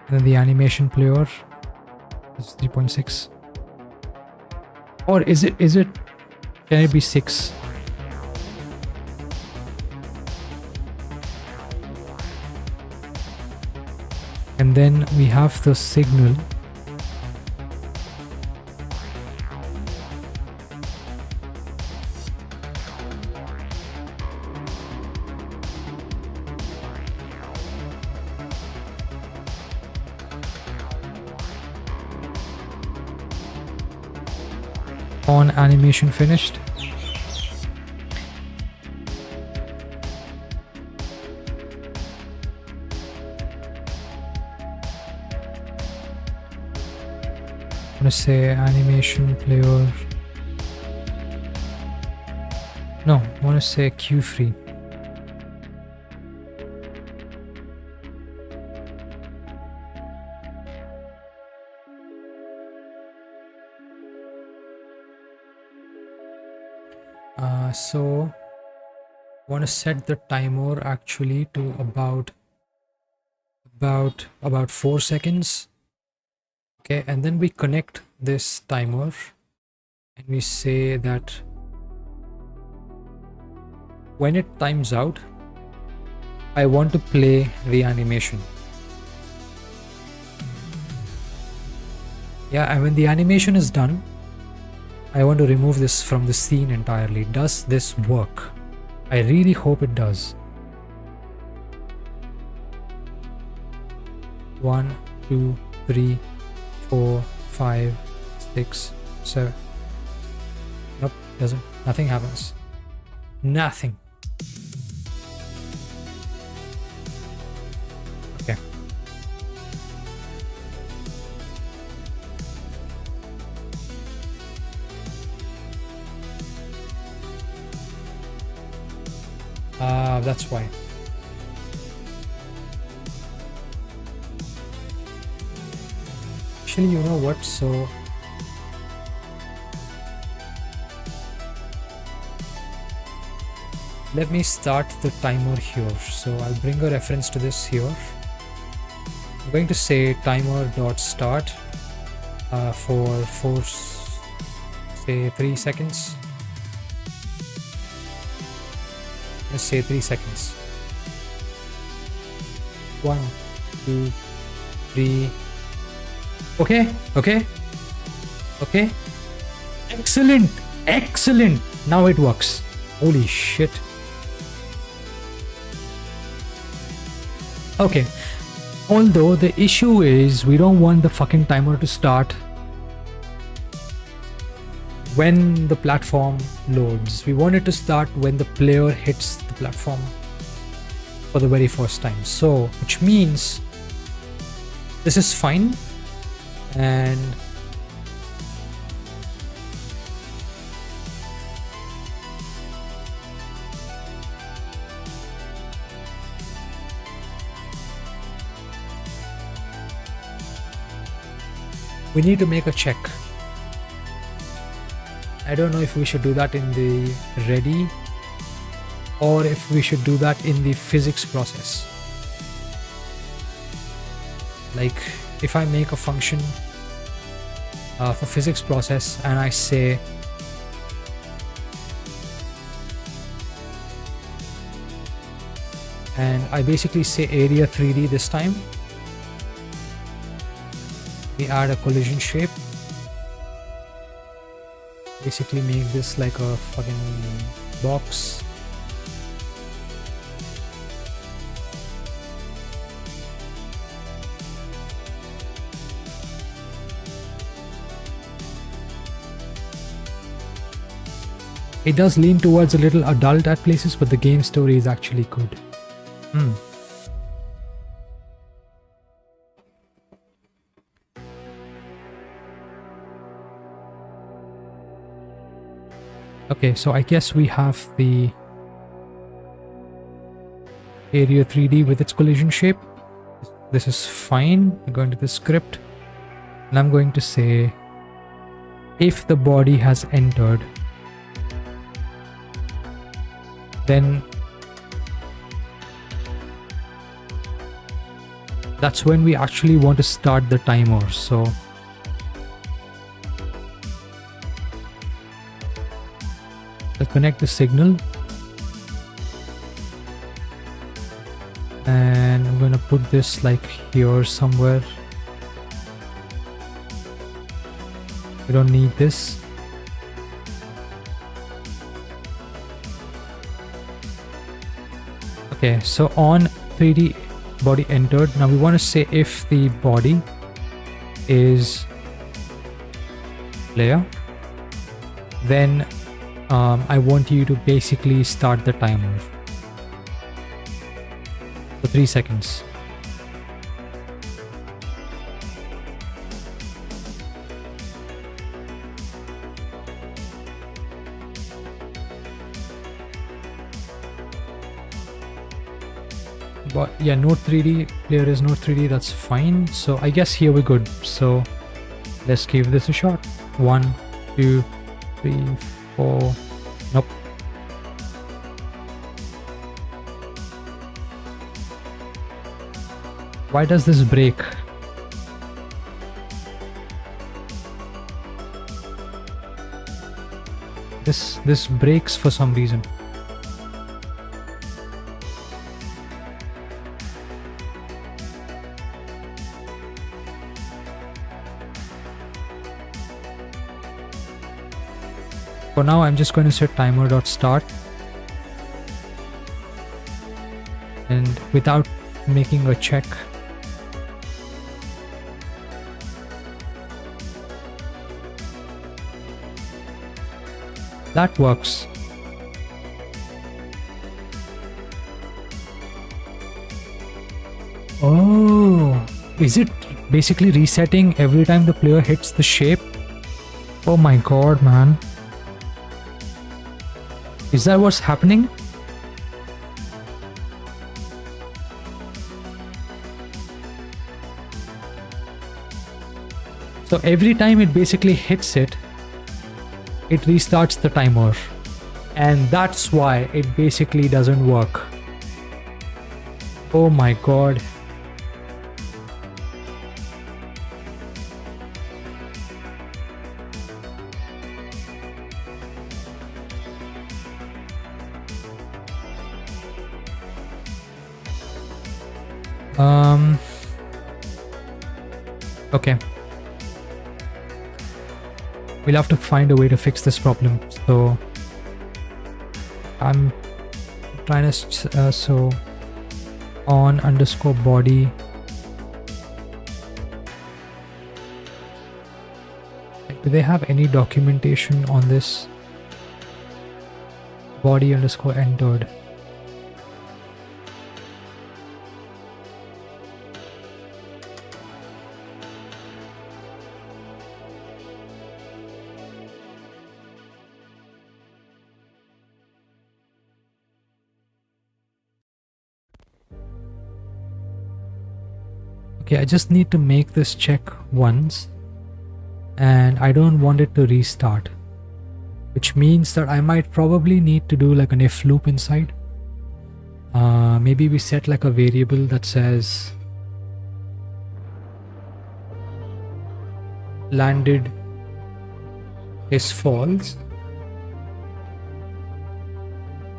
And then the animation player is 3.6. Or is it can it be 6? And then we have the signal. On animation finished. I'm gonna say animation player. No, I want to say cue free. So I want to set the timer actually to about 4 seconds. Okay, and then we connect this timer and we say that when it times out, I want to play the animation. Yeah, and when the animation is done, I want to remove this from the scene entirely. Does this work? I really hope it does. 1, 2, 3, 4, 5, 6, 7. Nope, doesn't. Nothing happens. Nothing. Okay. That's why. Actually, you know what? So let me start the timer here. So I'll bring a reference to this here. I'm going to say timer.start for say 3 seconds. Let's say 3 seconds. 1, 2, 3. Okay. Excellent. Now it works. Holy shit. Okay. Although the issue is we don't want the fucking timer to start when the platform loads. We want it to start when the player hits the platform for the very first time. So, which means this is fine. And we need to make a check. I don't know if we should do that in the ready or if we should do that in the physics process. Like if I make a function for physics process and I say and I basically say area 3D this time. We add a collision shape. Basically make this like a fucking box. It does lean towards a little adult at places, but the game story is actually good. Okay, so I guess we have the area 3D with its collision shape. This is fine. I'm going to the script and I'm going to say if the body has entered, then that's when we actually want to start the timer. So I'll connect the signal and I'm going to put this like here somewhere. We don't need this. Okay, so on 3D body entered. Now we want to say if the body is player, then I want you to basically start the timer for 3 seconds. But yeah, Node 3D, player is Node 3D, that's fine. So I guess here we're good. So let's give this a shot. 1, 2, 3, 4. Nope. Why does this break? This breaks for some reason. For now, I'm just going to set timer.start, and without making a check, that works. Oh, is it basically resetting every time the player hits the shape? Oh my god, man. Is that what's happening? So every time it basically hits it, it restarts the timer. And that's why it basically doesn't work. Oh my god. Okay. We'll have to find a way to fix this problem. So I'm trying to so on underscore body. Do they have any documentation on this? Body underscore entered. Okay, I just need to make this check once and I don't want it to restart, which means that I might probably need to do like an if loop inside. Maybe we set like a variable that says landed is false,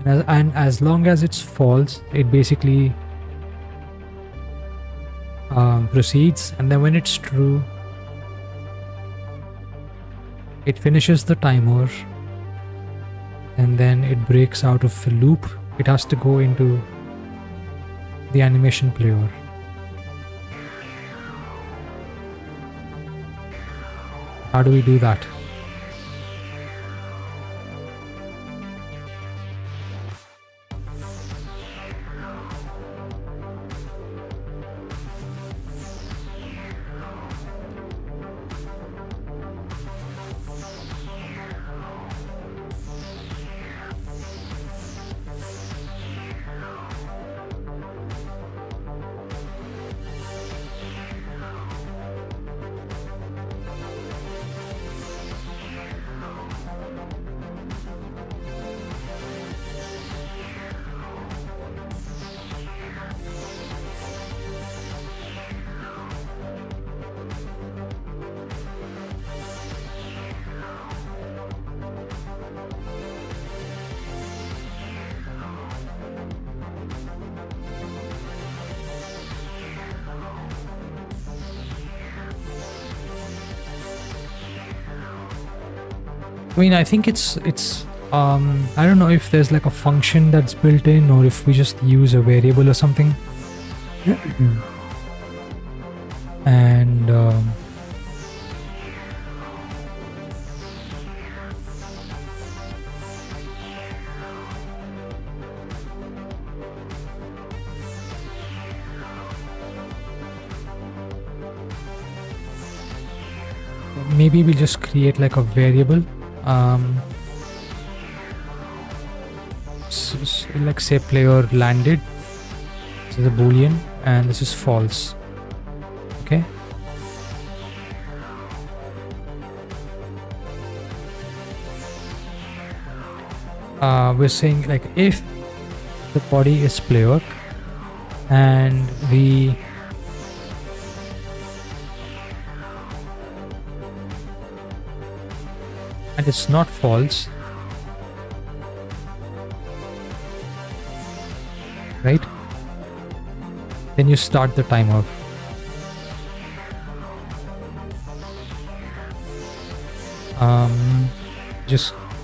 and as long as it's false, it basically proceeds, and then when it's true, it finishes the timer and then it breaks out of the loop. It has to go into the animation player. How do we do that? I mean, I think it's I don't know if there's like a function that's built in or if we just use a variable or something. And maybe we'll just create like a variable. Like say player landed. This is a boolean and this is false. Okay. We're saying like if the body is player and it's not false, right? Then you start the timer.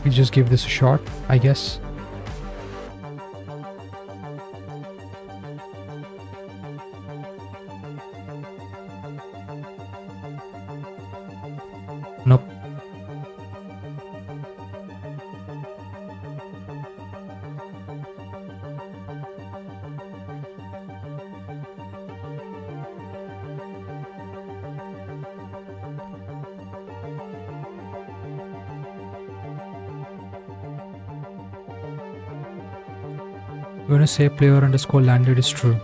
We just give this a shot, I guess. Nope. We're gonna say player underscore landed is true.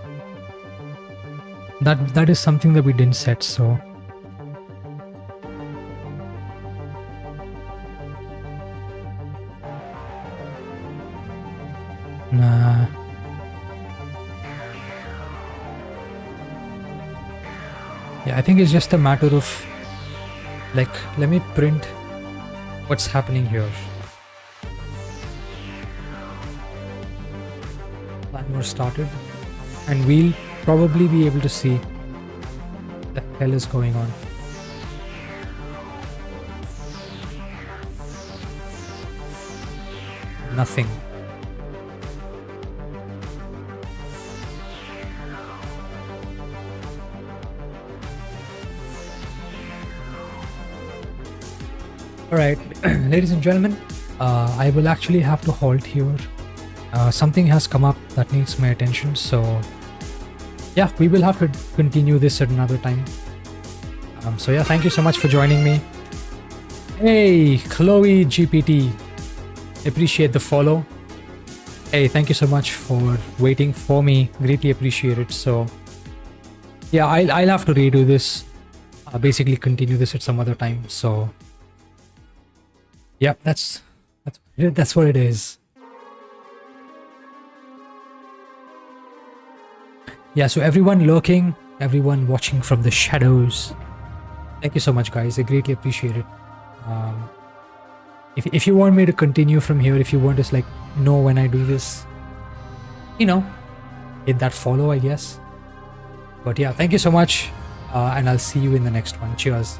That is something that we didn't set, so nah. Yeah, I think it's just a matter of like, let me print what's happening here. Timer started, and we'll probably be able to see what the hell is going on. Nothing. Alright, ladies and gentlemen, I will actually have to halt here. Something has come up that needs my attention, so yeah, we will have to continue this at another time. So yeah, thank you so much for joining me. Hey, Chloe GPT, appreciate the follow. Hey, thank you so much for waiting for me, greatly appreciate it. So yeah, I'll have to redo this, basically continue this at some other time. So yeah, that's what it is. Yeah, so everyone lurking, everyone watching from the shadows, thank you so much, guys. I greatly appreciate it. If you want me to continue from here, if you want to like know when I do this, you know, hit that follow, I guess. But yeah, thank you so much, and I'll see you in the next one. Cheers.